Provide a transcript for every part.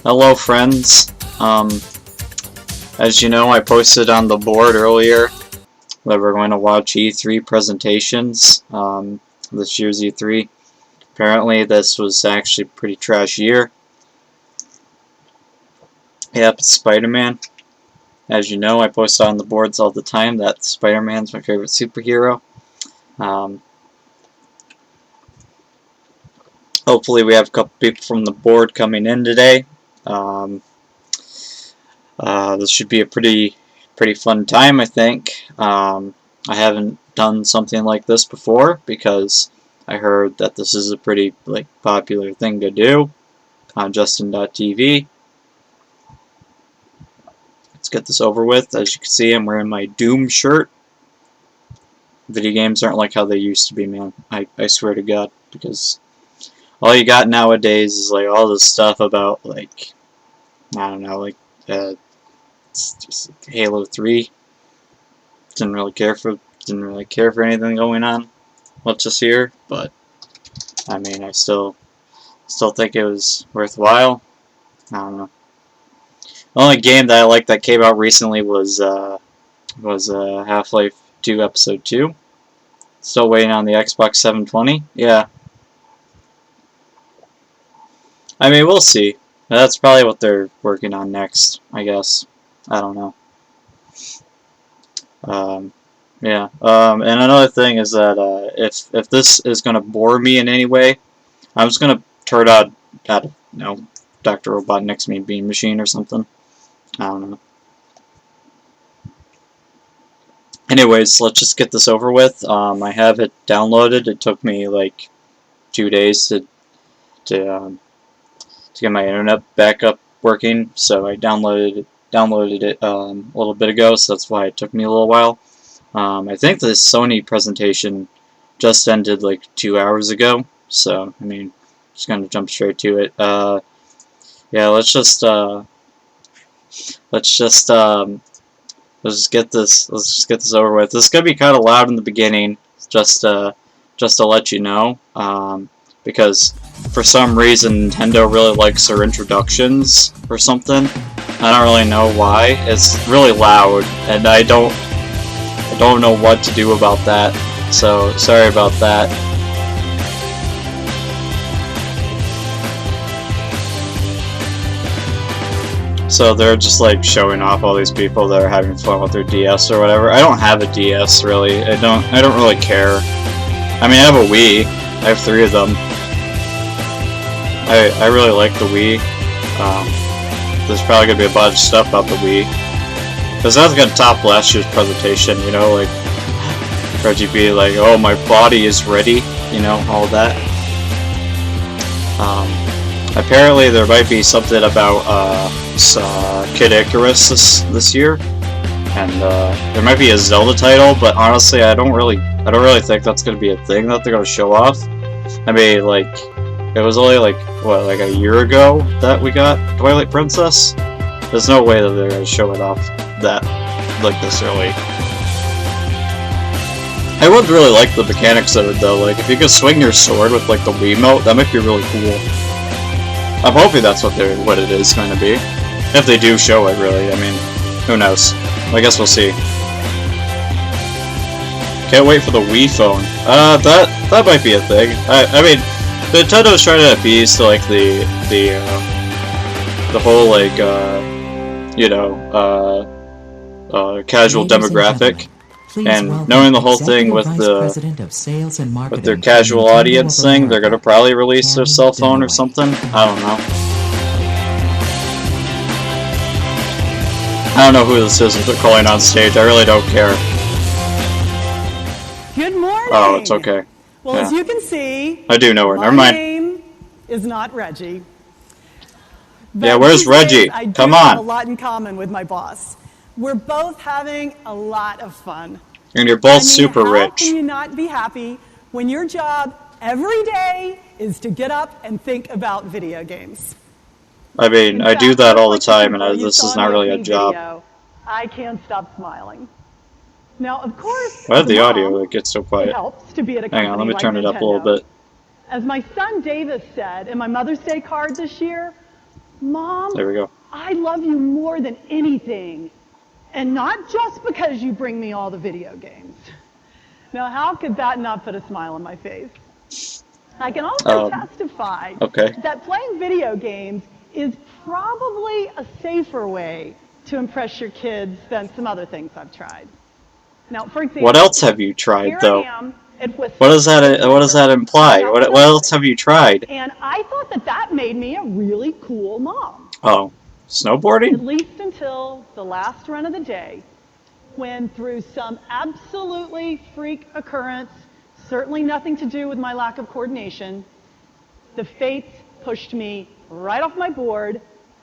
Hello friends. As you know, I posted on the board earlier that we're going to watch E3 presentations, this year's E3. Apparently this was actually a pretty trash year. Yep, it's Spider-Man. As you know, I post on the boards all the time that Spider-Man's my favorite superhero. Hopefully we have a couple people from the board coming in today. This should be a pretty fun time, I think. I haven't done something like this before because I heard that this is a pretty popular thing to do on Justin.tv. Let's get this over with. As you can see, I'm wearing my Doom shirt. Video games aren't like how they used to be, man. I swear to God, because all you got nowadays is all this stuff about I don't know, it's just Halo 3. Didn't really care for anything going on much this year, but I mean, I still think it was worthwhile. I don't know. The only game that I liked that came out recently was Half-Life 2 Episode 2. Still waiting on the Xbox 720. Yeah. I mean, we'll see. That's probably what they're working on next, I guess. I don't know. Yeah. And another thing is that if this is gonna bore me in any way, I'm just gonna turn on Dr. Robotnik's Bean Machine or something. I don't know. Anyways, let's just get this over with. I have it downloaded. It took me 2 days to get my internet back up working, so I downloaded it a little bit ago, so that's why it took me a little while. I think the Sony presentation just ended 2 hours ago, so I mean, just gonna jump straight to it. Yeah, let's just get this over with. This is gonna be kind of loud in the beginning, just to let you know, because for some reason Nintendo really likes their introductions or something. I don't really know why. It's really loud, and I don't know what to do about that. So sorry about that. So they're just showing off all these people that are having fun with their DS or whatever. I don't have a DS really. I don't really care. I mean, I have a Wii. I have 3 of them. I really like the Wii. There's probably gonna be a bunch of stuff about the Wii, because that's gonna top last year's presentation. You know, Reggie B, oh, my body is ready. You know, all that. Apparently there might be something about Kid Icarus this year, and there might be a Zelda title, but honestly, I don't really think that's gonna be a thing that they're gonna show off. I mean, it was only what, a year ago that we got Twilight Princess? There's no way that they're gonna show it off this early. I would really like the mechanics of it though. If you could swing your sword with the Wiimote, that might be really cool. I'm hoping that's what it is going to be. If they do show it, really. I mean, who knows? I guess we'll see. Can't wait for the Wii phone. That might be a thing. I mean, Nintendo's trying to appease to the whole casual demographic. And knowing the whole thing with their casual audience thing, they're gonna probably release their cell phone or something. I don't know. I don't know who this is that they're calling on stage. I really don't care. Good morning. Oh, it's okay. Well, as you can see, I do know her. Never mind. My name is not Reggie. But yeah, where's Reggie? I do Come have on. a lot in common with my boss. We're both having a lot of fun. And you're both super rich. How can you not be happy when your job every day is to get up and think about video games? I mean, I do that all the time, and this is not really a job. I can't stop smiling. Now, of course, Why did the audio get so it quiet? helps to be at a Hang on, let me turn it up a little bit. As my son Davis said in my Mother's Day card this year, Mom, There we go. I love you more than anything. And not just because you bring me all the video games. Now, how could that not put a smile on my face? I can also testify that playing video games is probably a safer way to impress your kids than some other things I've tried. Now, for example, what else have you tried, though? I am at Whistler. What does that imply? What else have you tried? And I thought that made me a really cool mom. Oh, snowboarding? At least until the last run of the day, when through some absolutely freak occurrence, certainly nothing to do with my lack of coordination, the fates pushed me right off my board,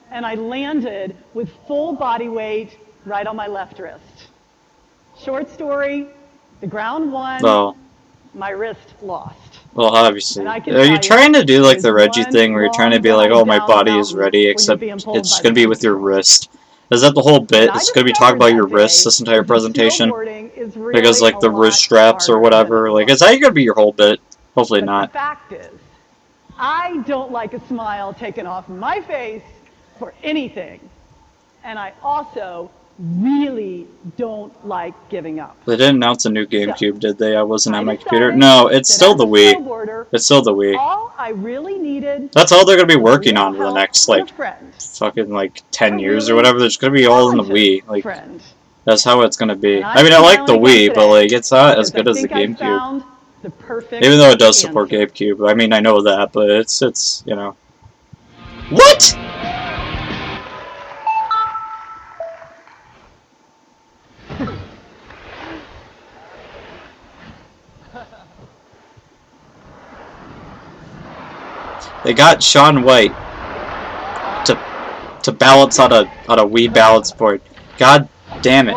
and I landed with full body weight right on my left wrist. Short story, the ground won, my wrist lost. Well, obviously. Are you trying to do like the Reggie thing where you're trying to be like, oh, my body is ready, except it's going to be with your wrist? Is that the whole bit? It's going to be talking about your wrists this entire presentation? Because, like, the wrist straps or whatever. Like, is that going to be your whole bit? Hopefully not. The fact is, I don't like a smile taken off my face for anything. And I also really don't like giving up. They didn't announce a new GameCube, did they? I wasn't on my computer. No, it's still the Wii. It's still the Wii. All I really needed. That's all they're going to be working on for the next, like, fucking, like, 10 years or whatever. There's going to be all in the Wii. Like, that's how it's going to be. I mean, I like the Wii, but, like, it's not as good as the GameCube. Even though it does support GameCube. I mean, I know that, but it's, you know. What?! They got Shaun White to balance on a Wii balance board. God damn it.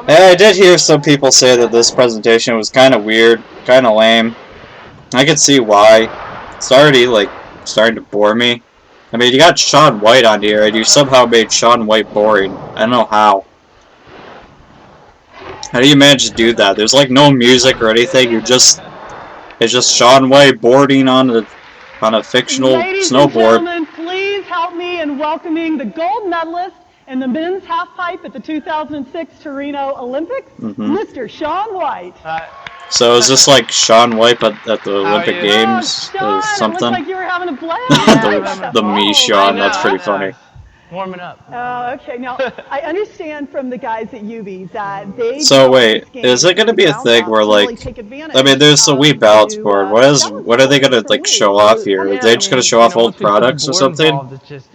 Hey, I did hear some people say that this presentation was kind of weird, kind of lame. I can see why. It's already, like, starting to bore me. I mean, you got Shaun White on here, and you somehow made Shaun White boring. I don't know how. How do you manage to do that? There's, like, no music or anything. It's just Shaun White boarding on a fictional snowboard. Ladies and gentlemen, please help me in welcoming the gold medalist in the men's halfpipe at the 2006 Torino Olympics, Mr. Shaun White. So is this like Shaun White at the Olympic Games or something? It looks like you were having a blast. the me Shaun, that's pretty funny. Warming up. Oh, okay. Now, I understand from the guys at UV that they... So wait, is it going to be a thing where, like... I mean, there's the Wii balance board. What are they going to, like, show off here? Are they just going to show off old products or something?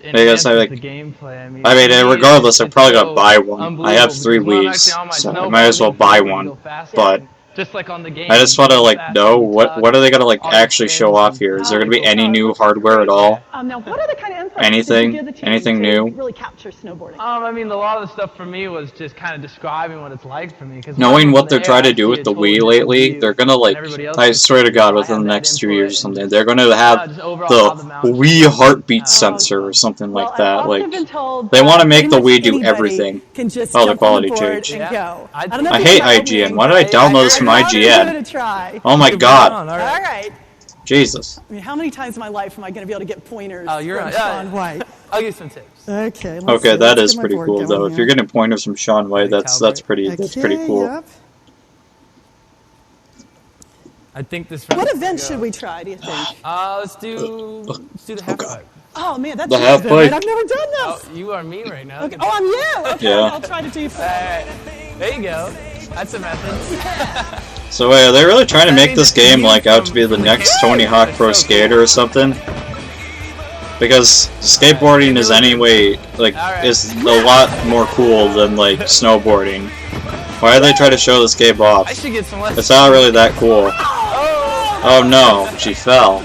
Because I mean, regardless, I'm probably going to buy one. I have 3 Wiis, so I might as well buy one. But... Just like on the game, I just want to, like, know what are they going to, like, actually show off here? Is there going to be any new hardware at all? Now, what other kind of insights Anything new? Really capture snowboarding? I mean, a lot of the stuff for me was just kind of describing what it's like for me. Knowing what they're trying to do with the Wii lately, they're going to, like, I swear to God, within the next 2 years or something, they're going to have the Wii heartbeat sensor or something like that. Like, they want to make the Wii do everything. Oh, the quality change. I hate IGN. Why did I download this from IGN? Oh my God. All right. Jesus. I mean, how many times in my life am I going to be able to get pointers from Shaun White? I'll give you some tips. Okay. Okay, that is pretty cool though. If you're getting pointers from Shaun White, that's pretty cool. Yep. I think this. What event should we try? Do you think? Let's do the half pipe. Oh man, that's the half pipe. I've never done this. Oh, you are me right now. Okay. Oh, I'm you. Okay, yeah. I'll try to do. There you go. That's a method. So wait, are they really trying to make this game like out to be the next Tony Hawk Pro Skater or something? Because skateboarding is anyway like is a lot more cool than like snowboarding. Why are they trying to show this game off? It's not really that cool. Oh no, she fell.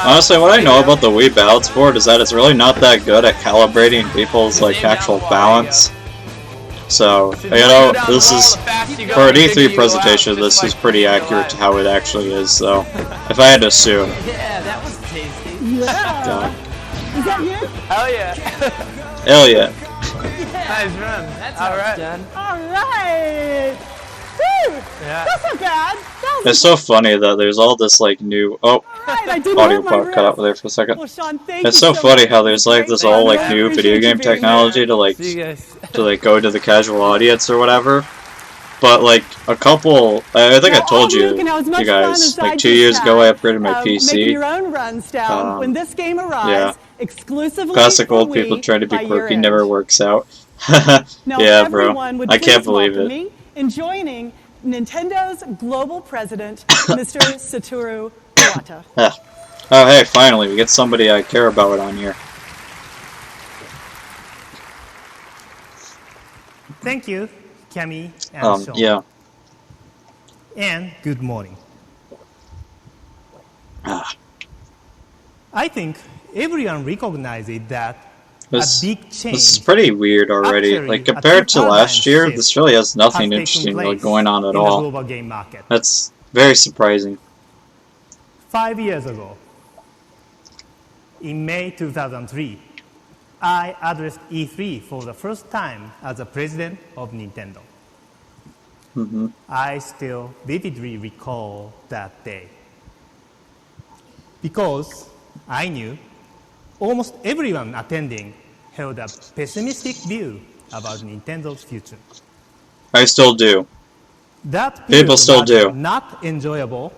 Honestly, what I know about the Wii balance board is that it's really not that good at calibrating people's like actual balance. So, you know, this is, for an E3 presentation, this is pretty accurate to how it actually is, so, if I had to assume. Yeah, that was tasty. Yeah. God. Is that you? Hell yeah. Hell yeah. Nice run. That's alright. Alright. Woo! Yeah. That's not bad. That was It's so funny that there's all this like new right. I didn't audio hurt my part cut out wrist. there for a second. Well, Sean, thank It's you so so funny much. how there's like this Great all fun. like I new appreciate video you game being technology here. to like See you guys. go to the casual audience or whatever. But like a couple, I think I Now, told all you, you can have as you much fun guys, as like I 2 just years ago I had, upgraded my making PC. your own runs down when this game arrives, Yeah. exclusively Classic for old people Wii trying to be by year quirky end. never works out. Now, Yeah, if bro. everyone would I please can't believe welcome it. me in joining Nintendo's global president, Mr. Satoru Iwata. Ah. Oh, hey, finally, we get somebody I care about on here. Thank you, Cami and Sean. Yeah. And good morning. Ah. I think everyone recognizes that a big change. This is pretty weird already. Actually, Like compared to a last year, shift this really has nothing has interesting taken really place going on at in the all. global game market. That's very surprising. 5 years ago, in May 2003, I addressed E3 for the first time as the president of Nintendo. I still vividly recall that day. Because I knew almost everyone attending held a pessimistic view about Nintendo's future. I still do. That People period still was do. not enjoyable,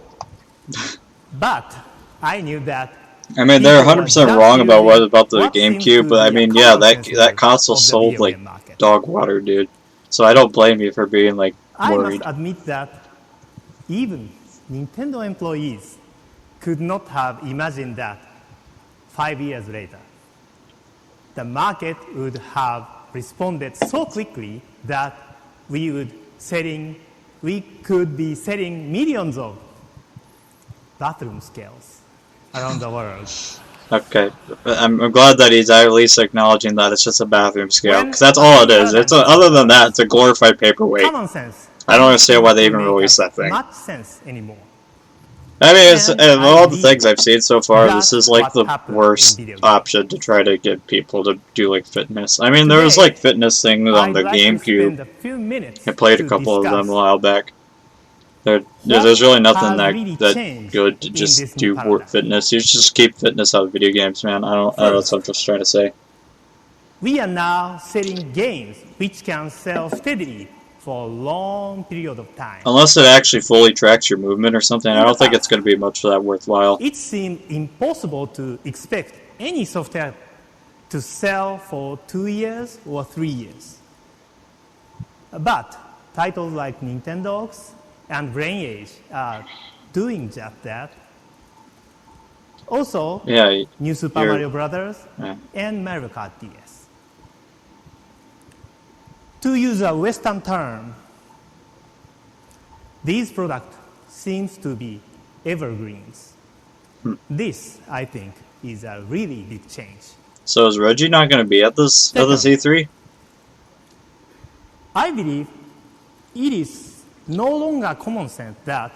but I knew that I mean, they're people were 100% just wrong about using the what seemed GameCube, to but I be a mean, yeah, common sense that view console of the sold video like game market. dog water, dude. So I don't blame you for being like I worried. must admit that even Nintendo employees could not have imagined that 5 years later, the market would have responded so quickly that we could be selling millions of bathroom scales around the world. Okay, I'm glad that he's at least acknowledging that it's just a bathroom scale, When because that's all it is. paradigm It's other than that, it's a glorified paperweight. Common sense. I don't understand why they even doesn't make released as that thing. much sense anymore. I mean, it's, And of I all the believe things I've seen so far, this that's is like what the happened worst in video games. option to try to get people to do like fitness. I mean, there was Today, like fitness things on I'd the like to spend GameCube. a few minutes I played a to couple of them a discuss while back. There's what really nothing has that really that changed good to in just this do new paradigm. fitness. You should just keep fitness out of video games, man. I don't know what I'm just trying to say. We are now selling games which can sell steadily for a long period of time. Unless it actually fully tracks your movement or something, I don't think it's going to be much of that worthwhile. It seemed impossible to expect any software to sell for 2 years or 3 years. But titles like Nintendo's and Brain Age are doing just that. Also, Yeah, New Super you're- Mario Brothers yeah. and Mario Kart DS. To use a Western term, these products seems to be evergreens. This, I think, is a really big change. So is Reggie not going to be at this E3? I believe it is no longer common sense that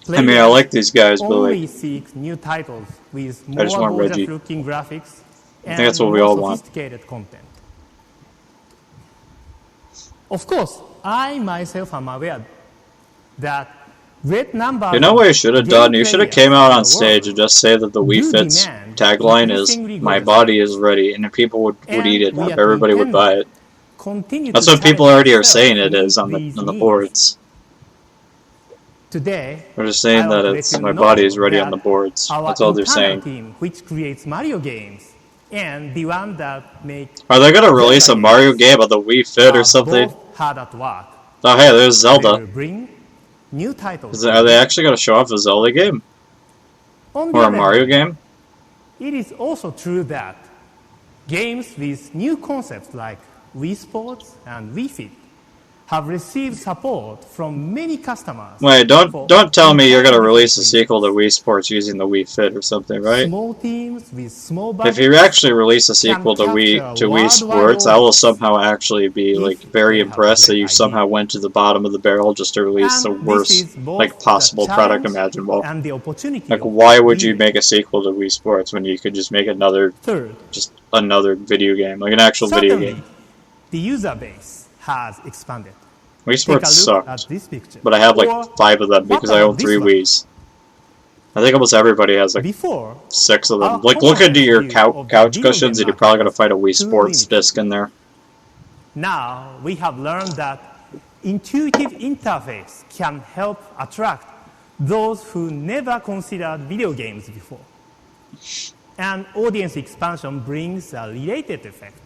I mean, I like these guys, but only like, seek new titles with I just more want Reggie. gorgeous-looking graphics and that's what we more all want. sophisticated content. Of course, I myself am aware that great numbers you know what you should have of done? game You should have players came out in on the stage world and just say that the Wii do Fit's demand tagline is increasingly "My gorgeous body is ready," and if people would And eat it we up, at everybody would Nintendo buy it. continue That's to what people challenge already are ourselves saying to it is meet on the these on the needs. boards. Today, They're just saying I that want to it's let you my know body is ready on that the boards. our That's all they're internal saying. team, which creates Mario games, and the one that make Are they gonna release a Zelda Mario games game on the Wii Fit or are something? both hard at work. Oh hey, there's They Zelda. will bring new titles. Are they actually gonna show off a Zelda game On the or a other Mario hand, game? it is also true that games with new concepts like Wii Sports and Wii Fit have received support from many customers. Wait, for don't tell me you're gonna entirely release a different sequel to reasons. Wii Sports using the Wii Fit or something, right? Small teams with small If budgets you actually release a sequel to Wii capture Wii worldwide Sports, I will audience somehow actually be if like they very have impressed that great you somehow ideas. went to the bottom of the barrel just to release the And this worst is both like the possible product challenge imaginable. and the opportunity Like, of why would you doing make a sequel to Wii Sports when you could just make another Third, video game, like an actual video certainly, game? the user base has expanded. Wii Take Sports a look at sucked. this picture. But I have Or like 5 of them what because I about own this 3 one? Wiis. I think almost everybody has like Before, 6 of our them. Like, look common into your view of the couch video cushions game and you're probably market going to find a was Wii too Sports limited. disc in there. Now we have learned that intuitive interface can help attract those who never considered video games before. And audience expansion brings a related effect.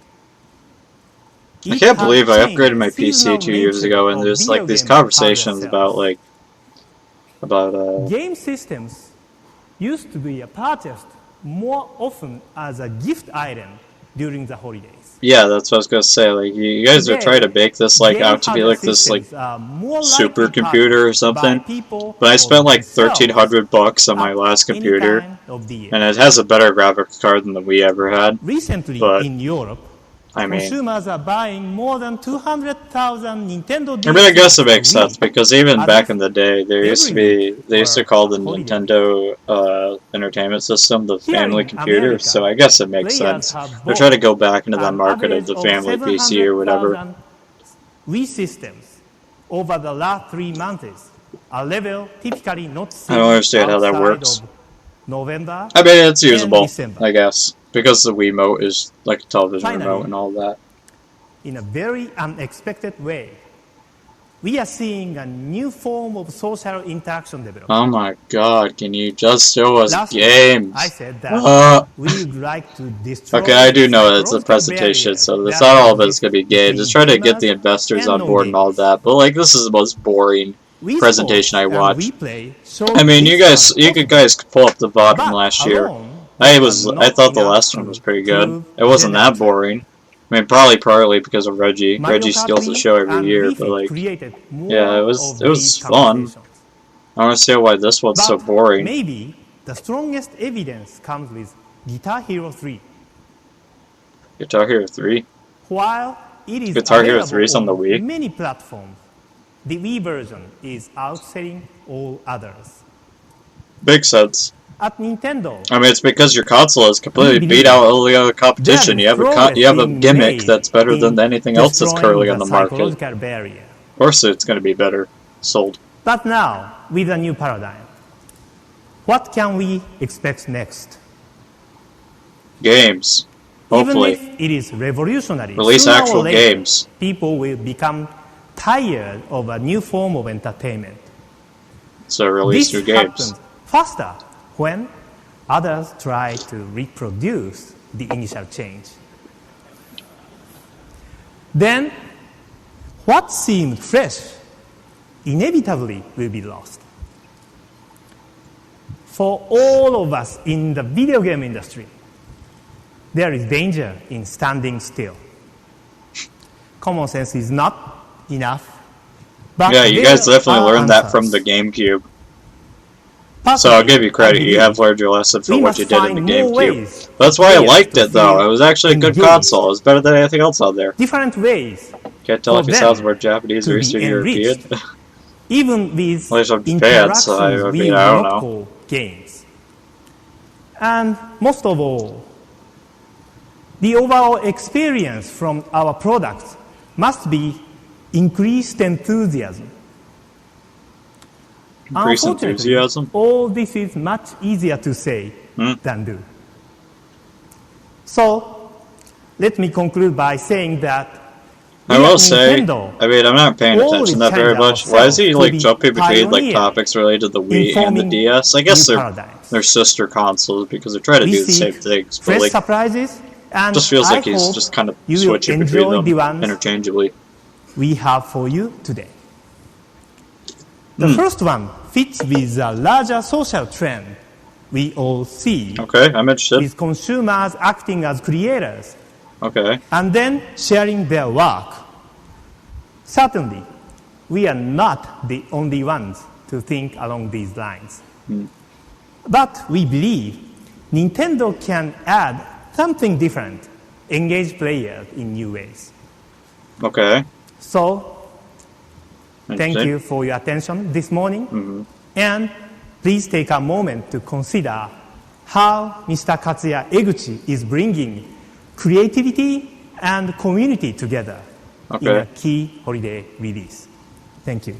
I can't believe I upgraded my PC 2 years ago and there's like these conversations about like game systems used to be purchased more often as a gift item during the holidays. yeah, that's what I was gonna say. Like you guys are trying to make this like out to be like this like supercomputer or something. But I spent like $1,300 on my last computer, and it has a better graphics card than the Wii ever had. Recently But in Europe, I mean, consumers are buying more than 200,000 Nintendo. I mean, I guess it makes sense because even back in the day, they used to call the Nintendo Entertainment System the family computer. So I guess it makes sense. They're trying to go back into that market of the family PC or whatever. Wii systems over the last 3 months, a level typically not seen I don't understand how that outside works. of November. I mean, it's and usable, December. I guess, because the Wiimote is like a television Finally, remote and all that. In a very unexpected way, we are seeing a new form of social interaction develop. Oh my god, can you just show us Last week, games? I said that we would like to destroy Okay, I do know it's a psychological presentation, barriers so it's that not all of exist it's gonna be games. It's between trying to get the gamers investors and on board and all non-gamers. that, but like this is the most boring Wii presentation I Sports and watched. Wii Play show I mean, you this one could guys pull up the VOD from but last year. alone, I was I not thought the enough last one to was pretty good. prove It wasn't that generative. boring. I mean, probably partly because of Reggie. Mario Reggie Kart steals the Wii show every and year, Wii but Fit like, created more yeah, it of was these fun. conversations. I don't understand why this one's so But boring. maybe the strongest evidence comes with Guitar Hero 3. Guitar Hero 3. While it is Guitar Hero available 3 is on the Wii? many platforms, the Wii version is outselling all others. Makes sense. At Nintendo, I mean, it's because your console has completely We beat believe out all the other competition. You have a being gimmick made that's better than in anything else that's destroying currently on the market. psychological barrier. Of course, it's going to be better sold. But now, with a new paradigm, what can we expect next? Games. Hopefully. Even if it is revolutionary, Release sooner or actual later, games. people will become tired of a new form of entertainment. So release This new games. happens faster when others try to reproduce the initial change. Then, what seemed fresh inevitably will be lost. For all of us in the video game industry, there is danger in standing still. Common sense is not enough. But Yeah, you there guys definitely are learned that from answers. the GameCube. So Personally, I'll give you credit. I You have believe learned your lesson we from what must you did in the find more GameCube. ways That's why I players liked to it, though. feel It was actually a good engaged. console. It was better than anything else out there. different ways Can't tell for if it them sounds more Japanese to or be Eastern European. enriched. even with Well, it's from Japan, interactions so I we mean, will I don't not know. call games. And most of all, the overall experience from our products must be increased enthusiasm. Increase Unfortunately, enthusiasm? all this is much easier to say than do. So, let me conclude by saying that I we will at say, Nintendo I mean, I'm not paying always attention to that very challenge much. Why is he ourselves like to be jumping between like pioneers topics related to the Wii and the informing DS? I guess new they're paradigms. sister consoles because they're trying to We do the same seek things, but fresh like surprises, and just feels I like he's hope just kind of you will switching between enjoy the them ones interchangeably. we have for you today. The first one fits with a larger social trend we all see, Okay, I'm interested. with consumers acting as creators Okay. and then sharing their work. Certainly, we are not the only ones to think along these lines. But we believe Nintendo can add something different, engage players in new ways. Okay. So, thank Interesting. you for your attention this morning. And please take a moment to consider how Mr. Katsuya Eguchi is bringing creativity and community together in Okay. a key holiday release. Thank you.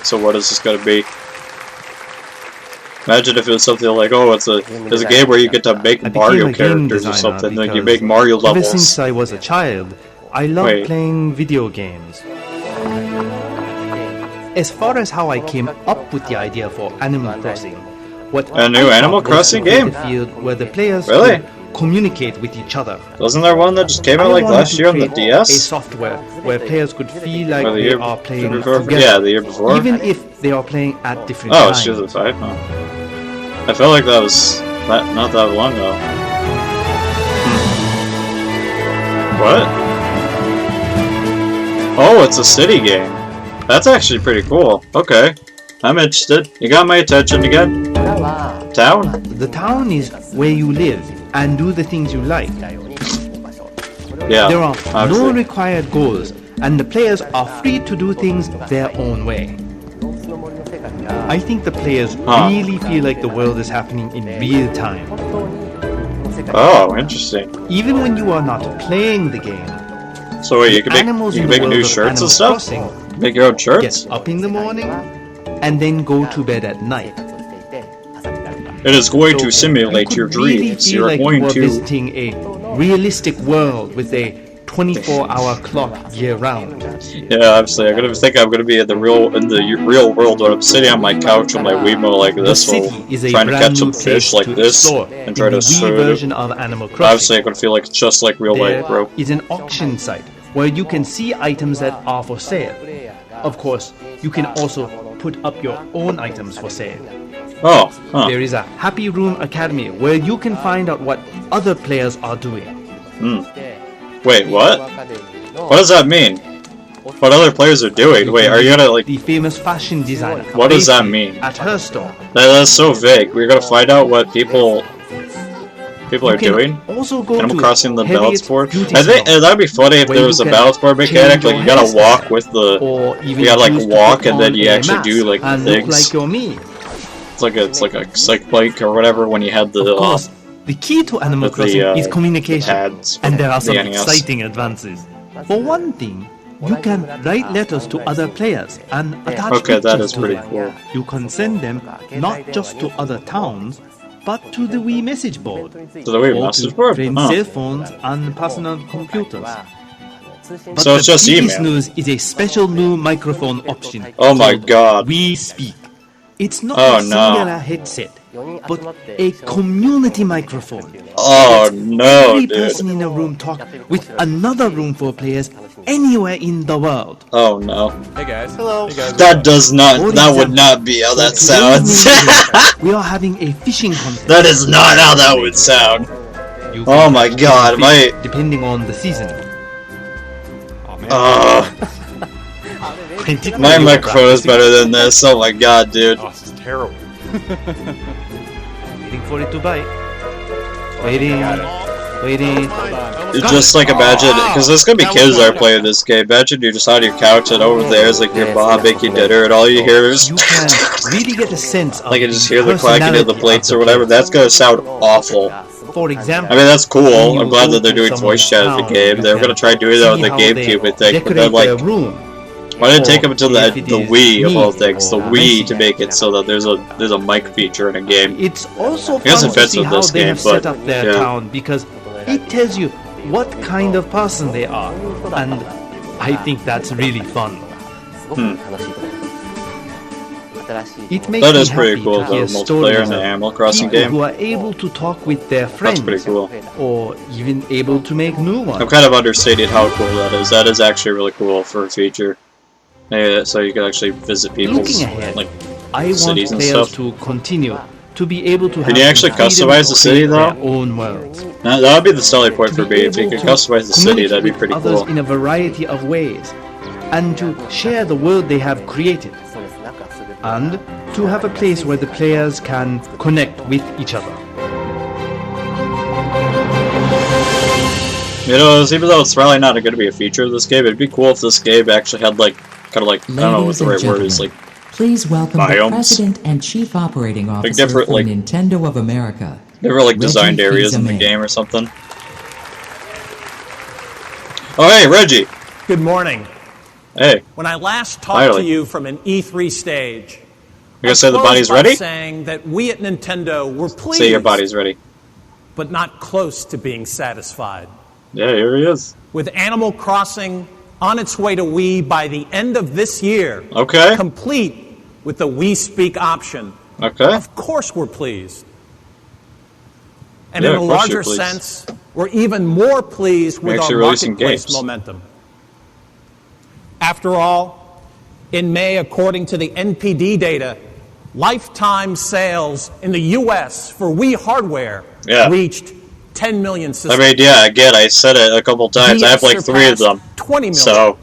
So what is this gonna be? Imagine if it was something like, oh, it's a game where you get to make Mario characters or something. Like you make Mario ever levels. since I was a child, I love Wait. playing video games. As far as how I came up with the idea for Animal Crossing, what A new I Animal thought was Crossing to create game? a field where the players Really? could communicate with each other. Wasn't there one that just came out I like wanted last to year on the create a DS? software where players could feel like Or the they year are playing before? together, Yeah, the year before. even if they are playing at different Oh, it's times. 2005. Huh. I felt like that was not that long ago. What? Oh, it's a city game. That's actually pretty cool. Okay. I'm interested. You got my attention again. Town? The town is where you live and do the things you like. Yeah. There are no obviously. required goals, and the players are free to do things their own way. I think the players really feel like the world is happening in real time. Oh, interesting. Even when you are not playing the game, So wait, you can animals in the make world new of shirts Animal and stuff? Crossing Make your own shirts? get up in the morning and then go to bed at night. It is going So to simulate you your could really dreams. feel You're like going you are to... visiting a realistic world with a 24-hour clock year-round. Yeah, obviously. I'm gonna be in the real world when I'm sitting on my couch on my Wiimote like The this, city while is a trying to brand catch some new fish place like to this explore and try in to the Wii swim. version of Animal Crossing. Obviously, I'm gonna feel like it's just like real life, bro. There is an auction site where you can see items that are for sale. Of course, you can also put up your own items for sale. Oh, huh. There is a Happy Room Academy where you can find out what other players are doing. Wait, what? What does that mean? What other players are doing? Wait, are you gonna like... The famous fashion designer. What does that Casey, mean? At her store. That's so vague. We're gonna find out what people are You can doing? Also go Animal to Crossing the Harriet's balance board? Beauty I think Salon, that'd be funny if where there you was a can balance board mechanic, change like your you gotta walk hairstyle, with the... or even You gotta like choose to walk put and then on you a actually mask do like and look things. like you're me. It's like a psych bike or whatever when you had the... Of course, the key to Animal with the, Crossing is the communication, pads and there are from some the NES. exciting advances. For one thing, you can write letters to other players and attach Okay, that pictures is to pretty them. cool. You can send them not just to other towns, but to the Wii message board, To the Wii or message to board? friends' Huh. cell phones and personal computers. But So it's just the biggest email. news is a special new microphone option. Oh my called god. We Speak. It's not Oh, a no. singular headset, but a community microphone. Oh no, Every dude. person in a room talk with another room for players anywhere in the world. Oh no. Hey guys. Hello. Hey guys. That does not... For That would example, not be how that Today's sounds. main event, we are having a fishing contest. That is not how that would sound. You Oh can my catch god, fish my... depending on the season. My microphone is better than this. Oh my god, dude. Oh, this is terrible. Waiting for it to bite. Waiting. You just like imagine, because there's gonna be kids that are playing this game. Imagine you're just on your couch and over there is like your mom making dinner, and all you hear is You can really get a sense of like you just hear the clacking of the personality plates of or the whatever. player. That's gonna sound awful. For example, I mean, that's when cool. you I'm glad go that they're to doing voice chat in the someone's game. town, They were you gonna can try doing that on the see how they GameCube, I think, but decorate then like, their room. why didn't it take them Or until the if it is Wii of all neat things, the or Wii, messy. to make it so that there's a mic feature in a game? It's also guess fun it to fits see with how this they game, have set but, up their yeah. town because it tells you what kind of person they are, and I think that's really fun. It makes That me is pretty happy cool, to hear though, multiplayer stories in the of Animal Crossing people game. who are able to talk with their friends, That's pretty cool. or even able to make new ones. I'm kind of understating how cool that is. That is actually really cool for a feature. Yeah, so you can actually visit people's Looking ahead, like I want cities and players stuff. to continue to be able to Can have you actually the freedom customize to the city, create though? their own worlds. That would be the selling point To for be me. If you able could to customize the city, that'd be communicate pretty with others cool. in a variety of ways, and to share the world they have created, and to have a place where the players can connect with each other. You know, even though it's probably not going to be a feature of this game, it'd be cool if this game actually had like, kind of like, I don't know what Ladies the and right word is, like, gentlemen, please welcome biomes. the President and Chief Operating Officer different, for like- Nintendo of America. there were like Reggie designed areas in the Fils-Aimé. game or something. Oh hey, Reggie! Good morning. Hey. When I last talked Finally. to you from an E3 stage, You gonna say the closed body's by ready? saying that we at Nintendo were pleased, Say your body's ready. but not close to being satisfied. Yeah, here he is. With Animal Crossing on its way to Wii by the end of this year, Okay. complete with the Wii Speak option, Okay. of course we're pleased. And Yeah, in a of course you're larger pleased. sense, we're even more pleased with Actually our releasing marketplace games. momentum. After all, in May, according to the NPD data, lifetime sales in the U.S. for Wii hardware reached 10 million systems. I mean, yeah, again, I said it a couple times. I have like 3 of them. 20 million. So,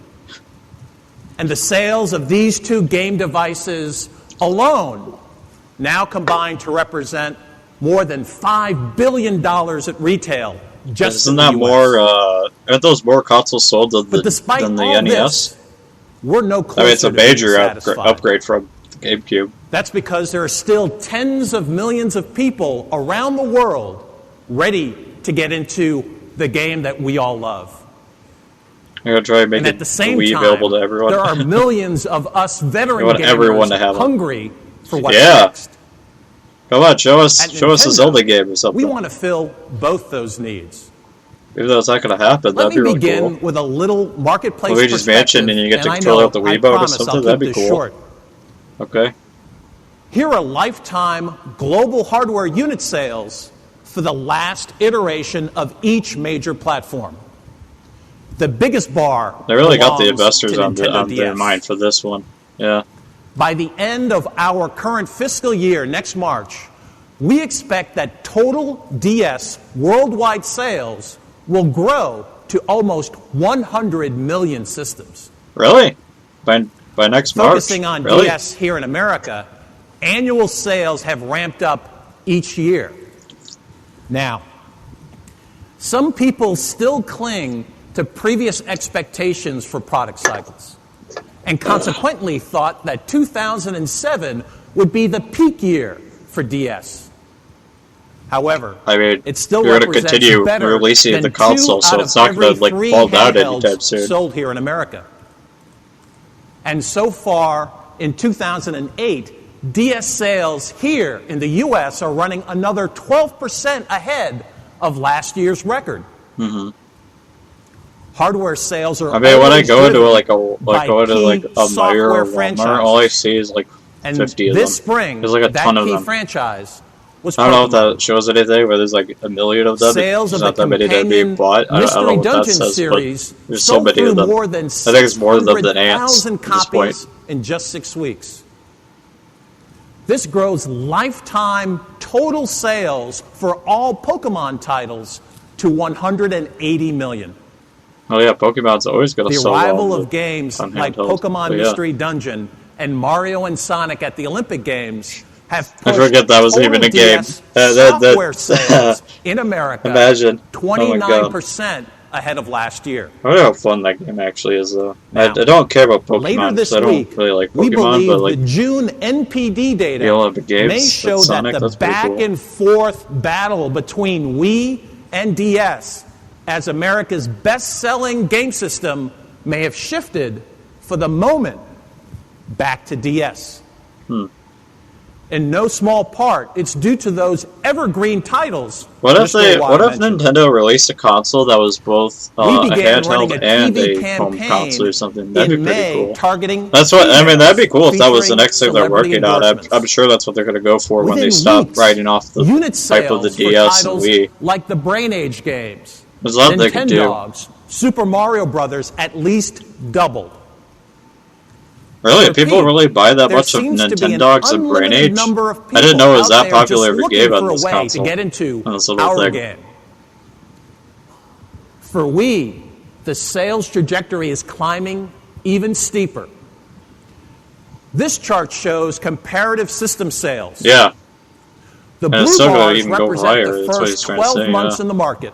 And the sales of these 2 game devices alone now combine to represent more than $5 billion at retail. Just isn't in the that US. more, aren't those more consoles sold than But despite the all NES? this, we're no closer I mean, it's a to being major satisfied. upgrade from the GameCube. That's because there are still tens of millions of people around the world ready to get into the game that we all love. I'm going to try and make And it at the same Wii time, available to everyone. there are millions of us veteran I want everyone gamers to have them. hungry for what's Yeah. next. Come on, show us At a Nintendo, Zelda game or something. We want to fill both those needs. Even though it's not going to happen, Let that'd be me really begin cool. with a little marketplace Luigi's perspective, Mansion and you get to I control know, out the I Wiimote or promise something, I'll that'd keep be this cool. short. Okay. Here are lifetime global hardware unit sales for the last iteration of each major platform. The biggest bar They really got the belongs investors to on Nintendo their DS. mind for this one. Yeah. By the end of our current fiscal year, next March, we expect that total DS worldwide sales will grow to almost 100 million systems. Really? By next March? Focusing on Really? DS here in America, annual sales have ramped up each year. Now, some people still cling to previous expectations for product cycles, and consequently thought that 2007 would be the peak year for DS. However, I mean, it still you're going to represents continue better releasing than the console, 2 so out it's of not going every to 3 fall down handhelds anytime soon. sold here in America. And so far, in 2008, DS sales here in the U.S. are running another 12% ahead of last year's record. Mm-hmm. Hardware sales are. I mean, when I always go into driven a by go into key like a Meyer software or Walmart, franchises. all I see is like And 50 of this them. spring, There's like a that ton of key them. franchise was I don't know if Pokemon. that shows anything, where there's like a million of them. Sales There's of not the that many that are being companion bought. I don't Mystery know what that Dungeon says, series but there's so sold many through of them. more than I think it's more of them than ants 600,000 at this point. copies in just 6 weeks. This grows lifetime total sales for all Pokemon titles to 180 million. Oh yeah, Pokemon's always going to The sell arrival well of games on like handheld. Pokemon But yeah. Mystery Dungeon and Mario and Sonic at the Olympic Games have I pushed forget that was total even a game. DS That- software sales in America Imagine. Oh my God. 29% ahead of last year. I wonder how fun that game actually is, though. I Now, don't care about Later Pokemon, this because I don't week, really like we Pokemon, believe but like the June NPD data the Olympic Games may with show Sonic, that the that's pretty back cool. and forth battle between Wii and DS as America's best-selling game system may have shifted for the moment back to DS. In no small part, it's due to those evergreen titles. What if Mr. Watt What if mentioned. Nintendo released a console that was both a We began running handheld a and TV a home campaign console or something? That'd be in pretty May cool. targeting That's what I mean. That'd be cool if that was the featuring next thing they're celebrity working on. endorsements. I'm sure that's what they're going to go for when they Within stop weeks, writing off the unit type of the sales for DS and titles Wii. like the Brain Age games, There's a lot they could do. Nintendogs, Super Mario Brothers at least doubled. Really, For people Pete, really buy that there much of seems to be an Nintendogs and Brain unlimited Age? number of I didn't know it was people that out there popular just of a looking game on for a this way console. to get into On this little our thing. game. For Wii, the sales trajectory is climbing even steeper. This chart shows comparative system sales. Yeah. The And blue it's still gonna bars even go represent higher, the that's what he's first trying to 12 say, months yeah. in the market.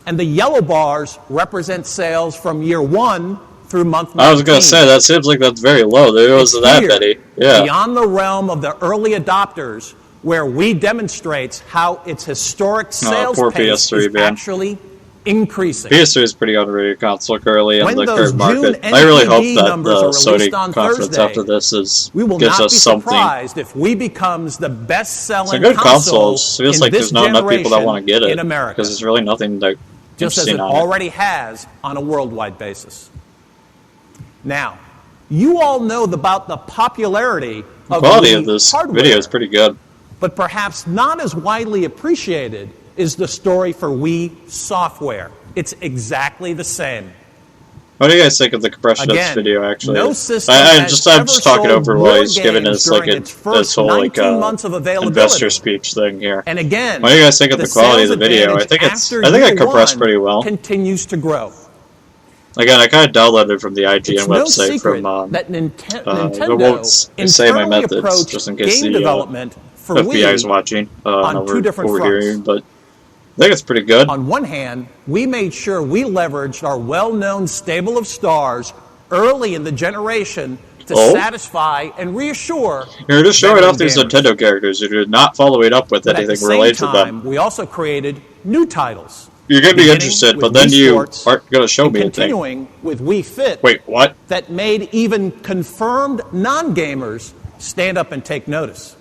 And the yellow bars represent sales from year 1 through month 19. I was going to say, that seems like that's very low. There wasn't that Here, many. Yeah. beyond the realm of the early adopters, where we demonstrates how its historic sales poor pace PS3, is man. actually increasing. PS3 is pretty underrated console currently in When the those current market. June I really hope NPD that numbers the are Sony released on conference Thursday, after this we will gives not us be something. surprised if Wii becomes the It's a best-selling good console console. It feels in like this there's not enough people that generation want to get it in America, because there's really nothing that just as interesting it on it. already has on a worldwide basis. Now, you all know about the popularity The of quality Wii of this hardware, video is pretty good. but perhaps not as widely appreciated is the story for Wii software. It's exactly the same. What do you guys think of the compression of this Again, video? Actually, no system I'm has just ever talking sold over more while he's giving games us like during its this first whole like 19 months of availability. investor speech thing here. And again, What do you guys think of the quality of the sales video? I advantage think after I year compressed one pretty well. continues to grow. Again, I kind of downloaded from the IGN It's no website secret from that I Nintendo won't say my internally methods approached just in case game the development for FBI is Wii watching on two different overhearing, fronts. but I think it's pretty good. On one hand, we made sure we leveraged our well-known stable of stars early in the generation to satisfy and reassure. You're just showing veteran off these gamers. Nintendo characters. You're not following up with But at anything the related same to time, them. we also created new titles. You're going to be beginning interested, with but then Wii you Sports aren't going to show and me anything. continuing with Wii Fit. Wait, what? That made even confirmed non-gamers stand up and take notice.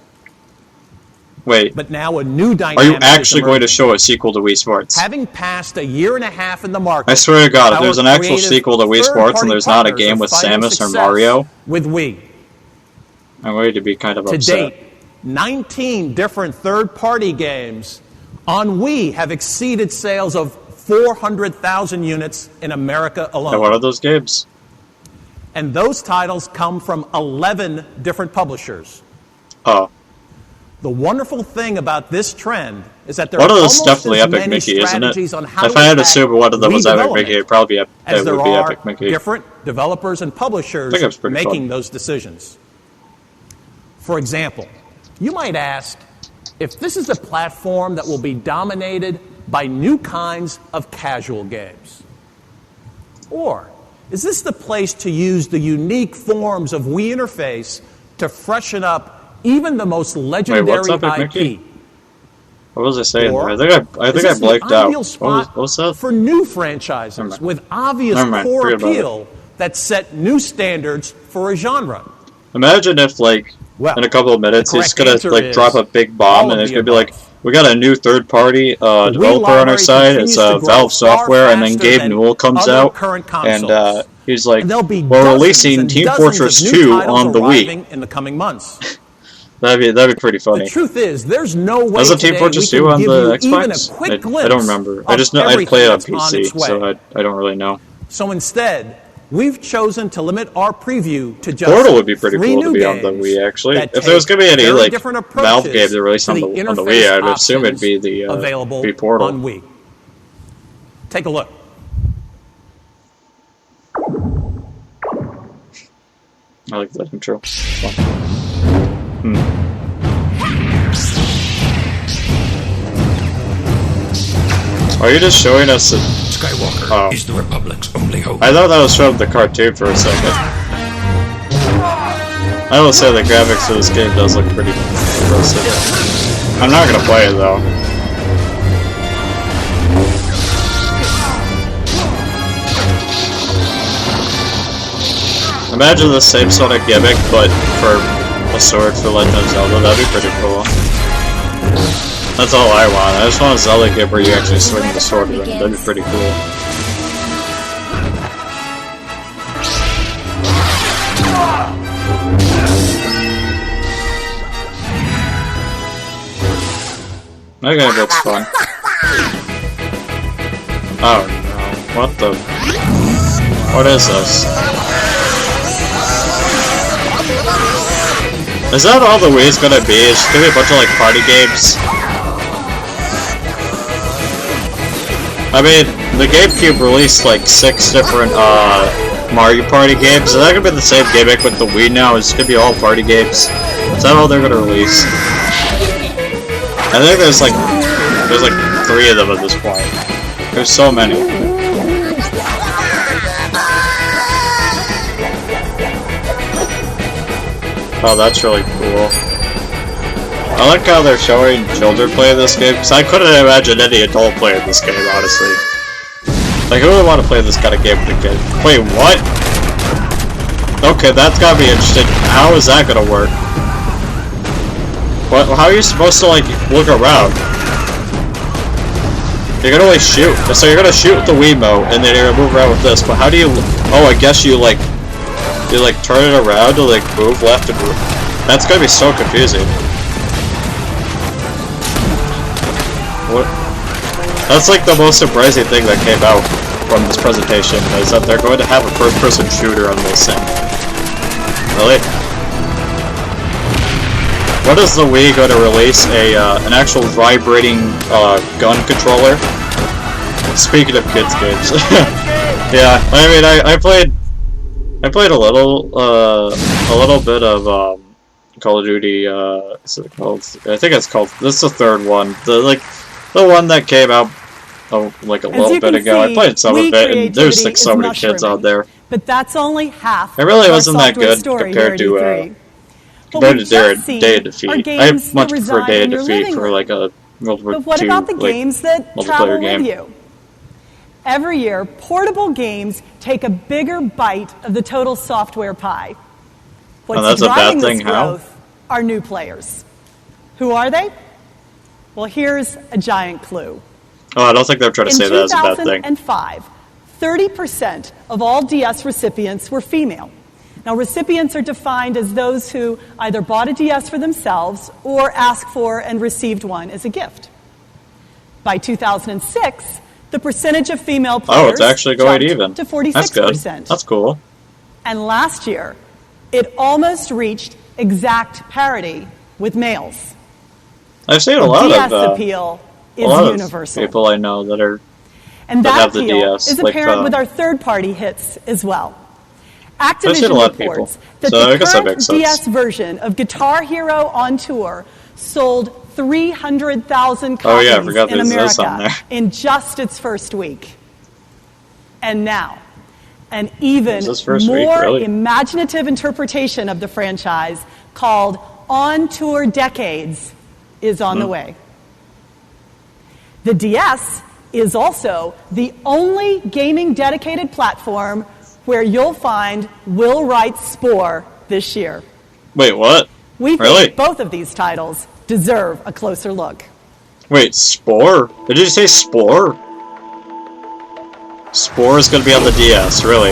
Wait, But now a new are dynamic you is actually going to emerging. show a sequel to Wii Sports? Having passed a year and a half in the market, I swear to God, if our there's an actual creative sequel to Wii Sports third-party and there's not a partners game are with finding Samus or success Mario, with Wii. I'm going to be kind of To upset. date, 19 different third-party games on Wii have exceeded sales of 400,000 units in America alone. And what are those games? And those titles come from 11 different publishers. Oh, The wonderful thing about this trend is that there one are of those almost definitely as Epic many Mickey, isn't it? strategies on how If to I had to attack assume one of them was Wii Epic development Mickey, it as there would be are Epic Mickey. different developers and publishers I think it's pretty making fun. those decisions. For example, you might ask if this is a platform that will be dominated by new kinds of casual games. Or is this the place to use the unique forms of Wii interface to freshen up even the most legendary what's Epic IP? Mickey? What was I saying Or there? I think I is this blanked the out. ideal What spot was that? for new franchises with obvious Never mind, core forget about it. appeal that set new standards for a genre? Imagine if, like, Well, in a couple of minutes, the he's correct gonna answer like is drop a big all bomb, of and it's the gonna be like, above. we got a new third-party Wii developer on our library side. continues It's to grow Valve far Software, and then faster Gabe than Newell comes other out, current and consoles. he's like, And there'll be "We're dozens releasing and Team dozens Fortress of new 2 titles on the Wii." arriving in the coming months. That'd be pretty funny. The truth is, there's no way Was it Team today Fortress we 2 can on give the you Xbox? even a quick glimpse I don't remember. I of just know I everything play it on that's on PC, its way. so I don't really know. So instead, we've chosen to limit our preview to just Portal would be pretty 3 cool to new be on the games Wii, actually. that If there was take going to be any very like different Valve approaches games that released to on the interface Wii, I'd assume it'd be options the available be Portal. on Wii. Take a look. I like that intro. Are you just showing us a... Skywalker is the Republic's only hope. I thought that was from the cartoon for a second. I will say the graphics of this game does look pretty impressive. I'm not gonna play it though. Imagine the same sort of gimmick, but for a sword for Legend of Zelda. That'd be pretty cool. That's all I want. I just want a Zelda game where you actually swing the sword with it. That'd be pretty cool. That game looks fun. Oh no. What the... What is this? Is that all the Wii's gonna be? It's just gonna be a bunch of like party games? I mean, the GameCube released like 6 different Mario Party games. Is that gonna be the same gimmick with the Wii now? It's gonna be all party games? Is that all they're gonna release? I think there's like 3 of them at this point. There's so many. Oh, that's really cool. I like how they're showing children play this game, because I couldn't imagine any adult playing this game, honestly. Like, who would want to play this kind of game with a kid? Wait, what? Okay, that's gotta be interesting. How is that gonna work? What? How are you supposed to, like, look around? You're gonna, like, shoot. So you're gonna shoot with the Wiimote, and then you're gonna move around with this, but how do you... Oh, I guess you, like, turn it around to, like, move left and move. That's gonna be so confusing. What? That's, like, the most surprising thing that came out from this presentation, is that they're going to have a first-person shooter on this thing. Really? What is the Wii going to release? An actual vibrating gun controller? Speaking of kids games, yeah. I mean, I played a little bit of Call of Duty. Is it called? I think it's called. This is the third one. The one that came out like a little bit ago. I played some of it, and there's like so many kids out there. But that's only half. It really wasn't that good compared to Day of Defeat. I much prefer Day of Defeat for like a World War II. But what about the games that travel with you? Every year, portable games take a bigger bite of the total software pie. What's driving this growth are new players. Who are they? Well, here's a giant clue. Oh, I don't think they're trying to say that as a bad thing. In 2005, 30% of all DS recipients were female. Now, recipients are defined as those who either bought a DS for themselves or asked for and received one as a gift. By 2006, the percentage of female players it's actually going even to 46%. That's good. That's cool. And last year, it almost reached exact parity with males. I've seen a lot DS appeal is universal. People I know that are and that have appeal the DS is apparent with our third-party hits as well. Activision reports that the current DS version of Guitar Hero on Tour sold 300,000 copies in America in just its first week. And now, an even more imaginative interpretation of the franchise called On Tour Decades is on the way. The DS is also the only gaming-dedicated platform where you'll find Will Wright's Spore this year. Wait, what? We think both of these titles deserve a closer look. Wait, Spore? Did you say Spore? Spore is going to be on the DS, really?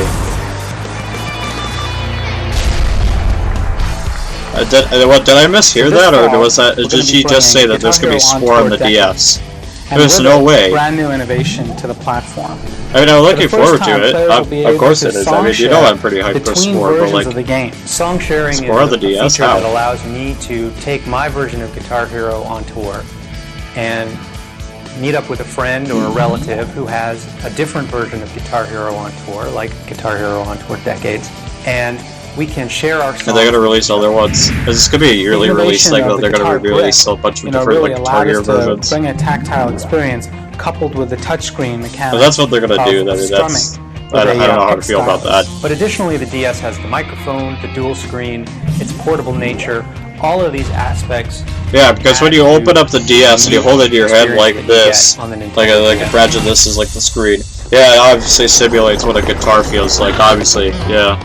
Did I mishear that, or was that? Did she just say that there's going to be Spore on the DS? There's no way. Brand new innovation to the platform. I mean, I'm looking forward to it. Of course it is. I mean, you know I'm pretty hyped for Spore, but like, of the game. Song sharing Spore on the DS, feature that allows me to take my version of Guitar Hero on tour and meet up with a friend or a relative who has a different version of Guitar Hero on tour, like Guitar Hero on Tour Decades, and we can share our songs. And they're going to release other ones. This is going to be a yearly release thing, though. They're going to release a bunch of different like Guitar Hero versions. Bring a tactile experience coupled with the touchscreen mechanics. But that's what they're going to do. I don't know how to feel about that. But additionally, the DS has the microphone, the dual screen, its portable nature, all of these aspects. Yeah, because when you open up the DS and you hold it in your head like this, like imagine this is like the screen. Yeah, it obviously simulates what a guitar feels like. Obviously, yeah.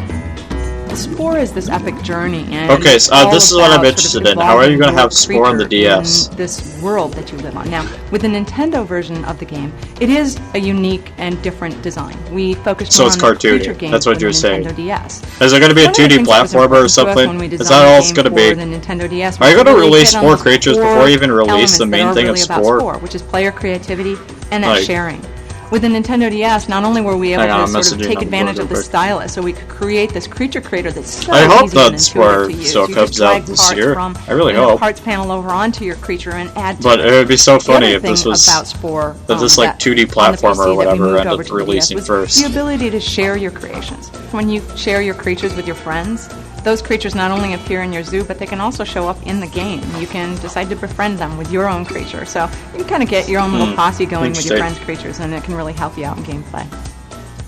Spore is this epic journey, and okay, so this is what I'm interested in. How are you going to have Spore on the DS? This world that you live on. Now, with the Nintendo version of the game, it is a unique and different design. We focused so it's on cartoony. The game. That's what you're saying. DS. Is there going to be a 2D platformer or something? Is that all it's going to be? Are you going to release more creatures before you even release the main thing of Spore? Which is player creativity and that sharing. With the Nintendo DS, not only were we able to sort of take advantage of the stylus, so we could create this creature creator that's so easy and intuitive to use. So it comes out this year. I really hope. The parts panel over onto your creature and add. But it would be so funny if this was this like 2D platformer or whatever ended up releasing first. The ability to share your creations. When you share your creatures with your friends, those creatures not only appear in your zoo, but they can also show up in the game. You can decide to befriend them with your own creature. So you can kind of get your own little posse going with your friends' creatures, and it can really help you out in gameplay.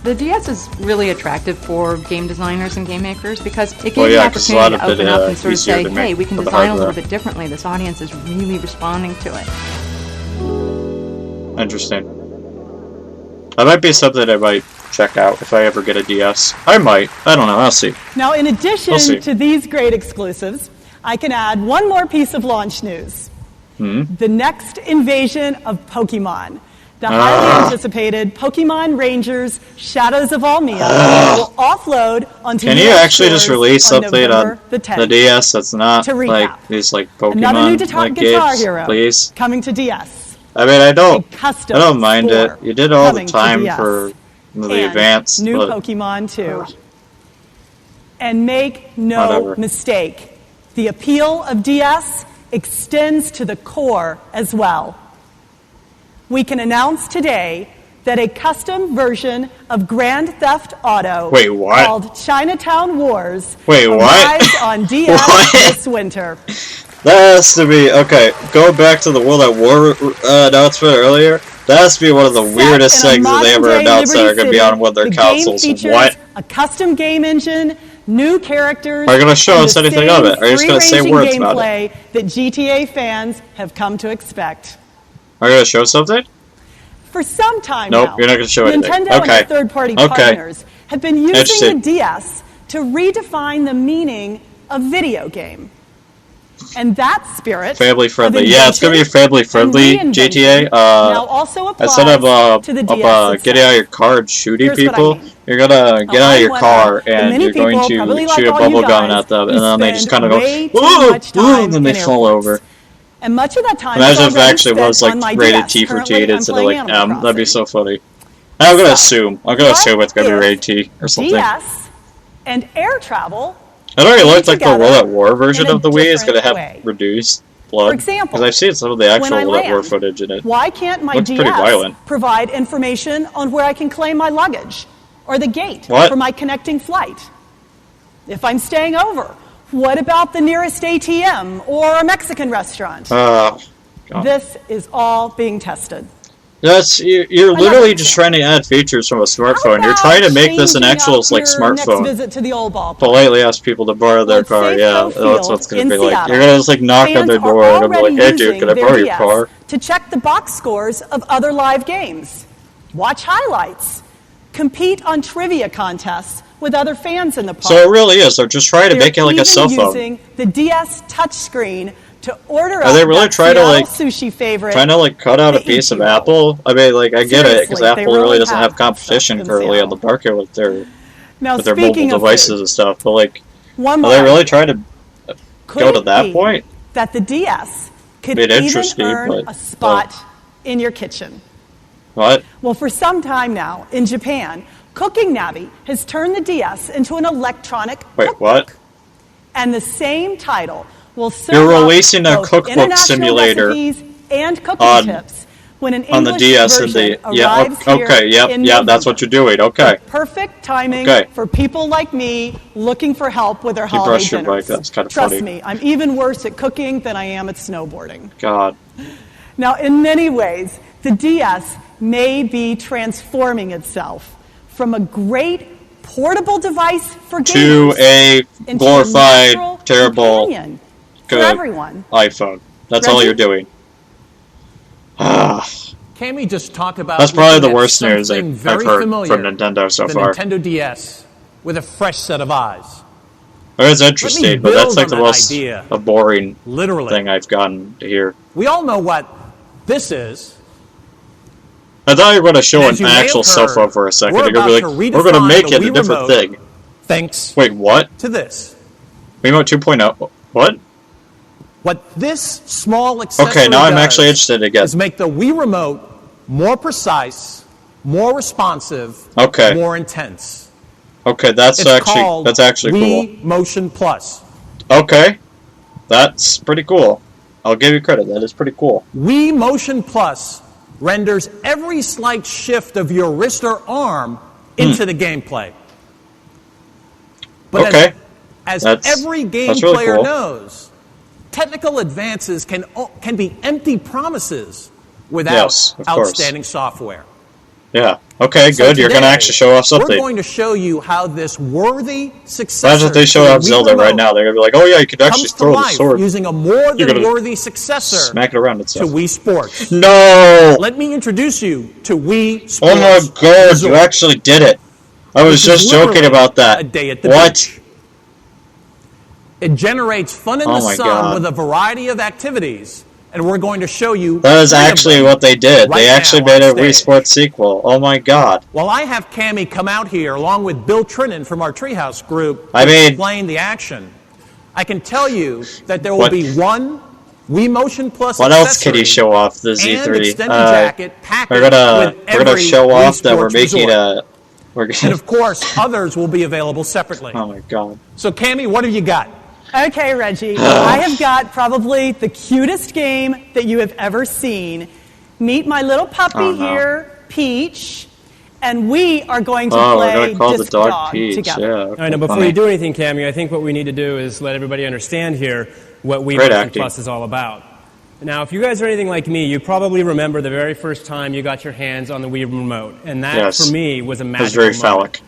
The DS is really attractive for game designers and game makers because it gives you the opportunity to open up and sort of say, hey, we can design a little bit differently. This audience is really responding to it. Interesting. That might be something I might check out if I ever get a DS. I might. I don't know. I'll see. Now, in addition to these great exclusives, I can add one more piece of launch news. The next invasion of Pokemon. The highly anticipated Pokemon Rangers Shadows of Almia will offload onto Can you actually just release something on the DS that's not like these like Pokemon another new like Guitar games, Hero please? coming to DS. I mean, I don't mind it. You did all the time DS. for the advance. New but Pokemon 2. And make no mistake, the appeal of DS extends to the core as well. We can announce today that a custom version of Grand Theft Auto called Chinatown Wars arrives on DS this winter. That has to be, okay, go back to the World at War announcement earlier. That has to be one of the weirdest things that they ever announced that are going to be on one of their consoles. What? A custom game engine, new characters, are you going to show us anything of it? Are you just going to say words about it? That GTA fans have come to expect. Are you going to show something? For some time now, you're not going to show anything. Nintendo and their third-party partners have been using the DS to redefine the meaning of video game. And that spirit, family friendly, yeah, it's gonna be family friendly GTA. Now also applies instead of to the DS getting out of your car and shooting people, you're gonna get out of your car and you're going to shoot a bubble gun at them, and then they just kind of go, ooh, and then they fall over. And much of that time, imagine if it actually was like rated T for T instead of like M. That'd be so funny. I'm gonna assume it's gonna be rated T or something. DS and air travel. It already looked like the World at War version of the Wii is going to have reduced blood. For example, because I've seen some of the actual World at War footage in it. Why can't my DS provide information on where I can claim my luggage or the gate for my connecting flight? If I'm staying over, what about the nearest ATM or a Mexican restaurant? This is all being tested. You're literally just trying to add features from a smartphone. You're trying to make this an actual like smartphone. Visit to the old politely ask people to borrow their car. Yeah, that's what it's going to be like. You're going to just like knock on their door and be like, "Hey, dude, can I borrow your car?" To check the box scores of other live games, watch highlights, compete on trivia contests with other fans in the park. So it really is. They're just trying to make it like a cell phone. Using the DS touchscreen to order Are they really trying to like sushi favorite cut out a piece of Apple? I mean, like I get it because Apple really doesn't have competition currently on the market with their mobile devices and stuff. But like, are they really trying to go to that point? That the DS could even earn a spot in your kitchen. What? Well, for some time now in Japan, Cooking Navi has turned the DS into an electronic cookbook. What? And the same title will serve You're releasing a cookbook simulator and cooking tips when an on the DS and the that's what you're doing. Okay. Perfect timing for people like me looking for help with their holiday dinners. Bike. That's kind of Trust me, I'm even worse at cooking than I am at snowboarding. God. Now, in many ways, the DS may be transforming itself from a great portable device for gamers to a glorified, terrible, good everyone. iPhone. That's all you're doing. Cammy just talked about that's probably the worst news I've heard from Nintendo so far. The Nintendo DS with a fresh set of eyes. It's interesting, but that's like the most boring thing I've gotten to hear. We all know what this is. I thought you were going to show an actual cell phone for a second. You're going to be like, we're going to make it a different thing. Thanks. Wait, what? To this. Remote 2.0. What? What this small accessory now I'm actually interested again. Is make the Wii Remote more precise, more responsive, more intense. Okay, that's actually cool. Wii Motion Plus. Okay. That's pretty cool. I'll give you credit. That is pretty cool. Wii Motion Plus renders every slight shift of your wrist or arm into the gameplay. But as every game player knows, technical advances can be empty promises without outstanding software. Yeah. Okay, So good. You're going to today, actually show off something. We're going to show you how this worthy successor. Imagine if they show to off the Wii Zelda Remote right now. They're going to be like, oh yeah, you could actually comes to throw the life sword. using a more You're than gonna worthy successor smack it around to itself. Wii Sports. No! Let me introduce you to Wii Sports. Oh my god, Resort, you actually did it. I was which is just joking literally about that. A day at the What? beach. It generates fun in Oh the my sun God. with a variety of activities, and we're going to show you. That is 3 of actually them what they did. right They actually now made on a Wii stage. Sports sequel. Oh my god. While I have Cammie come out here along with Bill Trinan from our Treehouse group to I mean- explain the action, I can tell you that there will What- be one Wii Motion Plus What else could he accessory show off the and Z3? extended jacket packaged We're gonna with show every off Wii that we're Sports making resort. we're And of course, others will be available separately. Oh my god. So, Cammie, what have you got? Okay, Reggie, I have got probably the cutest game that you have ever seen. Meet my little puppy Oh, no. here, Peach, and we are going to Oh, we're play gonna call the Disc dog Peach. together. Yeah. All right, now before you do anything, Cammie, I think what we need to do is let everybody understand here what Wii Great Motion acting. Plus is all about. Now, if you guys are anything like me, you probably remember the very first time you got your hands on the Wii Remote, and that, Yes. for me, was a It magical was very moment. phallic.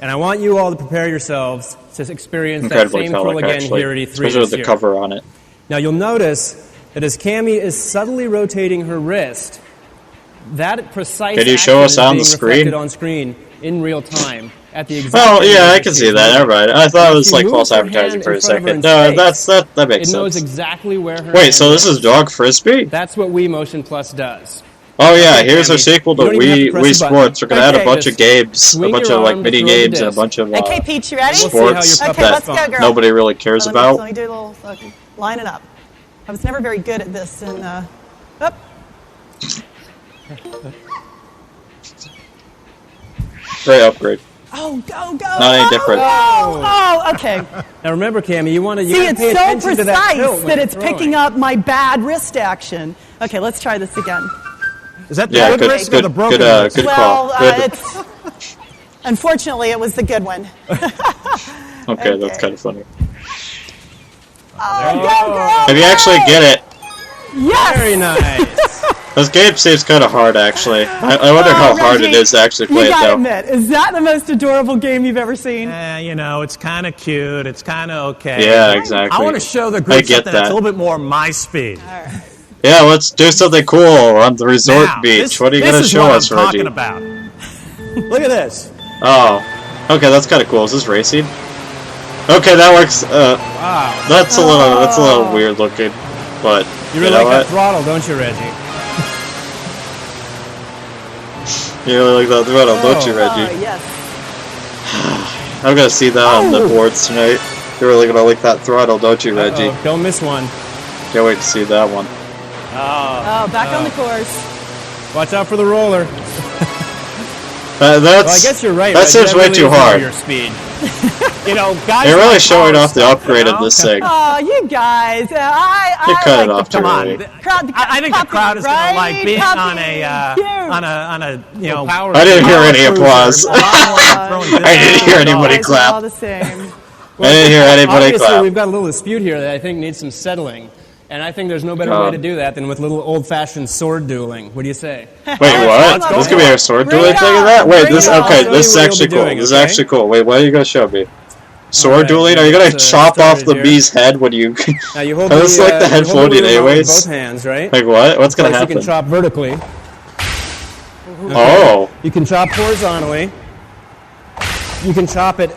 And I want you all to prepare yourselves to experience Incredibly that same thrill phallic, again actually. here at E3 Especially with this the year. cover on it. Now, you'll notice that as Cammie is subtly rotating her wrist, that precise Could you show action us is on being the screen? reflected on screen in real time at the exact Well, same yeah, I rate can that see she's that. moving. Never mind. I thought it was If like you false move her advertising hand for in a front of her second. in No, space, that makes it knows sense. exactly where her Wait, hand so this is dog frisbee? That's what Wii Motion Plus does. Oh yeah, Okay, here's our Cammie, sequel to you don't even have to Wii press a button. Sports. We're gonna add a Okay. bunch of games, a Swing bunch your of like arm to mini throw the games, and a disc. bunch of Okay, Peach, you ready? We'll see how your sports puppet Okay, let's go, responds. girl. nobody really cares Let about. me do a little, okay, line it up. I was never very good at this, and up. Great upgrade. Oh, go, go. Not any different. Oh, okay. Now remember, Cammie, you want to See, pay it's so attention to that tilt precise when that you're it's throwing. picking up my bad wrist action. Okay, let's try this again. Is that the Yeah, good good, wrist or good, the broken good, wrist? good Well, call. Good. unfortunately, it was the good one. Okay, that's kind of funny. Oh, go, girl. If you actually get it, Yes. Very nice. this game seems kind of hard actually. I wonder how hard it Reggie, is to actually play You it gotta though. admit, is that the most adorable game you've ever seen? You know, it's kind of cute. It's kind of okay. Yeah, exactly. I want to show the I group get something that's that. a little bit more my speed. Yeah, let's do something cool on the resort Now, beach. this- What are you this gonna is show what us, I'm Reggie? talking about. Look at this. Oh, okay, that's kind of cool. Is this racing? Okay, that works. Wow. That's a little weird looking, but You really know like that what? throttle, don't you, Reggie? You really like that throttle, don't you, Oh, Reggie? yes. I'm gonna see that on the boards tonight. You're really gonna like that throttle, don't you, Reggie? Uh-oh, don't miss one. Can't wait to see that one. Oh, back on the course. Watch out for the roller. That's. Well, I guess you're right. That Reggie. seems way really too is over hard. Your speed. You know, guys. You're really like showing power off the stuff, upgrade you of know? this thing. Oh, you guys. You I cut like it off the too Come on. early. crowd. I think the crowd is going to like being Puppy, on a cute. on a you know power. I didn't hear power any cruiser. applause. A lot more than throwing I didn't hear anybody Guys are all clap. the same. I didn't hear anybody Obviously, clap. we've got a little dispute here that I think needs some settling. And I think there's no better way to do that than with little old-fashioned sword dueling. What do you say? Wait, what? This could be our sword Bring dueling it thing in on. that? Wait, Bring this it on. okay. I'll This is show you what actually you'll be cool. doing, This is okay? actually cool. Wait, what are you gonna show me? Sword Alright, dueling? Are you gonna let's, chop start off it the here. bee's head when you? Now you hold That's the, like the head you hold the floating remote with anyways. both hands, right? Like what? What's gonna Plus, happen? You can chop vertically. Oh, You can chop horizontally. You can chop at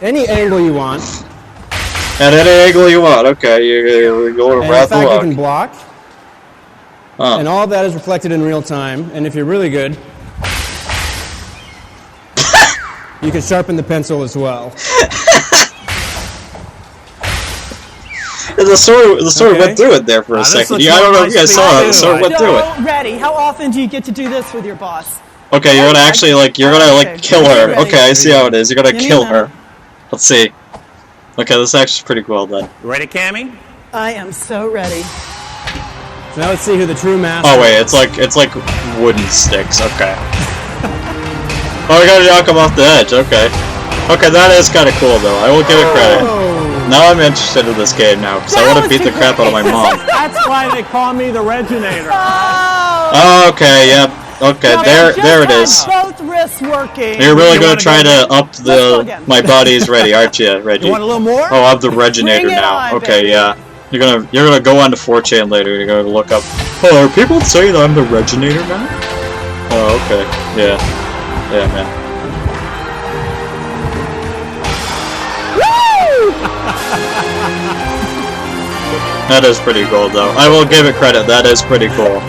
any angle you want. at any angle you want. Okay, you're going And in around the fact, you can rock. block. Huh. And all of that is reflected in real time. And if you're really good, you can sharpen the pencil as well. The sword Okay. went through it there for a this second. looks Yeah, I don't more know if you guys nice saw that. too. The sword went through it. So, ready. How often do you get to do this with your boss? Okay, you're gonna actually you're gonna Okay. kill her. Ready. Okay, I see how it is. You're gonna Give me kill a her. Let's see. Okay, this is actually pretty cool then. You ready, Cammie? I am so ready. So now let's see who the true master Oh wait, is. it's like wooden sticks. Okay. Oh, I gotta knock him off the edge. Okay. Okay, that is kind of cool though. I will give it credit. Now I'm interested in this game now because I want to beat the crap out of my mom. That's why they call me the Reginator. Oh, okay, yep. Okay, Now, there it is. both wrists working. You're really You gonna wanna try go to up the my body's ready, aren't you, Reggie? You want a little more? Oh, I have the Reginator Bring it now. on, Okay, baby. yeah. You're gonna go on to 4chan later. You're gonna look up. Oh, are people saying I'm the Reginator now? Oh, okay. Yeah. Yeah, man. That is pretty cool, though. I will give it credit. That is pretty cool.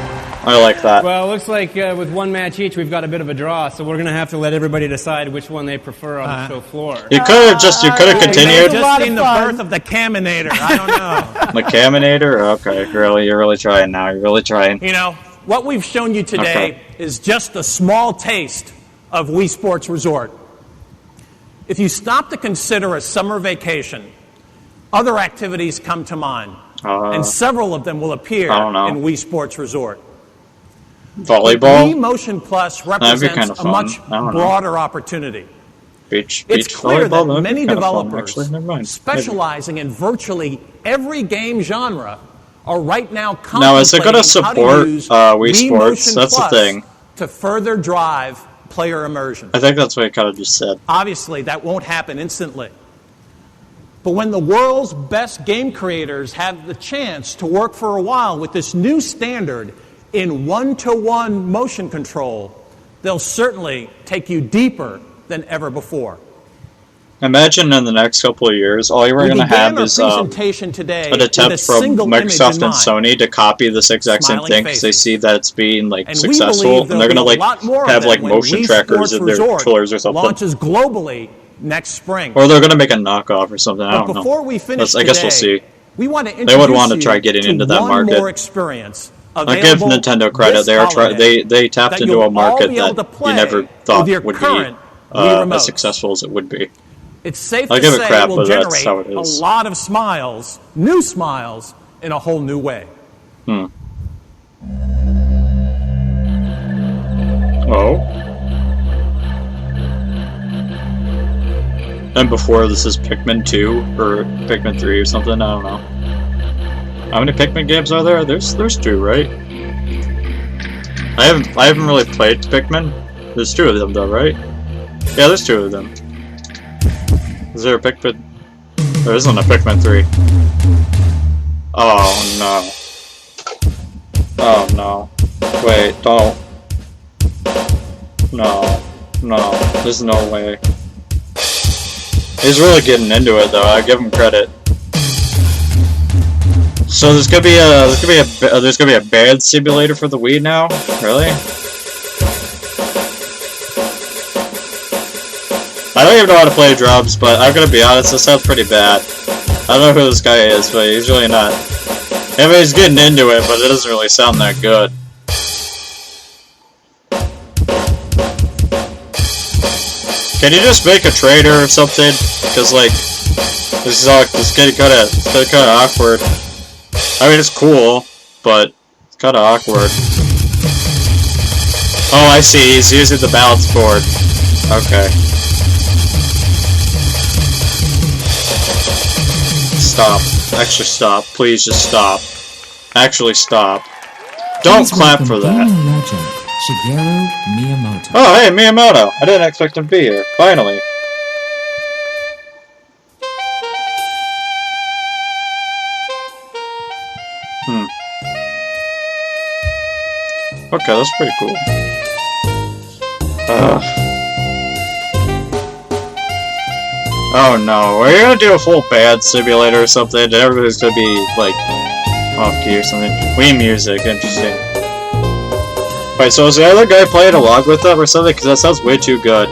I like that. Well, it looks like with one match each, we've got a bit of a draw, so we're going to have to let everybody decide which one they prefer on the show floor. You could have continued. Just seen the birth of the Caminator. I don't know. The Caminator? Okay, really, you're really trying now. You're really trying. You know, what we've shown you today is just a small taste of Wii Sports Resort. If you stop to consider a summer vacation, other activities come to mind, and several of them will appear in Wii Sports Resort. Volleyball? Wii Motion Plus represents kind of a much broader opportunity. Beach It's clear that volleyball? many Kind of fun, developers actually. Never mind. specializing in virtually every game genre are right now Now, is it gonna contemplating how support to use Wii Sports? Motion That's the Plus thing. to further drive player immersion. I think that's what I kind of just said. Obviously, that won't happen instantly. But when the world's best game creators have the chance to work for a while with this new standard in one-to-one motion control, they'll certainly take you deeper than ever before. Imagine in the next couple of years, all you're going to have is an attempt from Microsoft and Sony to copy this exact same thing because they see that it's being successful, and they're going to have motion trackers in their controllers or something. Launches globally next spring. Or they're going to make a knockoff or something. I don't know. Before we finish I guess we'll today, see. we want to They would want to try getting into that market. more experience. I give Nintendo credit. They tapped into a market that you never thought would be as successful as it would be. It's safe I'll to give it say crap, it will but that's generate how it a is. lot of smiles, new smiles, in a whole new way. Oh. And before this is Pikmin 2 or Pikmin 3 or something, I don't know. How many Pikmin games are there? There's 2, right? I haven't really played Pikmin. There's 2 of them though, right? Yeah, there's 2 of them. Is there a Pikmin? There isn't a Pikmin 3. Oh no. Oh no. Wait, don't. No. No. There's no way. He's really getting into it though, I give him credit. So there's gonna be a bad simulator for the Wii now? Really? I don't even know how to play drums, but I'm gonna be honest, this sounds pretty bad. I don't know who this guy is, but he's really not. I mean, he's getting into it, but it doesn't really sound that good. Can you just make a trader or something? Because this is getting kind of awkward. I mean, it's cool, but it's kind of awkward. Oh, I see. He's using the balance board. Okay. Stop. Actually, stop. Please just stop. Actually, stop. Don't clap for that. Legend, Shigeru Miyamoto. Oh, hey, Miyamoto. I didn't expect him to be here. Finally. Okay, that's pretty cool. Oh no, are you gonna do a full band simulator or something, and everybody's gonna be, off key or something? Wii music, interesting. Wait, so is the other guy playing along with them or something? Because that sounds way too good.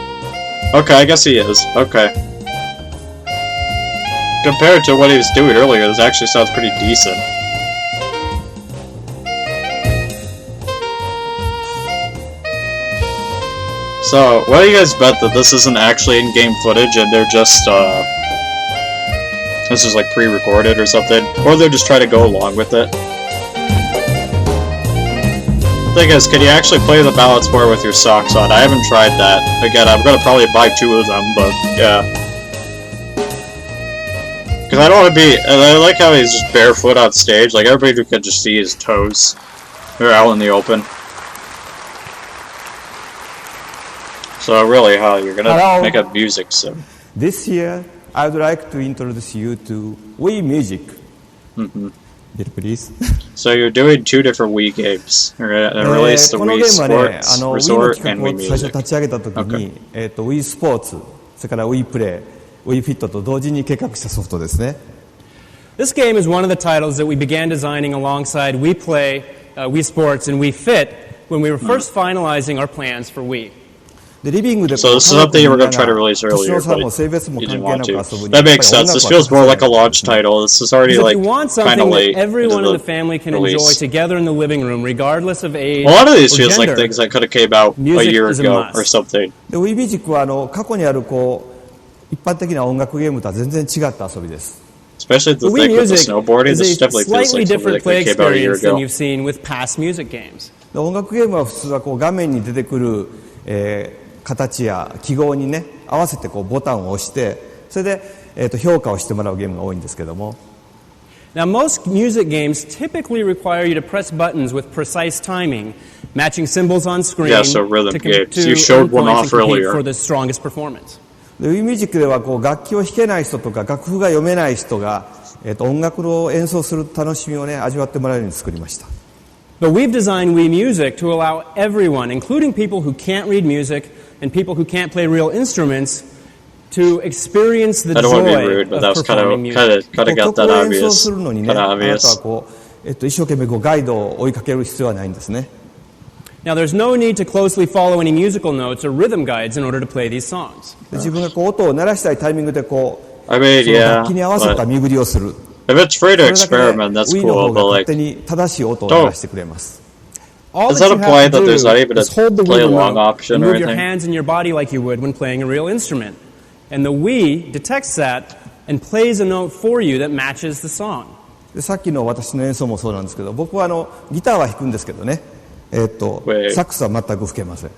Okay, I guess he is. Okay. Compared to what he was doing earlier, this actually sounds pretty decent. So, what do you guys bet that this isn't actually in-game footage and they're just, this is pre-recorded or something? Or they're just trying to go along with it? The thing is, can you actually play the balance board with your socks on? I haven't tried that. Again, I'm gonna probably buy 2 of them, but, yeah. Because I don't want to be, I like how he's just barefoot on stage, everybody could just see his toes. They're out in the open. So really, how you're gonna make up music soon? This year, I would like to introduce you to Wii Music. Please. So you're doing 2 different Wii games. You're gonna release the Wii Sports Resort and Wii 最初 Music. 立ち上げた時に、Wii スポーツ、それから Wii プレイ、Wii フィットと同時に計画したソフトですね。This game is one of the titles that we began designing alongside Wii Play, Wii Sports, and Wii Fit when we were first finalizing our plans for Wii. So this is something you were going to try to release earlier, but you didn't want to. That makes sense. This feels more like a launch title. This is already like If you want kind something of that late. everyone in the family can enjoy release. together in the living room, regardless of age A lot of these or feels like gender, things that could have came out a music year is a ago must. or something. で Wii Music は過去にある一般的な音楽ゲームとは全然違った遊びです。Especially the The Wii thing with the Music snowboarding. is This a definitely feels slightly like something different that play came out a year experience than ago. you've seen with past music games. で音楽ゲームは普通は画面に出てくる、形や記号にね合わせてボタンを押してそれで、評価をしてもらうゲームが多いんですけども。Now, most music games typically require you to press buttons with precise timing, matching symbols on screen Yeah, so rhythm games. You to showed earn one points off and compete earlier. for the strongest performance. で Wii Music では楽器を弾けない人とか楽譜が読めない人が、音楽を演奏する楽しみをね味わってもらえるように作りました。But we've designed Wii Music to allow everyone, including people who can't read music and people who can't play real instruments, to experience the I don't want to be joy rude, but of that was performing music. kind of got that 曲を演奏 obvious. するのにね Kind of あなた obvious. は一生懸命ガイドを追いかける必要はないんですね。Now, there's no need to closely follow any musical notes or rhythm guides in order to play these songs. で自分が音を鳴らしたいタイミングでI mean, その yeah, 楽器に合わせた but 巡りをする。 if it's free to それだけで experiment, that's Wii の cool. 方が But 勝 like, 手に正しい音を鳴らしてくれます。 All Is that that you a have point to that there's do not even a is hold the play Wii along remote option and or move your anything? hands and your body like you would when playing a real instrument. And the Wii detects that and plays a note for you that matches the song. でさっきの私の演奏もそうなんですけど僕はギターは弾くんですけどね、サックスは全く吹けません。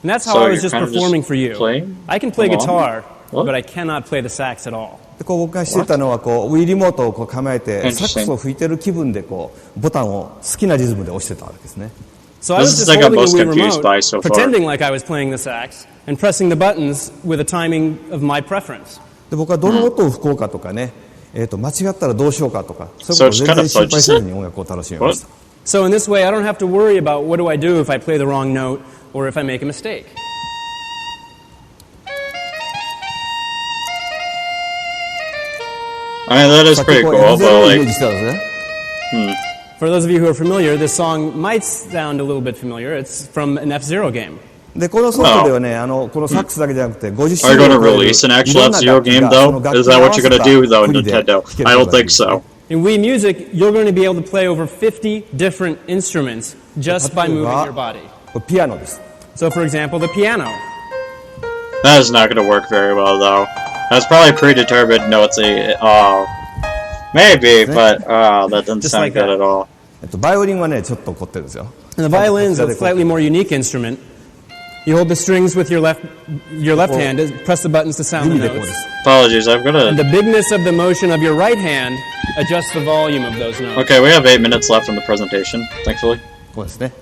And that's how So I was you're just kind of performing just for you. playing I can play along? guitar, What? but I cannot play the sax at all. で僕がしてたのはWii リモートを構えて Interesting. サックスを吹いてる気分でボタンを好きなリズムで押してたわけですね。 So I This was is just like I'm holding most the Wii confused by remote, so far. pretending like I was playing the sax, and pressing the buttons with a timing of my preference. で僕はどの音を吹こうかとかね、間違ったらどうしようかとかそういう So ことを it's 全 kind 然 of 心配せず fudges に音楽を楽しみました。 So in this way, I don't have to worry about what do I do if I play the wrong note or if I make a mistake. I mean, that is さっき pretty こう cool, F0 を but イメー like, ジしてたんですね。 For those of you who are familiar, this song might sound a little bit familiar. It's from an F-Zero game. でこのソフトではねこのサックスだけじゃなくて50 are 種 you 類 going to を超える release an い actual ろんな F-Zero 楽器 game がその though? 楽器 Is に that 合わ what せ you're た going to do though 振 in りで Nintendo? 弾ける I こ don't とがで think きる so. In Wii Music, you're going to be able to play over 50 different instruments just by 例え moving ば your body. これピアノです。 So, for example, the piano. That is not going to work very well though. That's probably predetermined notes. Maybe, but that doesn't Just sound like good that. at all. バイオリンはねちょっと凝ってるんですよ。 And the violin is a slightly more unique instrument. You hold the strings with your left hand, press the buttons to sound the 指でこうで notes. す。 Apologies, I'm And the gonna... bigness of the motion of your right hand adjusts the volume of those notes. Okay, we have 8 minutes left in the presentation, thankfully. こうですね。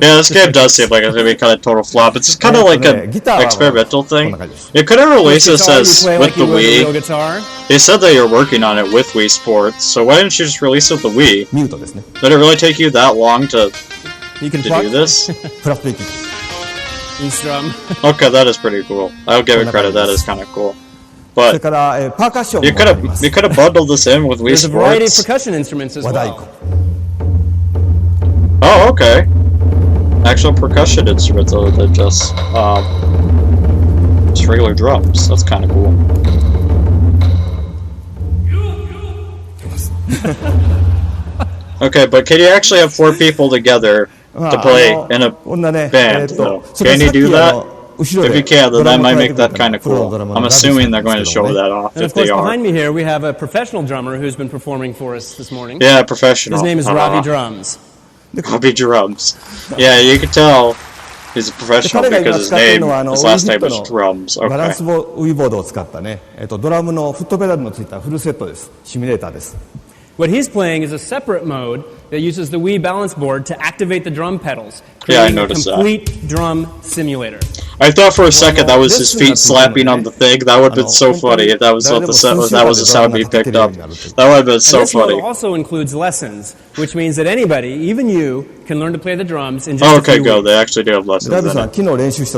Yeah, this game does seem like it's gonna be kind of total flop. It's just kind of like an experimental thing. You could have released this Guitar, you as play with like the you would a real Wii. guitar. They said that you're working on it with Wii Sports, so why didn't you just release it with the Wii? ミュートですね。 Did it really take you that long to You can do pluck this? プラスペキ。 and strum. Okay, that is pretty cool. I'll give it credit. That is kind of cool. それ But からパーカッション you も could ありま have す。 you could have bundled this in with Wii There's a variety of Sports. percussion instruments as 和太 well. 鼓。 Oh, okay. Actual percussion instruments other than just regular drums. That's kind of cool. Okay, but can you actually have 4 people together to play in a こんなね band, though? Can you do that? If you can, then that might make that kind of cool. I'm assuming they're going to show that off And if of course, they are. behind me here, we have a professional drummer who's been performing for us this morning. Yeah, professional. His name is Robbie Drums. Robbie Drums. Yeah, you can tell he's a professional because his last name is Drums. バラン Okay. スボウィーボードを使ったね、ドラムのフットペダルのついたフルセットです。シミュレーターです。 What he's playing is a separate mode that uses the Wii balance board to activate the drum pedals, Yeah, I creating a noticed that. complete drum simulator. I thought for a second that was his feet slapping on the thing. That would have been so funny if that was what the sound being picked up. That would have been so this funny. mode also includes lessons, which means that anybody, even you, can learn to play the drums in just a few weeks. They actually do have lessons in it.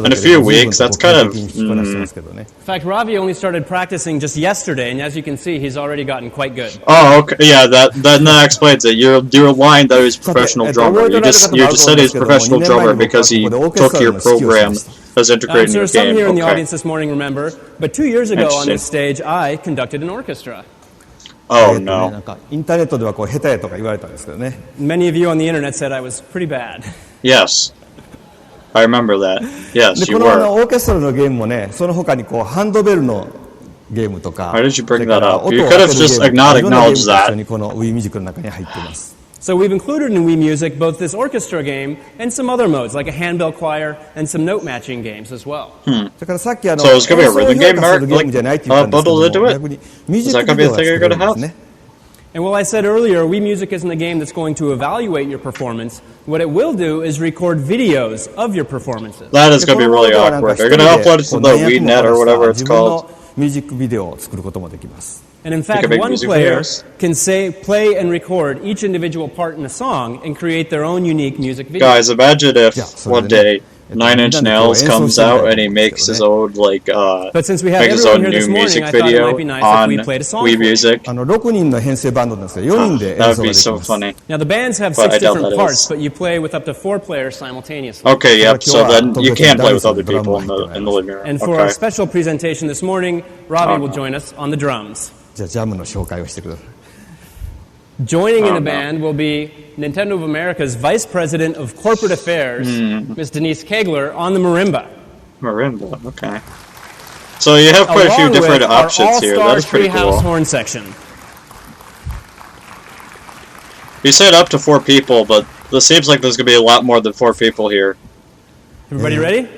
In a few weeks, that's kind of... In fact, Ravi only started practicing just yesterday, and as you can see, he's already gotten quite good. Oh, okay. Yeah, that explains it. You're lying that he's a professional drummer. You just said he's a professional drummer because he took your program as integrated in There your are some game. here in the audience this morning, remember, but 2 years ago on this stage, I conducted an orchestra. Oh, no. Many of you on the internet said I was pretty bad. Yes. I remember that. Yes, you こ were. のオーケストラのゲームもね、その他にこうハンドベルのゲームとか、 Why did you bring that up? それ You から could 音 have を当 just てるゲームとか、いろんなゲーム acknowledged と that. 一緒にこの Wii Music の中に入っています。 So we've included in Wii Music both this orchestra game and some other modes, like a handbell choir and some note matching games as well. それからさっき So it's gonna be a rhythm game, Mark? ゲームじゃないって言ったんですけども、 bundled into it? 逆にミュージ Is ッ that ク gonna ビ be デ a オ thing が you're 作れる gonna んです have? ね。And while I said earlier, Wii Music isn't a game that's going to evaluate your performance, what it will do is record videos of your performances. That is going to be really awkward. They're going to upload it to the WeNet or whatever it's called. ミュージックビデオを作ることもできます。 And in fact, make one music player videos? can play and record each individual part in a song and create their own unique music video. Guys, imagine if one day 9 Inch Nails comes out and he makes his own But since we have make his own everyone here new this morning, music I thought it video might be nice on if we played a song Wii for you. Music. 6人の編成バンドなんですけど、4人で That 演 would 奏が be でき so ます。 funny. Now the bands have But 6 I doubt different that parts, is. but you play with up to 4 players simultaneously. Okay, yep. So then you can't play with other people in the living room. And for our Okay. special presentation this morning, Ravi will join us on the drums. じゃあジャムの紹介をしてください。 Joining in Oh, the no. band will be Nintendo of America's Vice President of Corporate Affairs, Ms. Denise Kegler, on the marimba. Marimba, okay. So you have quite a few Along different with our options here. That is pretty Treehouse cool. horn section. You said up to 4 people, but this seems like there's going to be a lot more than 4 people here. Everybody ready?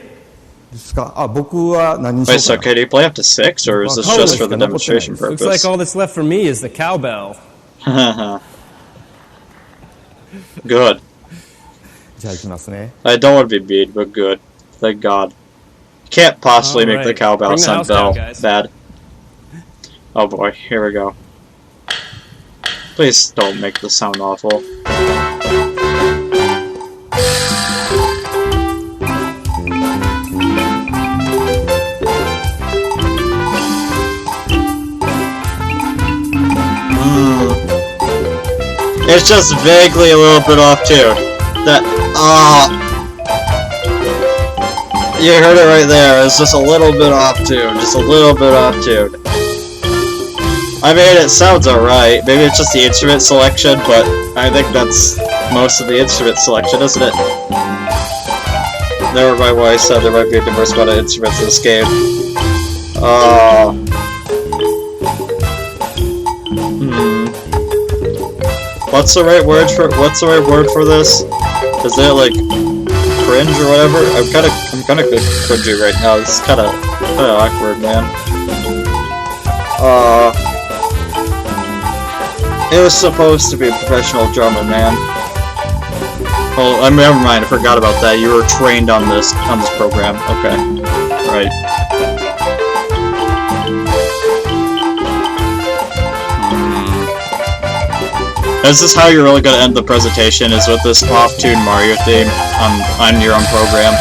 ですか？あ、僕は何にしよ Wait, う so かな。 can you play up to 6, or is this Oh, just for the no, demonstration no. Looks purpose? like all that's left for me is the cowbell. Good. じゃあ行きますね。 I don't want to be mean, but good. Thank God. Can't possibly make the Alright. cowbell Bring the sound house down, guys. bad. Oh boy, here we go. Please don't make this sound awful. It's just vaguely a little bit off too. That you heard it right there. It's just a little bit off tune. Just a little bit off tune. I mean, it sounds alright. Maybe it's just the instrument selection, but I think that's most of the instrument selection, isn't it? Never mind what I said. There might be a diverse amount of instruments in this game. What's the right word for this? Is it like cringe or whatever? I'm kind of cringy right now. This is kind of awkward, man. It was supposed to be a professional drummer, man. Oh, never mind. I forgot about that. You were trained on this program. Okay, right. Is this how you're really gonna end the presentation? Is with this off-tune Mario theme on your own program?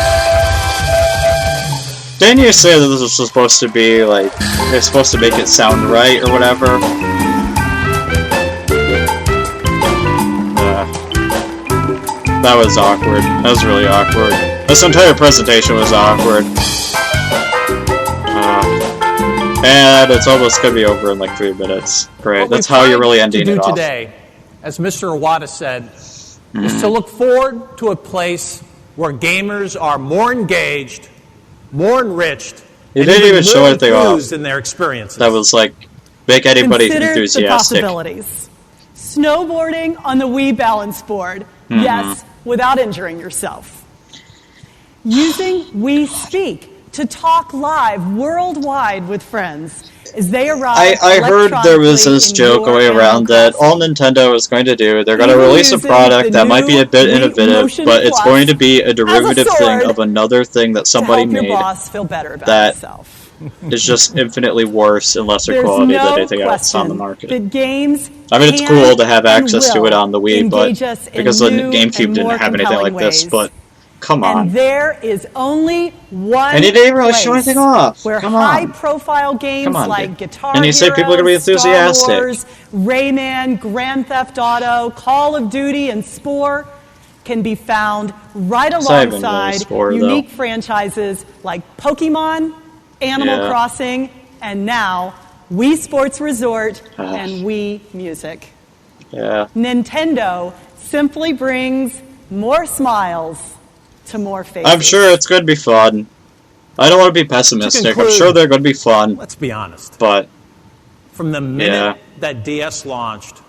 Didn't you say that this was supposed to be like they're supposed to make it sound right or whatever? That was awkward. That was really awkward. This entire presentation was awkward. And it's almost gonna be over in like 3 minutes. Great. That's how you're really ending it off. Today, as Mr. Iwata said, is to look forward to a place where gamers are more engaged, more enriched, You didn't even show more anything off enthused in their experiences. that was like make anybody Consider the enthusiastic. possibilities. Snowboarding on the Wii balance board. Yes, without injuring yourself. Using Wii Speak to talk live worldwide with friends. as they arrive. I heard there was this joke going around that all Nintendo is going to do, they're going to release a product that might be a bit innovative, but it's going to be a derivative thing of another thing that somebody made that is just infinitely worse and lesser quality than anything else on the market. I mean, it's cool to have access to it on the Wii, but because the GameCube didn't have anything like this, but come on. And there is only one and he didn't really show anything off. Where come on. high-profile games like Guitar and you say people are going to be enthusiastic. Star Wars, Rayman, Grand Theft Auto, Call of Duty, and Spore can be found right alongside unique franchises like Pokemon, Animal Crossing, and now Wii Sports Resort and Wii Music. Yeah. Nintendo simply brings more smiles to more faces. I'm sure it's going to be fun. I don't want to be pessimistic. I'm sure they're going to be fun. Let's be honest. But from the minute that DS launched,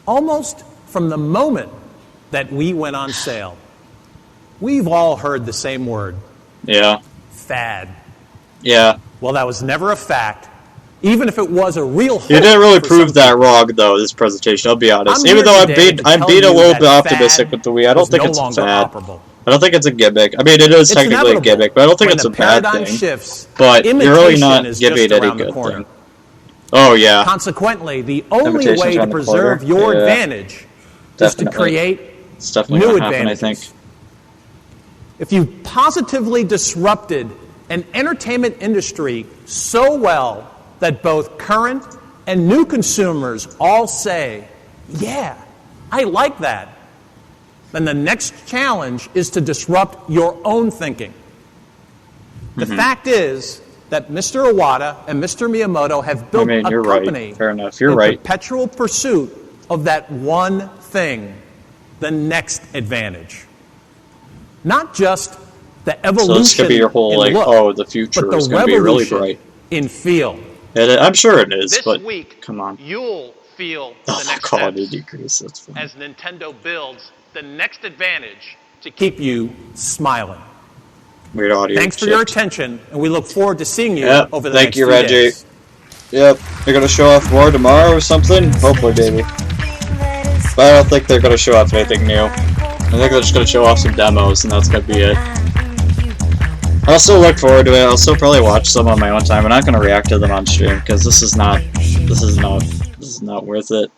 almost from the moment that we went on sale, we've all heard the same word. Yeah. Fad. Yeah. Well, that was never a fact. Even if it was a real hope. You didn't really prove that wrong, though, this presentation, I'll be honest. Even though I'm being a little bit optimistic with the Wii, I don't think it's a fad. I don't think it's a gimmick. I mean, it is technically a gimmick, but I don't think it's a bad thing. But you're really not giving any good thing. Oh, yeah. Consequently, the only way to preserve your advantage is to create new advantages. I think. If you positively disrupted an entertainment industry so well that both current and new consumers all say, yeah, I like that, then the next challenge is to disrupt your own thinking. The fact is that Mr. Iwata and Mr. Miyamoto have built a company Fair enough. You're right. perpetual pursuit of that one thing, the next advantage. Not just the evolution so this could be your whole, like, look, the future is going to be really bright. In feel. I'm sure it is, this but week, come on. You'll feel the next quality decrease. That's fine. As Nintendo builds the next advantage to keep you smiling. Weird audio. Thanks for your attention, and we look forward to seeing you over the next few days. Thank you, Reggie. Yep, they're going to show off more tomorrow or something? Hopefully, baby. But I don't think they're going to show off anything new. I think they're just going to show off some demos, and that's going to be it. I'll still look forward to it. I'll still probably watch some on my own time. I'm not going to react to them on stream because this is not worth it.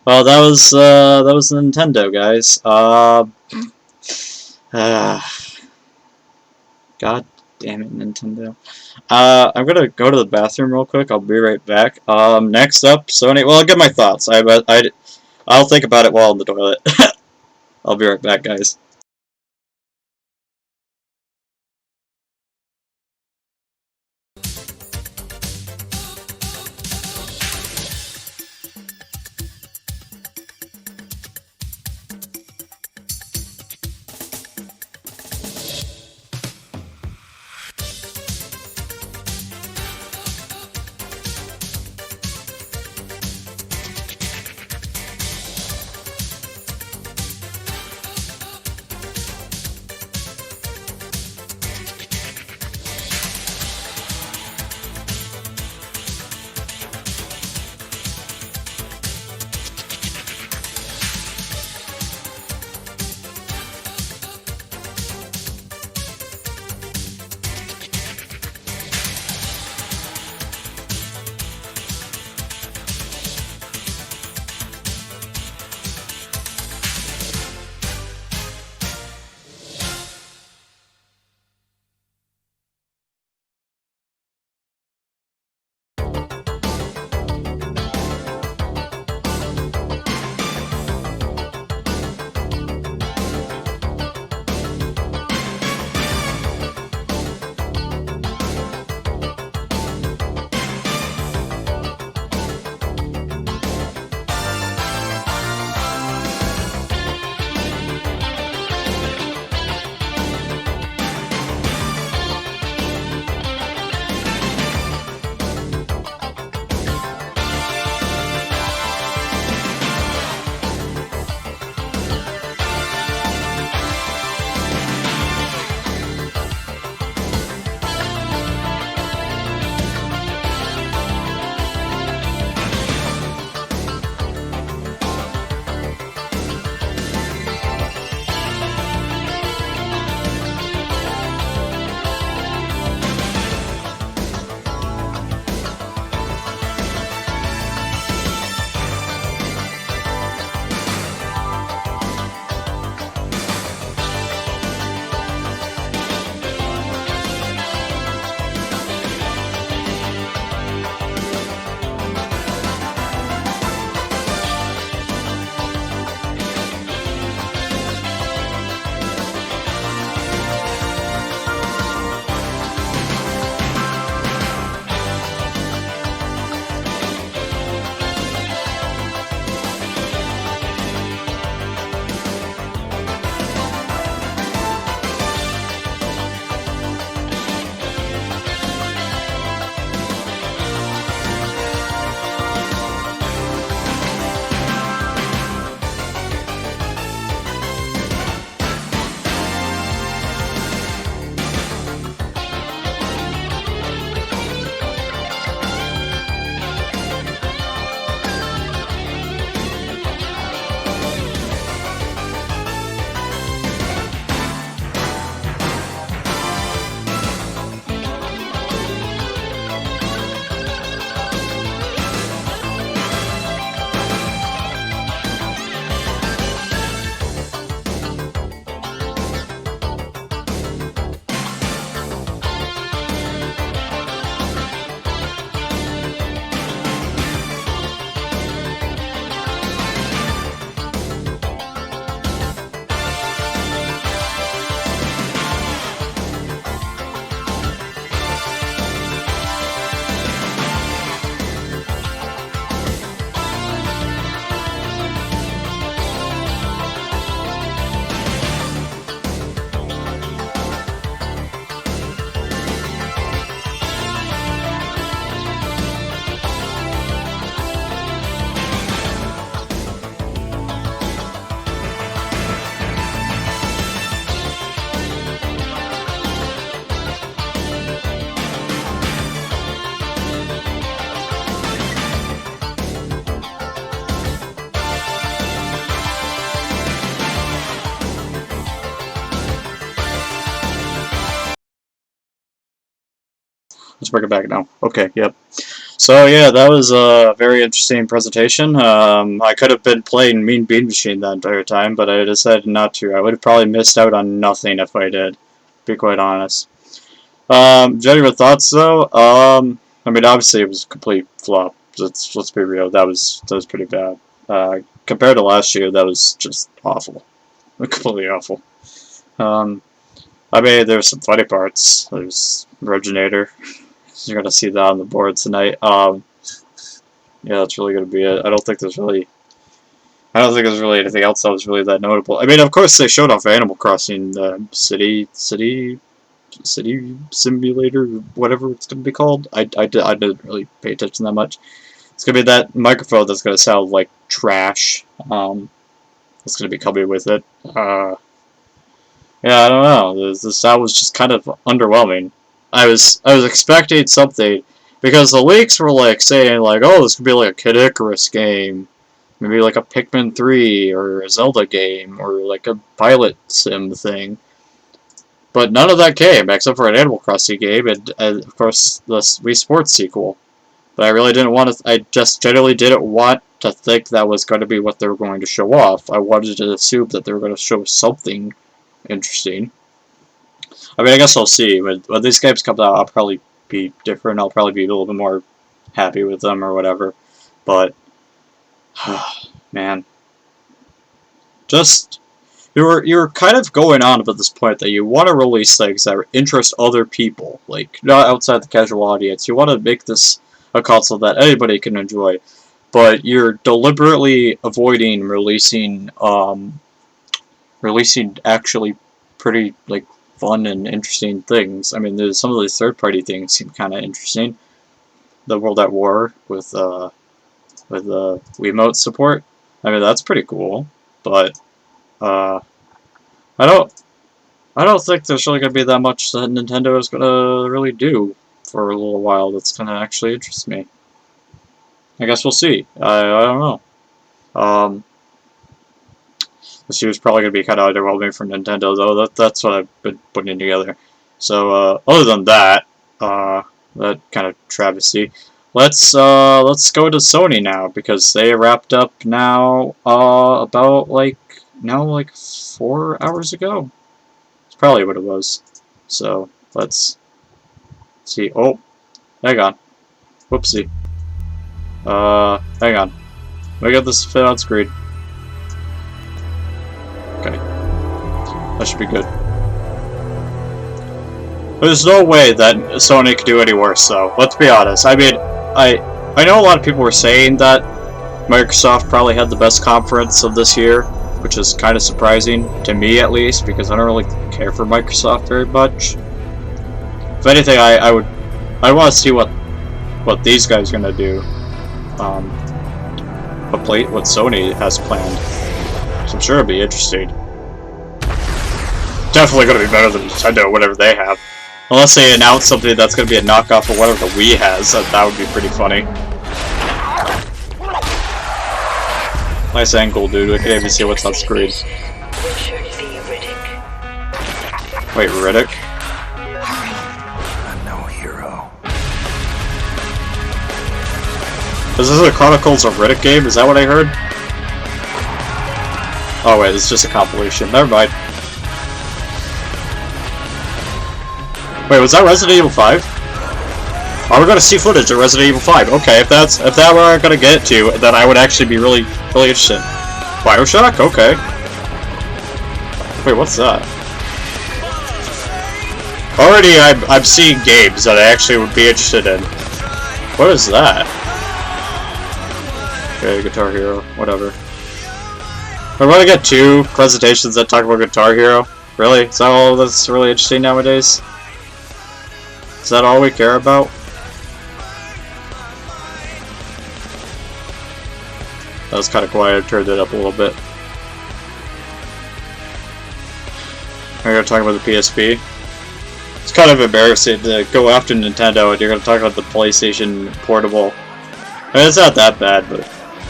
Well, that was Nintendo, guys. God damn it, Nintendo. I'm gonna go to the bathroom real quick. I'll be right back. Next up, Sony. Well, I'll give my thoughts. I'll think about it while in the toilet. I'll be right back, guys. Let's bring it back now. Okay, yep. So yeah, that was a very interesting presentation. I could have been playing Mean Bean Machine that entire time, but I decided not to. I would have probably missed out on nothing if I did, to be quite honest. Genuine thoughts though. I mean, obviously it was a complete flop. Let's be real. That was pretty bad. Compared to last year, that was just awful. Completely awful. I mean, there's some funny parts. There's Originator. You're gonna see that on the board tonight. Yeah, that's really gonna be it. I don't think there's really anything else that was really that notable. I mean, of course, they showed off Animal Crossing, city simulator, whatever it's gonna be called. I didn't really pay attention that much. It's gonna be that microphone that's gonna sound like trash. That's gonna be coming with it. Yeah, I don't know. The sound was just kind of underwhelming. I was expecting something, because the leaks were like saying like, oh, this could be like a Kid Icarus game, maybe like a Pikmin 3 or a Zelda game or like a pilot sim thing. But none of that came, except for an Animal Crossing game and of course the Wii Sports sequel. But I really didn't want to. I just generally didn't want to think that was going to be what they were going to show off. I wanted to assume that they were going to show something interesting. I mean, I guess I'll see. When these games come out, I'll probably be different. I'll probably be a little bit more happy with them or whatever. But, man. Just, you're kind of going on at this point that you want to release things that interest other people. Like, not outside the casual audience. You want to make this a console that anybody can enjoy. But you're deliberately avoiding releasing actually pretty, like, fun and interesting things. I mean, there's some of these third-party things seem kind of interesting. The World at War with Wiimote support. I mean, that's pretty cool. But I don't think there's really gonna be that much that Nintendo is gonna really do for a little while that's gonna actually interest me. I guess we'll see. I don't know. This year's probably going to be kind of underwhelming for Nintendo, though. That's what I've been putting together. So, other than that, that kind of travesty, let's go to Sony now, because they wrapped up now, about, like 4 hours ago. It's probably what it was. So, let's see. Oh, hang on. Whoopsie. Hang on. Let me get this fit on screen. Okay. That should be good. There's no way that Sony could do any worse, though. Let's be honest. I mean, I know a lot of people were saying that Microsoft probably had the best conference of this year, which is kind of surprising, to me at least, because I don't really care for Microsoft very much. If anything, I want to see what these guys are going to do. What Sony has planned. So I'm sure it'll be interesting. Definitely going to be better than Nintendo, whatever they have. Unless they announce something that's going to be a knockoff of whatever the Wii has, that would be pretty funny. Nice angle, dude. I can't even see what's on screen. Wait, Riddick? I'm no hero. Is this a Chronicles of Riddick game? Is that what I heard? Oh wait, it's just a compilation. Never mind. Wait, was that Resident Evil 5? Oh, we're gonna see footage of Resident Evil 5. Okay, if that we're gonna get to, then I would actually be really interested. BioShock? Okay. Wait, what's that? Already, I'm seeing games that I actually would be interested in. What is that? Okay, Guitar Hero, whatever. We're gonna get 2 presentations that talk about Guitar Hero. Really? Is that all that's really interesting nowadays? Is that all we care about? That was kind of quiet. I turned it up a little bit. We're gonna talk about the PSP. It's kind of embarrassing to go after Nintendo and you're gonna talk about the PlayStation Portable. I mean, it's not that bad, but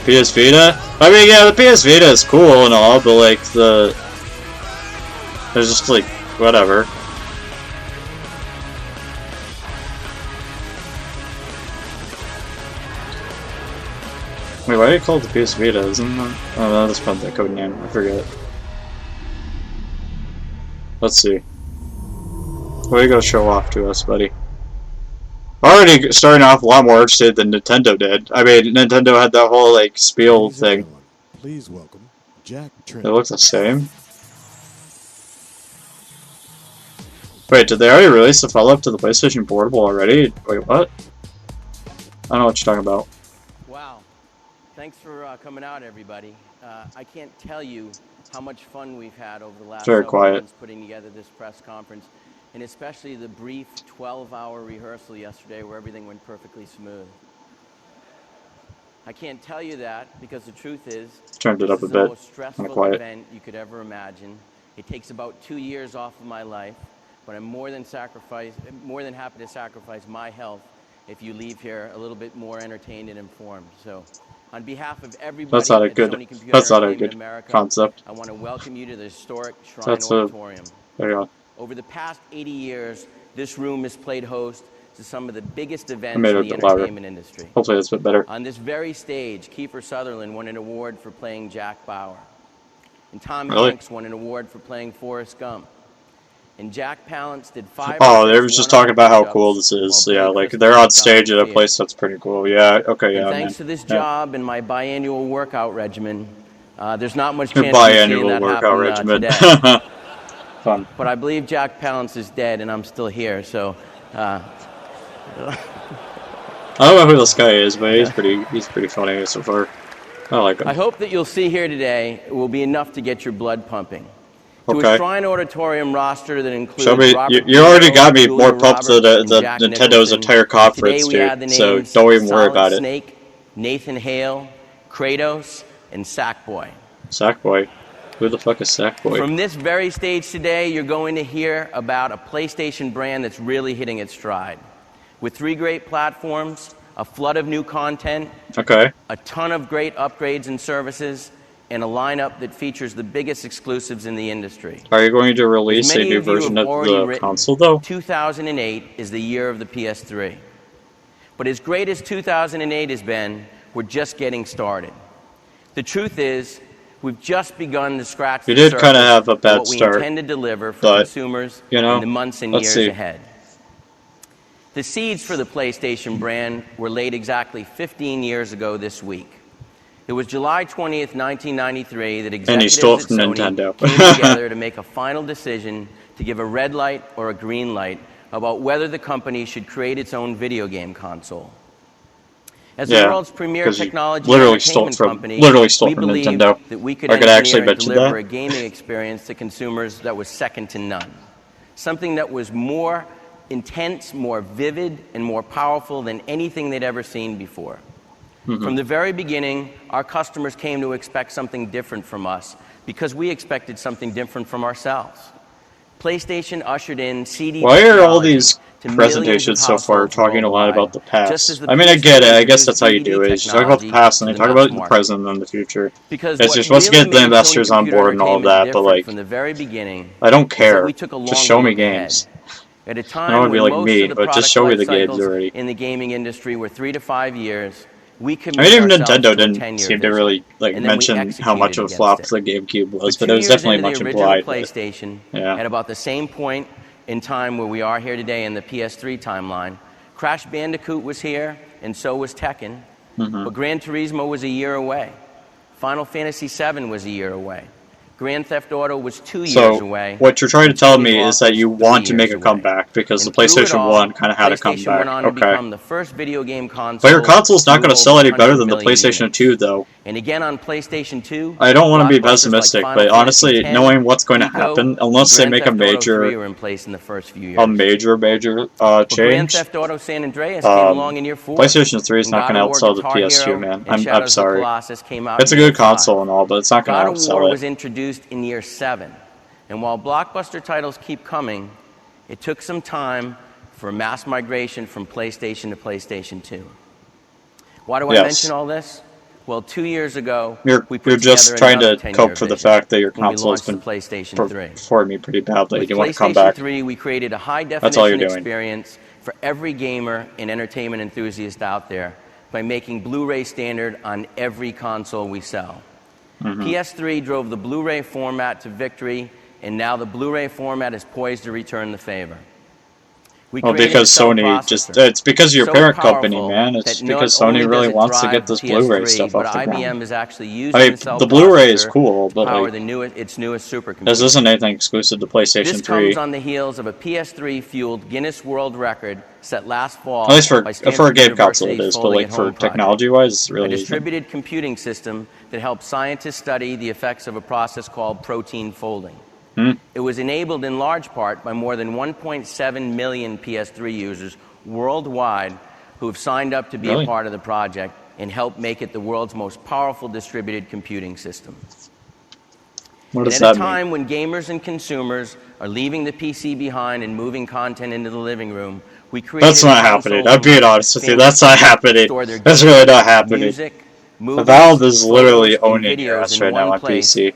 PS Vita? I mean, yeah, the PS Vita is cool and all, but like there's just like whatever. Wait, why do you call it the PS Vita? Isn't that? Oh, no, that's probably the code name. I forget. Let's see. What are you gonna show off to us, buddy? Already starting off a lot more interested than Nintendo did. I mean, Nintendo had that whole like spiel thing. Please welcome Jack Trent. They look the same. Wait, did they already release the follow-up to the PlayStation Portable already? Wait, what? I don't know what you're talking about. Wow. Thanks for coming out, everybody. I can't tell you how much fun we've had over the last several months putting together this press conference, and especially the brief 12-hour rehearsal yesterday where everything went perfectly smooth. I can't tell you that because the truth is, turned it up a bit. The most stressful event you could ever imagine. It takes about 2 years off of my life, but I'm more than happy to sacrifice my health if you leave here a little bit more entertained and informed. So, on behalf of everybody that's not a at good. Sony Computer That's not a good America, concept. I want to welcome you to the historic Shrine Auditorium. There you go. Over the past 80 years, this room has played host to some of the biggest events I made in it the a bit louder. entertainment industry. Hopefully that's a bit better. On this very stage, Kiefer Sutherland won an award for playing Jack Bauer. And Tom Really? Hanks won an award for playing Forrest Gump. And Jack Palance did 5 Oh, they were just talking about how cool this is. Yeah, like they're on stage at a place that's pretty cool. Yeah, okay, yeah. And thanks man. to this Yeah. job and my biannual workout regimen, there's not much chance Your of seeing biannual that workout happen regimen. today. Fun. But I believe Jack Palance is dead, and I'm still here. So, I don't know who this guy is, but he's pretty funny so far. I like him. I hope that you'll see here today will be enough to get your blood pumping. To Okay. a Shrine Auditorium roster that includes Show me. Robert You already De Niro, got me Julia more pumped to Roberts, the and Jack Nintendo's Nicholson. entire conference, Today we add dude. the So names don't even worry Solid about it. Snake, Nathan Hale, Kratos, and Sackboy. Sackboy. Who the fuck is Sackboy? From this very stage today, you're going to hear about a PlayStation brand that's really hitting its stride. With 3 great platforms, a flood of new content, Okay. a ton of great upgrades and services, and a lineup that features the biggest exclusives in the industry. Are you going to release As a many new of you version have of already the written, console, though? 2008 is the year of the PS3. But as great as 2008 has been, we're just getting started. The truth is, we've just begun to scratch You the did surface kind of have a of bad what we start, intend to deliver for but, consumers you know, in the months and let's years see. ahead. The seeds for the PlayStation brand were laid exactly 15 years ago this week. It was July 20th, 1993 that And he stole it executives at from Sony Nintendo. came together to make a final decision to give a red light or a green light about whether the company should create its own video game console. As the world's premier 'cause you technology literally and stole entertainment from company, from believed Nintendo. that we could I could actually engineer and bet you deliver that. a gaming experience to consumers that was second to none. Something that was more intense, more vivid, and more powerful than anything they'd ever seen before. Mm-hmm. From the very beginning, our customers came to expect something different from us because we expected something different from ourselves. PlayStation ushered in CD Why are all technology these to millions presentations of so far households talking a lot worldwide, about the just past? as the I mean, I get it. I guess PS2 that's how you do it. You talk about the past and they to talk the about mass the present and the future. Because It's what just let's really get the made investors Sony on Computer board and all Entertainment that, but different like, from the very beginning I don't was that care. we took a Just longer show me look ahead. games. At a I time don't want to be when like most me, of the but just product show me life the games cycles already. in the gaming industry were 3 to 5 years, we I committed mean, even ourselves Nintendo to a didn't 10-year seem to vision, really like and then we mention how much of a executed flop against the it. GameCube was, but But it was 2 years definitely into much the original implied. PlayStation, Yeah. at about the same point in time where we are here today in the PS3 timeline, Crash Bandicoot was here, and so was Tekken. Mhm. But Gran Turismo was a year away. Final Fantasy VII was a year away. Grand Theft Auto was 2 years So, away. what you're trying to and tell Tony me Hawk is that was you 3 want to make years a away. comeback because the And through it PlayStation all, 1 kind of had a PlayStation comeback. went on to Okay. become the first video game console. But your console's not going to sold sell over any better than the 100 million PlayStation units. 2, though. And again on PlayStation 2, I don't want to be blockbusters like pessimistic, Final but Fantasy honestly, X, knowing what's going to Pico, happen, unless they and make Grand a Theft Auto 3 major, were in place in the first few years. major But Grand change, Theft Auto San Andreas came along in year 4. PlayStation 3 is And not God going to of War outsell the Guitar PS2, Hero man. and I'm Shadows of the sorry. Colossus came out It's a in year good 5. console and all, but it's not going God to of outsell War it. was introduced in year 7. And while blockbuster titles keep coming, it took some time for mass migration from PlayStation to PlayStation 2. Why do I Yes. mention all this? Well, 2 years ago, You're we put just together trying to another 10-year cope for the vision fact that your when we console has launched the been PlayStation 3. performing me pretty badly. With You want to come PlayStation back? 3, we created a That's all high-definition you're doing. experience for every gamer and entertainment enthusiast out there by making Blu-ray standard on every console we sell. PS3 drove the Blu-ray format to victory, and now the Blu-ray format is poised to return the favor. Well, because Sony it's because of your parent company, man. It's because Sony really wants to get this Blu-ray stuff off the ground. Is actually I mean, the Blu-ray is cool, but like, its newest supercomputer. This isn't anything exclusive to PlayStation 3. This comes on the heels of a PS3-fueled Guinness World Record set last fall. At least for a game console it is, but like for technology-wise, it's really a distributed computing system that helps scientists study the effects of a process called protein folding. It was enabled in large part by more than 1.7 million PS3 users worldwide who have signed up to be a part of the project and help make it the world's most powerful distributed computing system. What does that mean? At a time when gamers and consumers are leaving the PC behind and moving content into the living room, we created That's not happening. I'm being honest with you. That's not happening. That's really not happening. Valve is literally owning us right now on PC.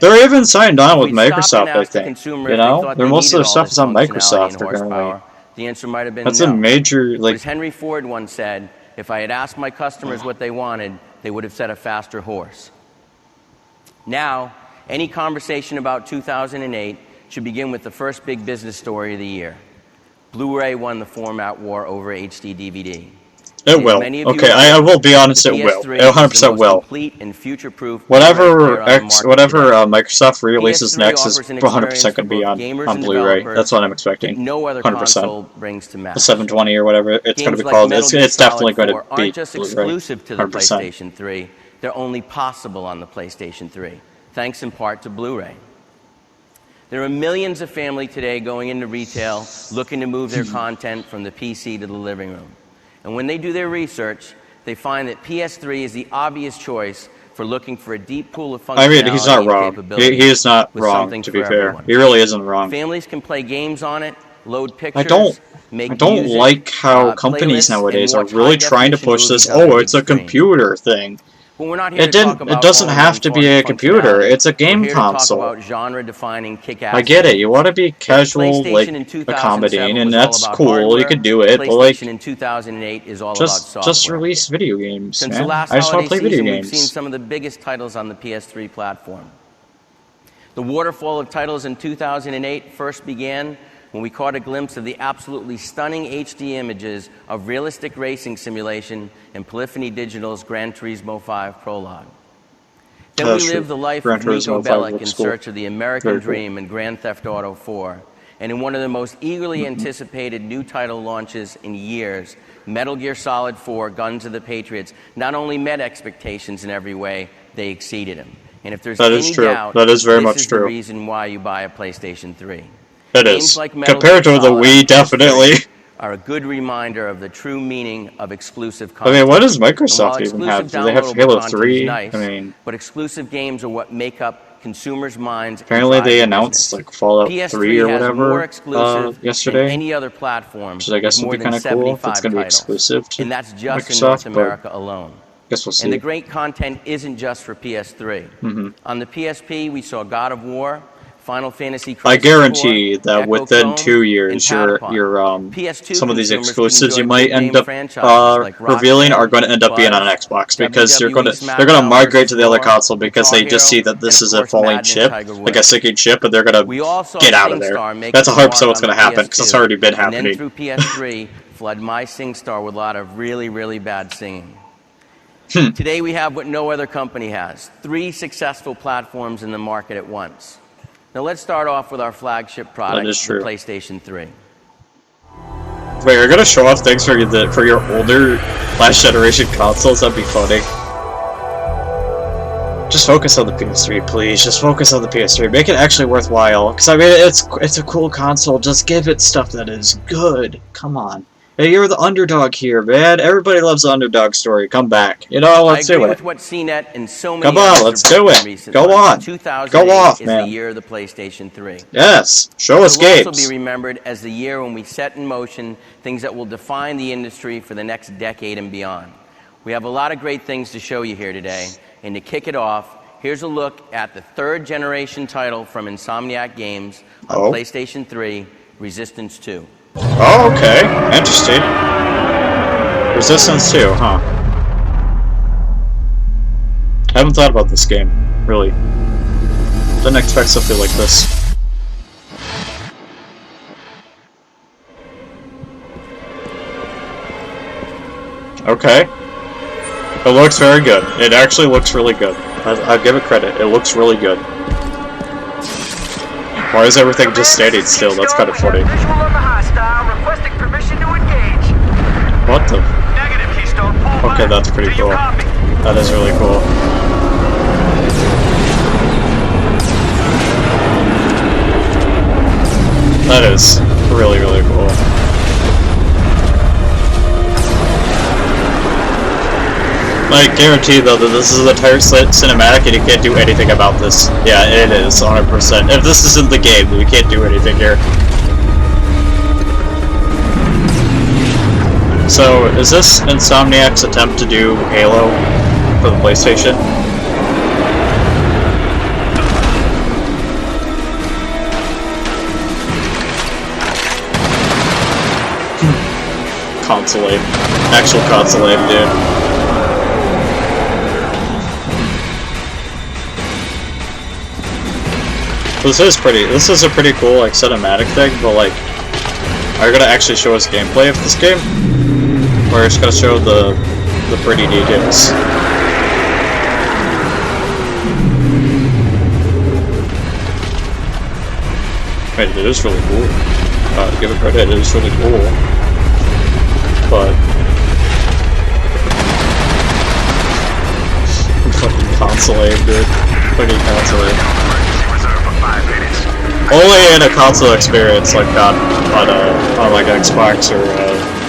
They're even signed on with Microsoft, I think. You know, most of their stuff is on Microsoft currently. The answer might have been That's no. a major, like. As Henry Ford once said, if I had asked my customers what they wanted, they would have said a faster horse. Now, any conversation about 2008 should begin with the first big business story of the year. Blu-ray won the format war over HD DVD. It will. Okay, I will be honest, it will. It 100% will. Whatever Microsoft releases next is 100% going to be on Blu-ray. That's what I'm expecting. 100%. The 720 or whatever it's going to be called. It's definitely going to be just Blu-ray. exclusive to the 100%. PlayStation 3. They're only possible on the PlayStation 3, thanks in part to Blu-ray. There are millions of families today going into retail looking to move their content from the PC to the living room. And when they do their research, they find that PS3 is the obvious choice for looking for a deep pool of functionality. I mean, he's not wrong. He is not wrong, to be fair. He really isn't wrong. Families can play games on it, load pictures, I don't like how companies nowadays are really trying to push this, oh, it's a computer thing. It doesn't have to be a computer. It's a game console. I get it. You want to be casual, like accommodating, and that's cool. You can do it, but like, just release video games, man. I just want to play video games. We've seen some of the biggest titles on the PS3 platform. The waterfall of titles in 2008 first began when we caught a glimpse of the absolutely stunning HD images of realistic racing simulation in Polyphony Digital's Gran Turismo 5 Prologue. Then we lived the life of Nico Bellic in search of the American Dream in Grand Theft Auto 4. And in one of the most eagerly anticipated new title launches in years, Metal Gear Solid 4 Guns of the Patriots not only met expectations in every way, they exceeded them. And if there's any doubt, this is the reason why you buy a PlayStation 3. It is. Compared to the Wii, definitely. Are a good reminder of the true meaning of exclusive content. I mean, what does Microsoft even have? Do they have Halo 3? Nice, I mean, but exclusive games are what make up consumers' minds. Apparently, they announced like Fallout 3 or whatever yesterday. Than any other platform, which I guess would be kind of cool if it's going to be exclusive to and that's just Microsoft, in North America alone. Guess we'll see. And the great content isn't just for PS3. On the PSP, we saw God of War, Final Fantasy Crisis I guarantee that within 2 years, some of these exclusives you might end up revealing are going to end up being on an Xbox because they're going to migrate to the other console because they just see that this is a falling chip, like a sinking chip, and they're going to get out of there. That's 100% what's going to happen because it's already been happening. And then through PS3, flood my SingStar with a lot of really, really bad singing. Today we have what no other company has: 3 successful platforms in the market at once. Now let's start off with our flagship product, the PlayStation 3. Wait, you're gonna show off things for your older last generation consoles? That'd be funny. Just focus on the PS3, please. Just focus on the PS3. Make it actually worthwhile. Because I mean, it's a cool console. Just give it stuff that is good. Come on. Hey, you're the underdog here, man. Everybody loves the underdog story. Come back. You know, let's do it. With what CNET and so many Come on, let's do it. Go on. 2008 Go off, is man. the year of the PlayStation 3. Yes. Show us games. It will also be remembered as the year when we set in motion things that will define the industry for the next decade and beyond. We have a lot of great things to show you here today. And to kick it off, here's a look at the 3rd generation title from Insomniac Games on PlayStation 3, Resistance 2. Oh, okay. Interesting. Resistance 2, huh? I haven't thought about this game, really. Didn't expect something like this. Okay. It looks very good. It actually looks really good. I'll give it credit. It looks really good. Why is everything just standing still? That's kind of funny. What the? Okay, that's pretty cool. That is really cool. That is really, really cool. I guarantee though that this is an entire cinematic and you can't do anything about this. Yeah, it is, 100%. If this isn't the game, then you can't do anything here. So, is this Insomniac's attempt to do Halo for the PlayStation? Console aim. Actual console aim, dude. This is a pretty cool, like, cinematic thing, but, like, are you gonna actually show us gameplay of this game? Or are you just gonna show the pretty details? Wait, it is really cool. Give it credit, it is really cool. But... fucking console aim, dude. Fucking console aim. Only in a console experience like that on like Xbox or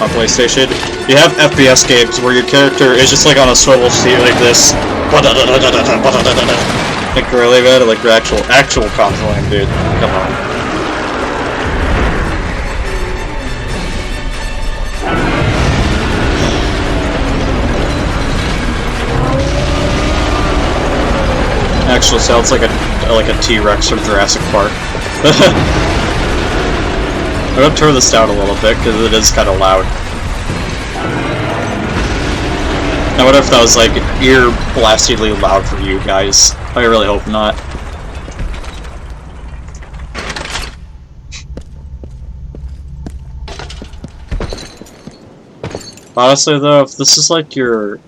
on PlayStation. You have FPS games where your character is just like on a swivel seat like this. Like really bad, like your actual console aim, dude. Come on. Actually sounds like a T-Rex from Jurassic Park. I'm gonna turn this down a little bit because it is kind of loud. I wonder if that was like ear blastingly loud for you guys. I really hope not. Honestly though, if this is like this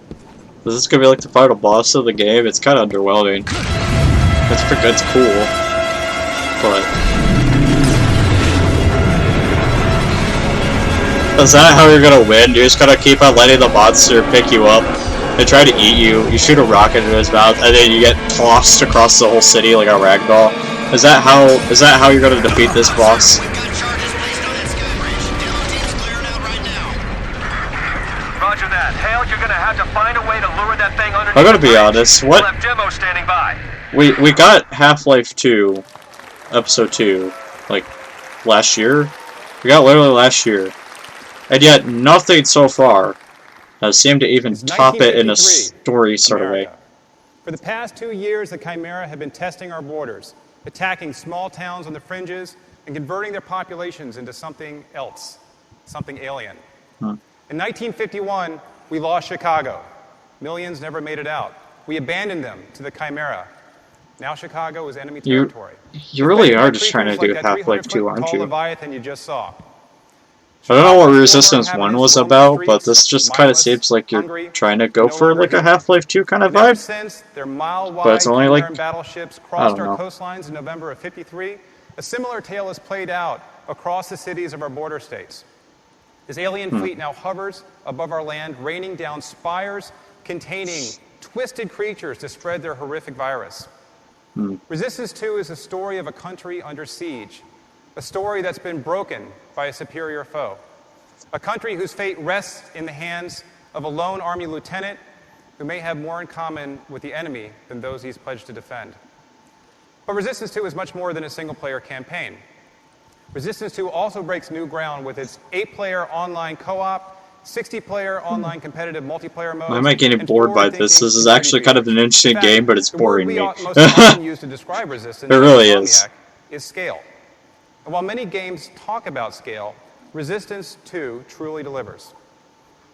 is gonna be like the final boss of the game, it's kind of underwhelming. It's cool, but is that how you're gonna win? You're just gonna keep on letting the monster pick you up and try to eat you. You shoot a rocket into his mouth, and then you get tossed across the whole city like a ragdoll. Is that how you're gonna defeat this boss? Roger that. Hale, you're gonna have to find a way to lure that thing underneath. I'm gonna be honest. What? We'll have Demo standing by. We got Half-Life 2, Episode 2, like, last year? We got literally last year. And yet, nothing so far has seemed to even top it in a story sort of way. For the past 2 years, the Chimera have been testing our borders, attacking small towns on the fringes, and converting their populations into something else, something alien. In 1951, we lost Chicago. Millions never made it out. We abandoned them to the Chimera. Now Chicago is enemy territory. You really are just trying to do Half-Life 2, aren't you? Leviathan you just saw. I don't know what Resistance 1 was about, but this just kind of seems like you're trying to go for like a Half-Life 2 kind of vibe. But it's only like, battleships I crossed don't our know. coastlines in November of '53. A similar tale is played out across the cities of our border states. This alien fleet now hovers above our land, raining down spires containing twisted creatures to spread their horrific virus. Resistance 2 is a story of a country under siege, a story that's been broken by a superior foe, a country whose fate rests in the hands of a lone army lieutenant who may have more in common with the enemy than those he's pledged to defend. But Resistance 2 is much more than a single-player campaign. Resistance 2 also breaks new ground with its 8-player online co-op, 60-player online competitive multiplayer mode. Why am I getting bored by this? This is actually kind of an interesting game, but it's boring me. Most often used to describe Resistance It really is. is scale. And while many games talk about scale, Resistance 2 truly delivers.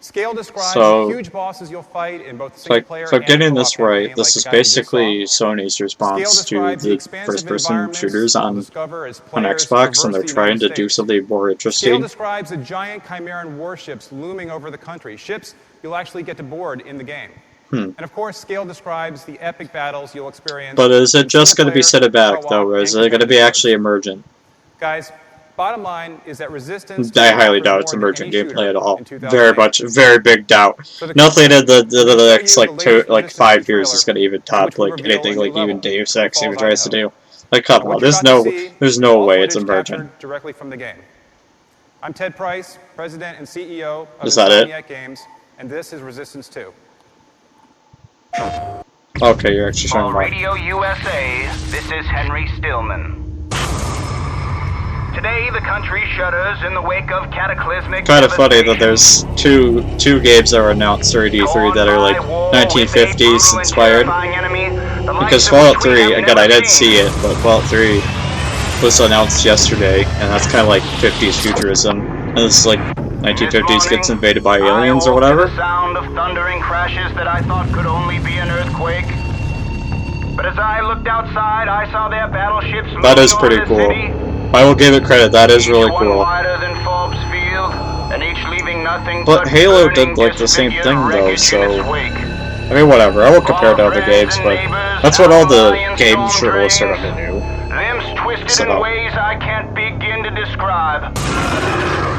Scale describes So, the huge bosses you'll fight in both if single player I'm and getting co-op this right, campaign, this like is the guide you just basically saw. Sony's Scale response to describes the the expansive first-person environments shooters you'll on discover as on players Xbox, and traverse they're the trying United to do States. something more Scale interesting. describes the giant Chimeran warships looming over the country, ships you'll actually get to board in the game. And of course, Scale describes the epic battles you'll experience. But is it just going to be single-player, cinematic, though, or co-op, is and it going to be competitive actually emergent? Guys, bottom line is that Resistance I highly offers doubt it's more than emergent any gameplay shooter at all. in Very 2008. very big doubt. So to Nothing in conclude, the next we're gonna show you the latest 5 Resistance years is going to even in top which we like reveal anything a new like even level Deus from Ex even Falls, tries to Idaho. do. Like, come What on, you're about to see there's is no all way it's footage emergent. captured directly from the game. I'm Ted Price, President and CEO of Is that it? Insomniac Games, and this is Resistance 2. Okay, you're actually showing On more. Radio USA, this is Henry Stillman. Today, the country shudders in the wake of cataclysmic Kind of funny that there's two games that were announced during E3 that are like 1950s inspired. Because Fallout 3, again, I didn't see it, but Fallout 3 was announced yesterday, and that's kind of like 50s futurism. And this is like 1950s gets invaded by aliens or whatever. The sound of thundering crashes that I thought could only be an earthquake. But as I looked outside, I saw their battleships moving That is over pretty the cool. city. I will give it credit, that is really One cool. wider than Forbes Field, and each leaving nothing But Halo burning, did like the same disfigured thing though, wreckage in its so... wake. I mean, whatever, I will compare it to other games, but that's what all the game journalists are going to do. Them's twisted in ways I can't begin to describe.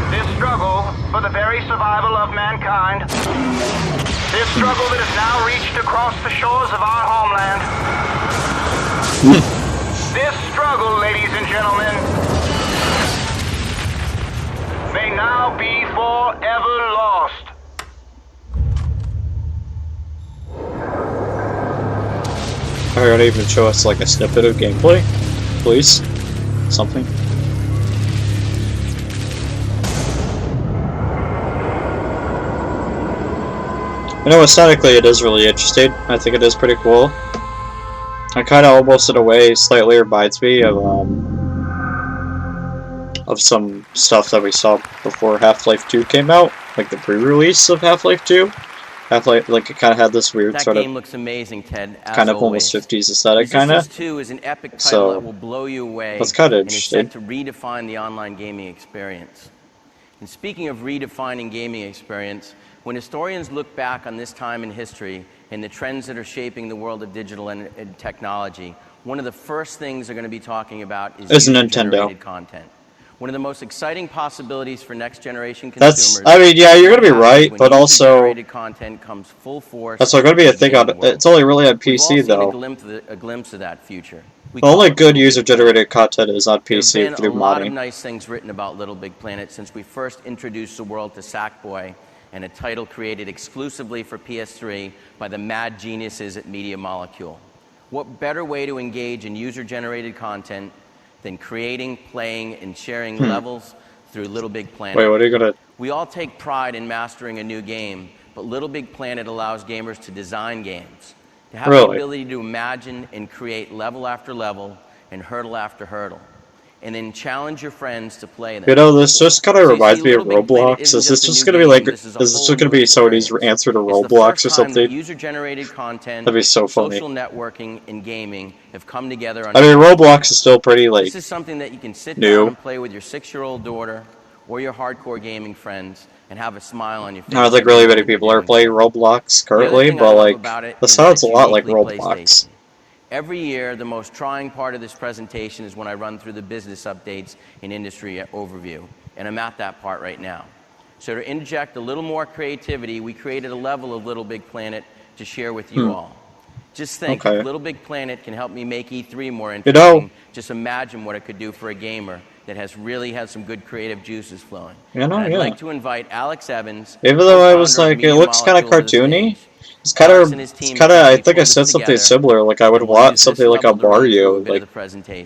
This struggle for the very survival of mankind. This struggle that has now reached across the shores of our homeland. This struggle, ladies and gentlemen, may now be forever lost. Are you gonna even show us like a snippet of gameplay? Please? Something? You know, aesthetically it is really interesting. I think it is pretty cool. It kind of almost in a way slightly reminds me of some stuff that we saw before Half-Life 2 came out, like the pre-release of Half-Life 2. Half-Life, like it kind of had this weird that sort game of looks amazing, Ted, as kind of always. almost 50s aesthetic, kind of. Resistance 2 is an epic title that will blow you away. That's kind of and is interesting. set to redefine the online gaming experience. And speaking of redefining gaming experience, when historians look back on this time in history and the trends that are shaping the world of digital and technology, one of the first things they're going to be talking about is user-generated content. One of the most exciting possibilities for next-generation consumers. I mean, yeah, you're going to be right, but also user-generated content comes full force. that's going to be a thing on. It's only really on PC though. A glimpse of that future. The only good user-generated content is on PC There's through been a lot of modding. nice things written about Little Big Planet since we first introduced the world to Sackboy, and a title created exclusively for PS3 by the mad geniuses at Media Molecule. What better way to engage in user-generated content than creating, playing, and sharing levels through Little Big Planet? Wait, what are you gonna... We all take pride in mastering a new game, but Little Big Planet allows gamers to design games, to have the ability to imagine and create level after level and hurdle after hurdle, and then challenge your friends to play them. You know, this just kind of reminds me of Roblox. Is this just going to be like, is this just going to be Sony's answer to Roblox or something? User-generated content, That'd be so funny. social networking, and gaming have come together on. I mean, Roblox is still pretty like this is something that you can sit new. down and play with your 6-year-old daughter or your hardcore gaming friends and have a smile on your face. I don't think really many people are playing Roblox currently, but like, this sounds a lot like Roblox. Every year, the most trying part of this presentation is when I run through the business updates and industry overview, and I'm at that part right now. So to inject a little more creativity, we created a level of Little Big Planet to share with you all. Just think, if Little Big Planet can help me make E3 more interesting, just imagine what it could do for a gamer that really has some good creative juices flowing. I'd like to invite Alex Evans. Even though I was like, it looks kind of cartoony. It's kind of, I think I said something similar, like I would want something like a Mario, like,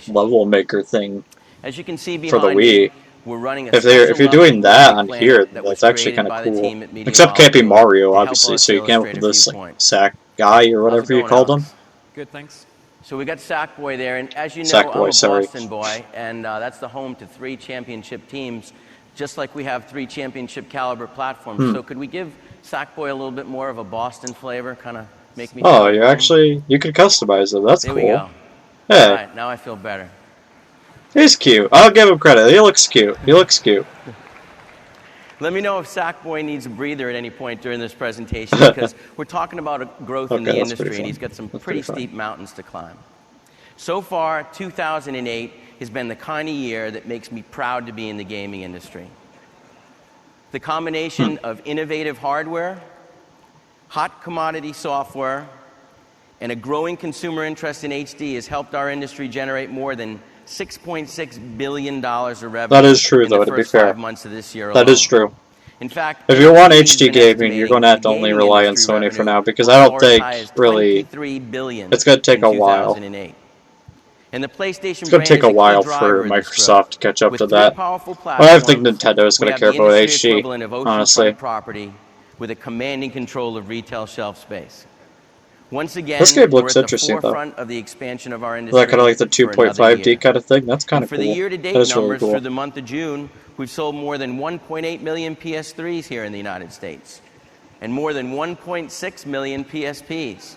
level maker thing As you can see for the behind Wii. me, we're running a If you're doing that on here, that's actually kind of cool. Except can't be Mario, obviously, so you can't with this like, Sack guy or whatever you called him. Good, thanks. So we got Sackboy there, and as you know, Sackboy, I'm a sorry. Boston boy, and that's the home to 3 championship teams just like we have 3 championship caliber platforms. So could we give Sackboy a little bit more of a Boston flavor, kind of make me... Oh, you can customize it. That's there cool. We go. Hey. All right, now I feel better. He's cute. I'll give him credit. He looks cute. He looks cute. Let me know if Sackboy needs a breather at any point during this presentation, because we're talking about a growth in the industry, and he's got some pretty steep mountains to climb. So far, 2008 has been the kind of year that makes me proud to be in the gaming industry. The combination of innovative hardware, hot commodity software, and a growing consumer interest in HD has helped our industry generate more than $6.6 billion of revenue. That is true, though, in the to be first fair. 5 months of this year alone. That is true. In fact, if you want HD gaming, you're going to have to only rely on Sony for now, because I don't think, really, it's going to take a while. And the PlayStation It's going to take a while for Microsoft to catch up to that. Well, I think Nintendo is going to care about HD, honestly. Property with a commanding control of retail shelf space. Once again, this game looks we're at interesting, the forefront of the expansion of our Is industry. that kind of like the 2.5D kind of thing? That's kind of cool. For the year-to-date numbers really cool. through the month of June, we've sold more than 1.8 million PS3s here in the United States, and more than 1.6 million PSPs.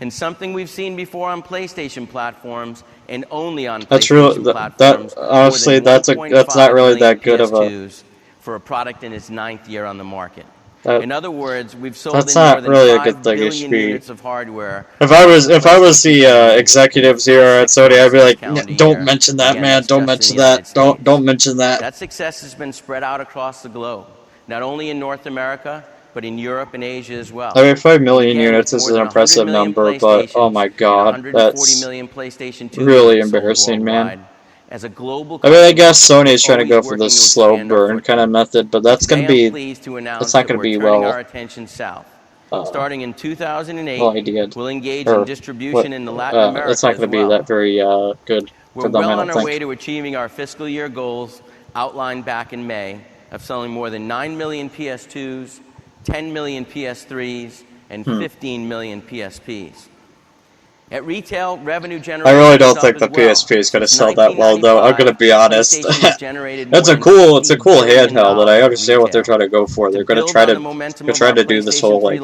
And something we've seen before on PlayStation platforms, and only on PlayStation platforms. Honestly, that's not really that good of a. For a product in its 9th year on the market. That, in other words, we've sold that's in more not than really 5 a good thing. billion units of hardware. If I was the executives here at Sony, I'd be like, don't mention that, man. Don't mention that. Don't mention that. That success has been spread out across the globe, not only in North America, but in Europe and Asia as well. I mean, 5 million units is an impressive number, but oh my god, that's really embarrassing, man. As a global I mean, I guess Sony is trying to go for this slow burn kind of method, but that's going to be, it's not going to be well. Our attention south. Starting in 2008, we'll engage in distribution in the Latin America. It's not going to be that very good for them, I don't think. We're well on our way to achieving our fiscal year goals outlined back in May of selling more than 9 million PS2s, 10 million PS3s, and 15 million PSPs. At retail, revenue generation. I really don't think the PSP is going to sell that well, though. I'm going to be honest. It's a cool handheld, and I understand what they're trying to go for. They're going to try to do this whole like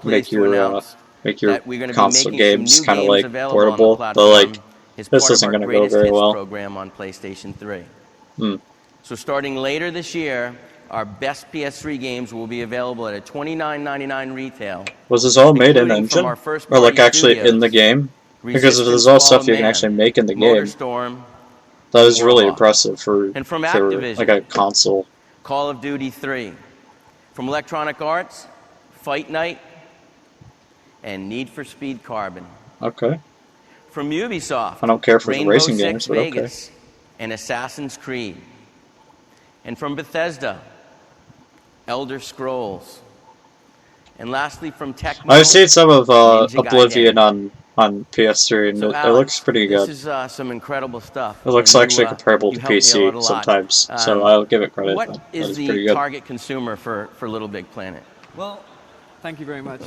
make your console games kind of like portable, but like this isn't going to go very well. Program on PlayStation 3. So starting later this year, our best PS3 games will be available at a $29.99 retail. Was this all made in engine? Or like actually in the game? Because if there's all stuff you can actually make in the game, that is really impressive for like a console. Call of Duty 3. From Electronic Arts, Fight Night, and Need for Speed Carbon. Okay. From Ubisoft, I don't care for Rainbow racing Six games, but Vegas and Assassin's Creed. And from Bethesda, Elder Scrolls. And lastly, from Tecmo, I've seen some of Oblivion on PS3, and so it Alex, looks pretty good. This is some incredible stuff. It looks actually comparable to PC sometimes, so I'll give it credit. What is the target consumer for Little Big Planet? Well, thank you very much.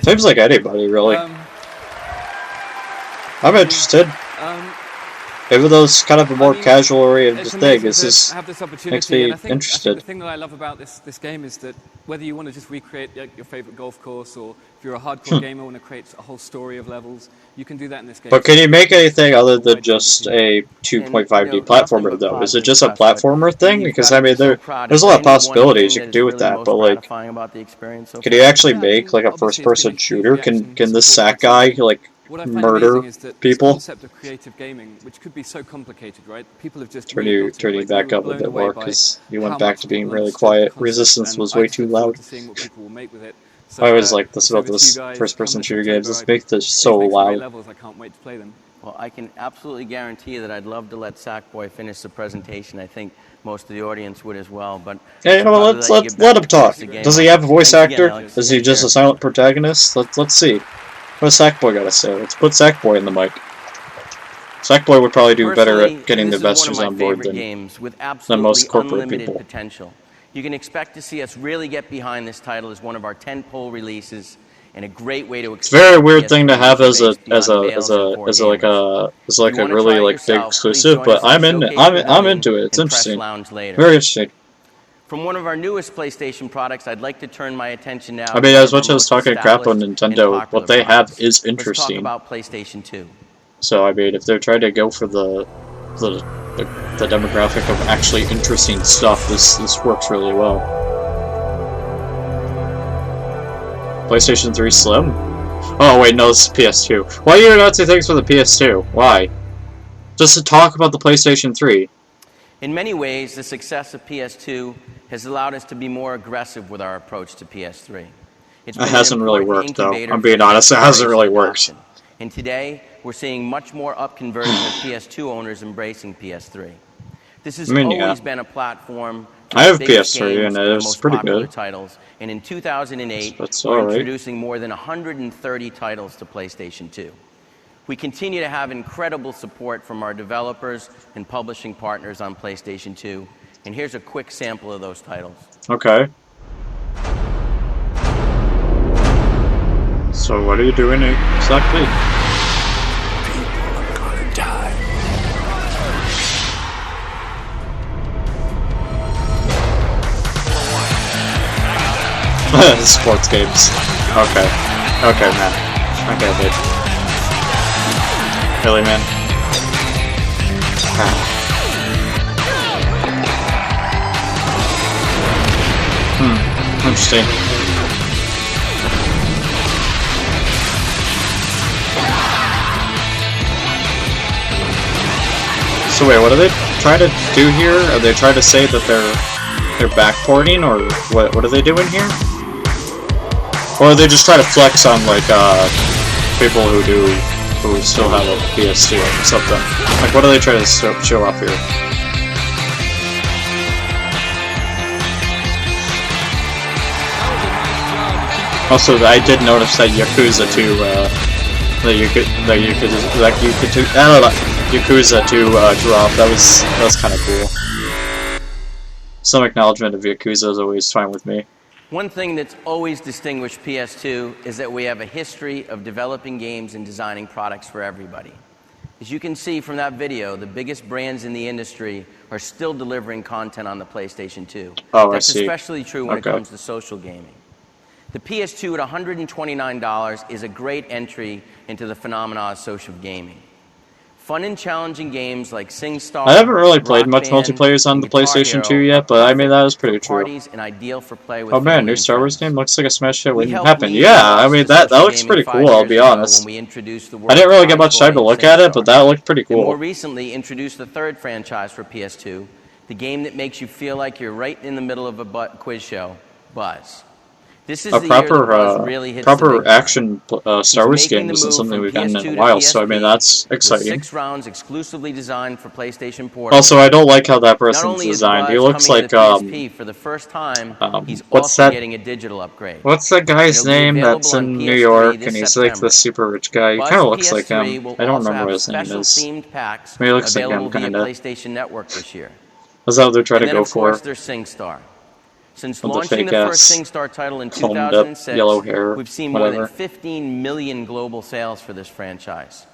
Seems like anybody, really. I'm interested. Even though it's kind of a more casual-oriented thing, this makes me interested. The thing that I love about this game is that whether you want to just recreate your favorite golf course, or if you're a hardcore gamer and want to create a whole story of levels, you can do that in this game. But can you make anything other than just a 2.5D platformer, though? Is it just a platformer thing? Because, I mean, there's a lot of possibilities you can do with that, but, like, can you actually make, like, a first-person shooter? Can this sack guy, like, murder people? This concept of creative gaming, which could be so complicated, right? People have just turn you back up a bit more, because you went back to being really quiet. Resistance was way too loud. I always like this about this first-person shooter games. This makes this so loud. I can't wait to play them. Well, I can absolutely guarantee that I'd love to let Sackboy finish the presentation. I think most of the audience would as well. But yeah, you know, let him talk. Does he have a voice actor? Is he just a silent protagonist? Let's see. What does Sackboy got to say? Let's put Sackboy in the mic. Sackboy would probably do better at getting the investors on board than most corporate people. Potential. You can expect to see us really get behind this title as one of our tentpole releases and a great way to It's a very weird PS3 thing to have as a gamers. really like big exclusive, but I'm into it. It's interesting. Very interesting. From one of our newest PlayStation products, I'd like to turn my attention now. I mean, as much as talking crap on Nintendo, what they have is interesting. Let's talk about PlayStation 2. So I mean, if they're trying to go for the demographic of actually interesting stuff, this works really well. PlayStation 3 Slim? Oh wait, no, this is PS2. Why are you announcing things for the PS2? Why? Just to talk about the PlayStation 3. In many ways, the success of PS2 has allowed us to be more aggressive with our approach to PS3. It hasn't really worked, though. I'm being honest, it hasn't really worked. And today, we're seeing much more up-conversion of PS2 owners embracing PS3. This has always been a platform I have PS3 and it's pretty good. Titles, and in 2008, That's we're alright. introducing more than 130 titles to PlayStation 2. We continue to have incredible support from our developers and publishing partners on PlayStation 2, and here's a quick sample of those titles. Okay. So what are you doing exactly? People are gonna die. Sports games. Okay. Okay, man. Okay, dude. Really, man? Interesting. So wait, what are they trying to do here? Are they trying to say that they're backporting, or what are they doing here? Or are they just trying to flex on like people who still have a PS2 or something? Like, what are they trying to show off here? Also, I did notice that Yakuza 2, Yakuza 2 drop. That was kind of cool. Some acknowledgement of Yakuza is always fine with me. One thing that's always distinguished PS2 is that we have a history of developing games and designing products for everybody. As you can see from that video, the biggest brands in the industry are still delivering content on the PlayStation 2. Oh, That's I see. especially true when it comes to social gaming. The PS2 at $129 is a great entry into the phenomena of social gaming. Fun and challenging games like SingStar, I haven't really played Rock much Band, multiplayer on the Guitar PlayStation Hero 2 yet, but I mean, that is pretty true. parties and ideal for play with Oh man, family new and Star Wars friends. game looks like a smash hit waiting to helped happen. lead Yeah, us I mean, to that social looks gaming pretty 5 cool, I'll years be ago honest. when we introduced the I didn't really get World much time to Cup look at it, but that looked pretty And more cool. recently introduced the third franchise for PS2, the game that makes you feel like you're right in the middle of a quiz show, Buzz. This is A the year that Buzz proper, really hits the big proper time. action Star Wars He's making game the isn't move something from we've gotten PS2 in a to while, so I mean, PSP that's with exciting. 6 rounds exclusively designed for PlayStation Portable. Also, I don't like how that Not person's only is designed. He Buzz looks coming like, to the PSP for the first time, he's what's also that? getting a digital upgrade. What's that guy's It'll be name available that's on in PS3 New York, this and he's September. like the super rich guy? He Buzz kind of looks like PS3 him. will I don't also remember have what his name special is. themed packs I mean, he looks like him, available via kinda. PlayStation Network this year. Is that what they're trying And to then, go of course, for? there's SingStar. Since With the launching the fake-ass, first SingStar title in combed up 2006, yellow hair, we've seen more than whatever. 15 million global sales for this franchise.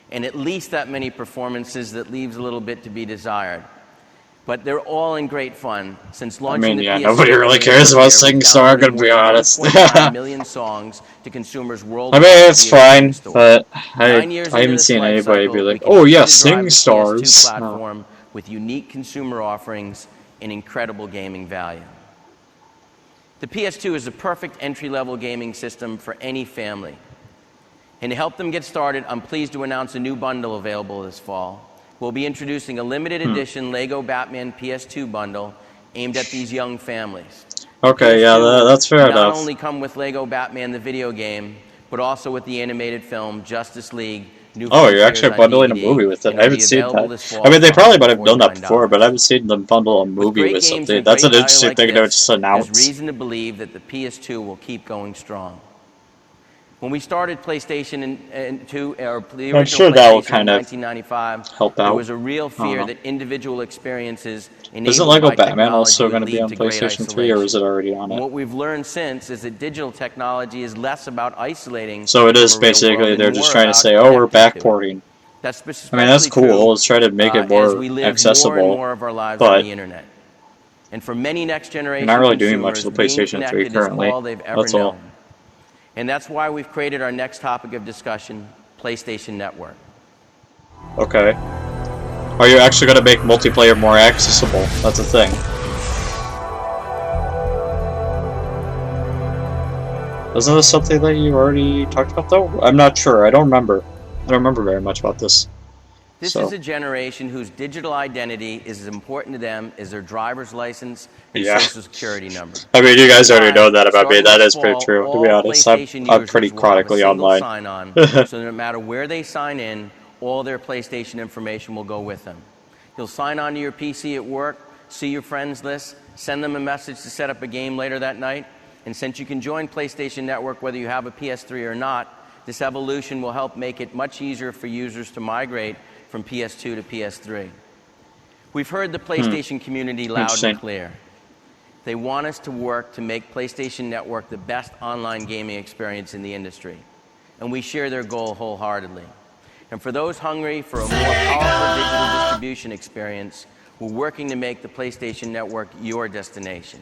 And at least that many performances that leaves a little bit to be desired. But they're all in great fun. Since launching the PS2, nobody really cares about SingStar, I'm gonna be honest. 1.5 million songs to consumers I worldwide. mean, it's via fine, Store. but 9 years I into haven't this seen life anybody cycle, be like, we oh yeah, continue to drive the SingStars. PS2 No. platform with unique consumer offerings and incredible gaming value. The PS2 is a perfect entry-level gaming system for any family. And to help them get started, I'm pleased to announce a new bundle available this fall. We'll be introducing a limited edition Lego Batman PS2 bundle aimed at these young families. Okay, yeah, that's fair Not enough. only come with Lego Batman the video game, but also with the animated film Justice League. New Oh, you're Frontiers actually on bundling a DVD, movie with it. and I it'll haven't be seen available that. this fall I mean, they for probably might have done that $49. before, but I haven't seen them bundle a movie Great with games something. and That's an great interesting value thing like to this, just announce. There's reason to believe that the PS2 will keep going strong. When we started PlayStation and 2, or the I'm original sure that will PlayStation kind in of 1995, help there out. was a real fear know. that individual experiences Isn't enabled Lego by Batman technology also would going to be lead on to great PlayStation 3, or is it already on And it? what we've learned since is that digital technology is less about isolating. So it is from a real basically, world and they're just more trying to about say, oh, we're connecting to it. backporting. That's I mean, that's especially cool. true, Let's try to make it as more we live accessible. more and more of our lives but on the internet. And for many next generation you're not really consumers, doing much to the being PlayStation 3 connected currently. is all they've ever That's all. known. And that's why we've created our next topic of discussion, PlayStation Network. Okay. Are you actually going to make multiplayer more accessible? That's a thing. Isn't this something that you already talked about, though? I'm not sure. I don't remember. I don't remember very much about this. This is a generation whose digital identity is as important to them as their driver's license and social security number. I mean, you guys already know that about me. That is pretty true, to be honest. I'm pretty chronically online. So no matter where they sign in, all their PlayStation information will go with them. You'll sign on to your PC at work, see your friends list, send them a message to set up a game later that night, and since you can join PlayStation Network whether you have a PS3 or not, this evolution will help make it much easier for users to migrate from PS2 to PS3. We've heard the PlayStation community loud and clear. They want us to work to make PlayStation Network the best online gaming experience in the industry. And we share their goal wholeheartedly. And for those hungry for a more powerful digital distribution experience, we're working to make the PlayStation Network your destination.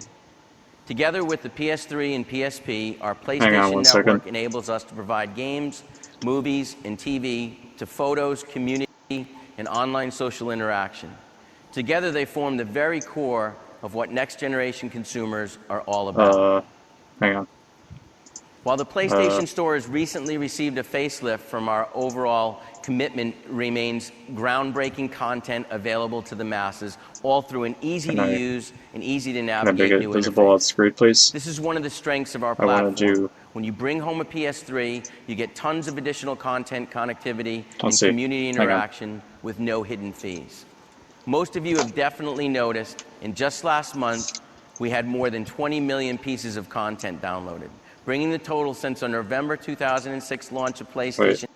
Together with the PS3 and PSP, our PlayStation Network enables us to provide games, movies, and TV to photos, community, and online social interaction. Together they form the very core of what next generation consumers are all about. Hang on. While the PlayStation Store has recently received a facelift from our overall commitment remains groundbreaking content available to the masses, all through an easy-to-use and easy-to-navigate new visible on screen, please? This is one of the strengths of our platform. When you bring home a PS3, you get tons of additional content, connectivity, and community interaction with no hidden fees. Most of you have definitely noticed, in just last month, we had more than 20 million pieces of content downloaded, bringing the total since our November 2006 launch of PlayStation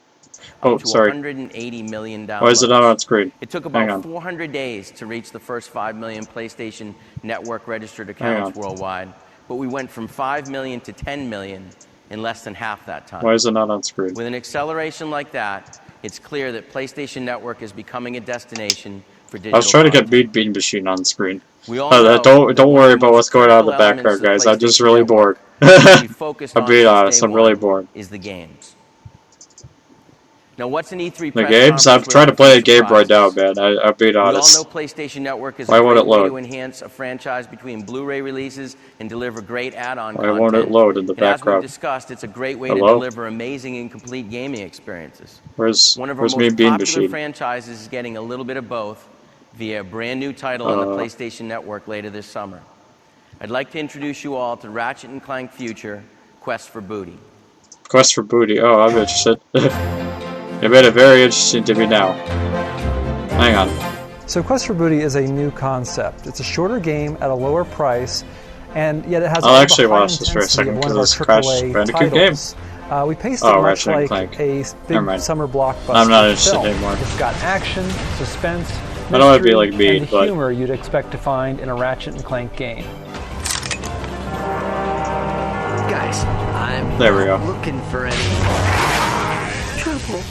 up to 180 million downloads. Why is it not on screen? It took about 400 days to reach the first 5 million PlayStation Network registered accounts worldwide, but we went from 5 million to 10 million in less than half that time. Why is it not on screen? With an acceleration like that, it's clear that PlayStation Network is becoming a destination for digital I was trying to get Bean Machine on screen. Don't worry about what's going on in the background, guys. I'm just really bored. I'm being honest, I'm really bored. Is the games. Now, what's an E3 the games? I'm trying to play a game right now, man. I'm being honest. We all know PlayStation Network is Why won't it load? to enhance a franchise between Blu-ray releases and deliver great add-on content. Why won't it load in the background? As we've discussed, it's a great way to deliver amazing and complete gaming experiences. One of our most popular franchises is getting a little bit of both via a brand new title on the PlayStation Network later this summer. I'd like to introduce you all to Ratchet & Clank Future: Quest for Booty. Quest for Booty. Oh, I'm interested. It made it very interesting to me now. Hang on. So Quest for Booty is a new concept. It's a shorter game at a lower price, and yet it has I'll actually watch this for a second because it's Crash Bandicoot game. We paced it much like a big summer blockbuster. I'm not interested anymore. It's got action, suspense, mystery, I don't want to be like me, and the humor you'd expect to find in a Ratchet & Clank game. Guys, I'm looking for any trouble.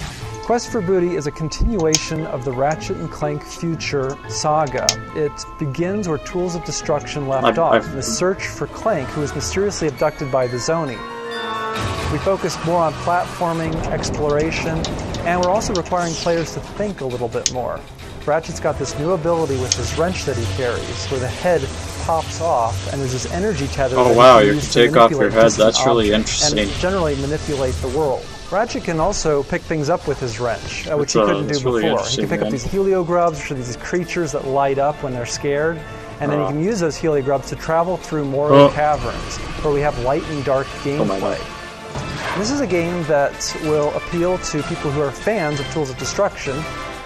Quest for Booty is a continuation of the Ratchet & Clank Future saga. It begins where Tools of Destruction left off, in the search for Clank, who is mysteriously abducted by the Sony. We focus more on platforming, exploration, and we're also requiring players to think a little bit more. Ratchet's got this new ability with this wrench that he carries, where the head pops off, and there's this energy tether that you can take off your head. That's really interesting. And generally manipulate the world. Ratchet can also pick things up with his wrench, which he couldn't do before. He can pick up these heliogrubs, which are these creatures that light up when they're scared, and then he can use those heliogrubs to travel through more caverns, where we have light and dark gameplay. This is a game that will appeal to people who are fans of Tools of Destruction,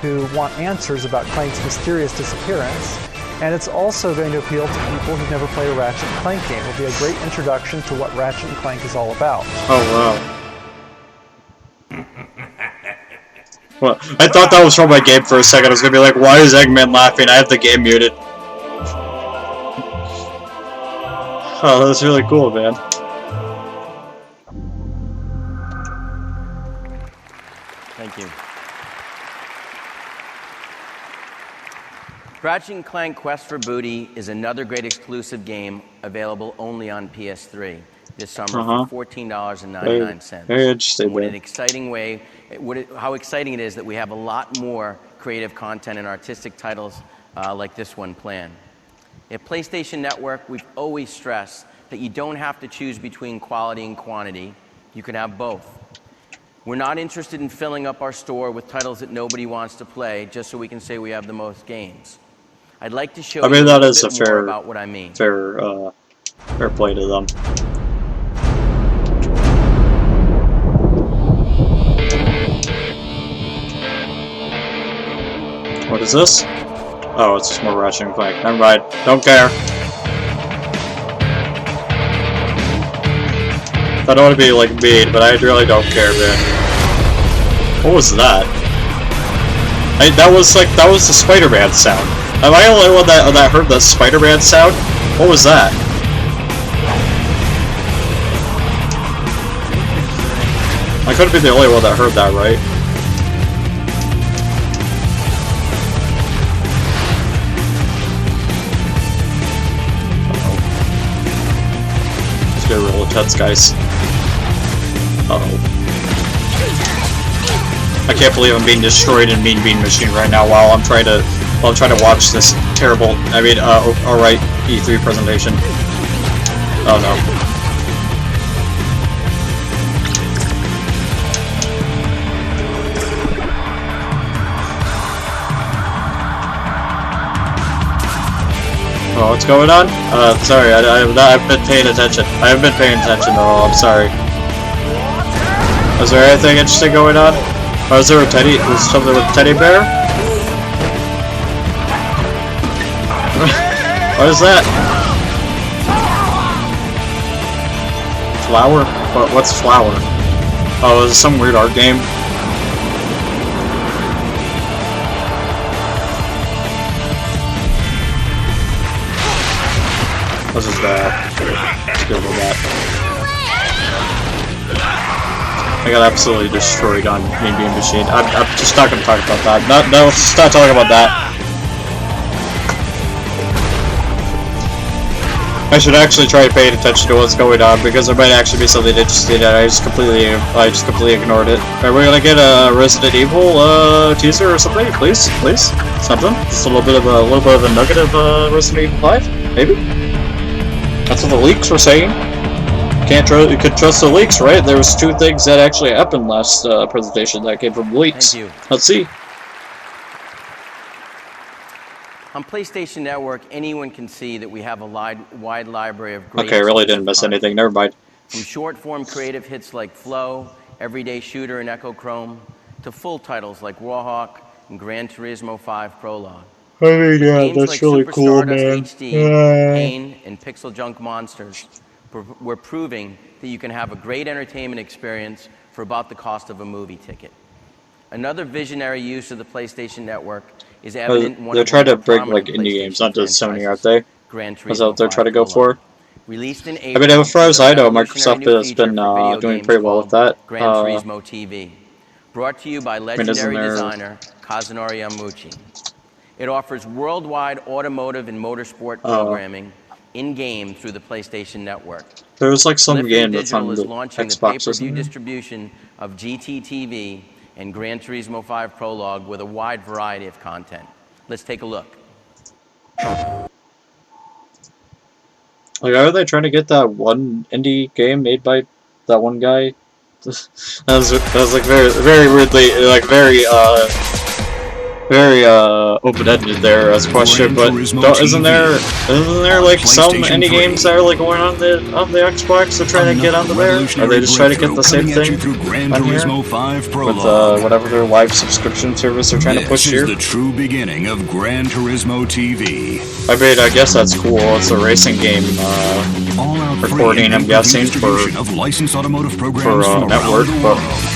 who want answers about Clank's mysterious disappearance, and it's also going to appeal to people who've never played a Ratchet & Clank game. It'll be a great introduction to what Ratchet & Clank is all about. Oh, wow. Well, I thought that was from my game for a second. I was gonna be like, why is Eggman laughing? I have the game muted. Oh, that's really cool, man. Thank you. Ratchet & Clank Quest for Booty is another great exclusive game available only on PS3 this summer for $14.99. Very interesting. What an exciting way! How exciting it is that we have a lot more creative content and artistic titles like this one planned. At PlayStation Network, we've always stressed that you don't have to choose between quality and quantity. You can have both. We're not interested in filling up our store with titles that nobody wants to play just so we can say we have the most games. I'd like to show you a that bit is a more fair, about what I mean. fair play to them. What is this? Oh, it's just more Ratchet & Clank. Never mind. Don't care. I don't want to be like mean, but I really don't care, man. What was that? That was the Spider-Man sound. Am I the only one that heard the Spider-Man sound? What was that? I couldn't be the only one that heard that, right? Let's get real intense, guys. Uh-oh. I can't believe I'm being destroyed in Mean Bean Machine right now while I'm trying to watch this terrible, alright E3 presentation. Oh no. Oh, what's going on? Sorry, I've been paying attention. I haven't been paying attention at all, I'm sorry. Is there anything interesting going on? Or is there something with a teddy bear? What is that? Flower? What's flower? Oh, is it some weird art game? What is that? Let's go with that. I got absolutely destroyed on Mean Bean Machine. I'm just not going to talk about that. No, let's just not talk about that. I should actually try paying attention to what's going on because there might actually be something interesting and I just completely ignored it. Are we gonna get a Resident Evil teaser or something? Please, something. Just a little bit of a nugget of Resident Evil 5, maybe. That's what the leaks were saying. You could trust the leaks, right? There was 2 things that actually happened last presentation that came from leaks. Thank you. Let's see. On PlayStation Network, anyone can see that we have a wide library of great. Okay, I really didn't miss anything. Never mind. From short-form creative hits like Flow, Everyday Shooter, and Echo Chrome, to full titles like Warhawk and Gran Turismo 5 Prologue. I mean, yeah, Games that's like really Super cool, Stardust man. HD, Pain, and Pixel Junk Monsters we're proving that you can have a great entertainment experience for about the cost of a movie ticket. Another visionary use of the PlayStation Network is evident in one they're of trying the to bring prominent indie games onto Sony, aren't franchises, they? Gran Is that what they're Turismo trying to 5 go Prologue. for? Released in I April, mean, as far as I know, revolutionary Microsoft new has feature been for video doing games pretty well with called that. Gran Turismo TV, brought to you by legendary there- designer Kazunori Yamauchi. It offers worldwide automotive and motorsport Oh. programming in-game through the PlayStation Network. There was like some Clifton game that's Digital on is the launching the Xbox or pay-per-view something. distribution of GT TV and Gran Turismo 5 Prologue with a wide variety of content. Let's take a look. Like, are they trying to get that one indie game made by that one guy? that was like very weirdly, like very open-ended there as a question, but isn't there like some indie games that are like going on the Xbox they're trying to get onto there? Are they just trying to get the same thing on here with whatever their live subscription service they're trying to push here? This is the true beginning of Gran Turismo TV. I mean, I guess that's cool. It's a racing game recording, I'm guessing, for of licensed automotive programs for from network, around the but world.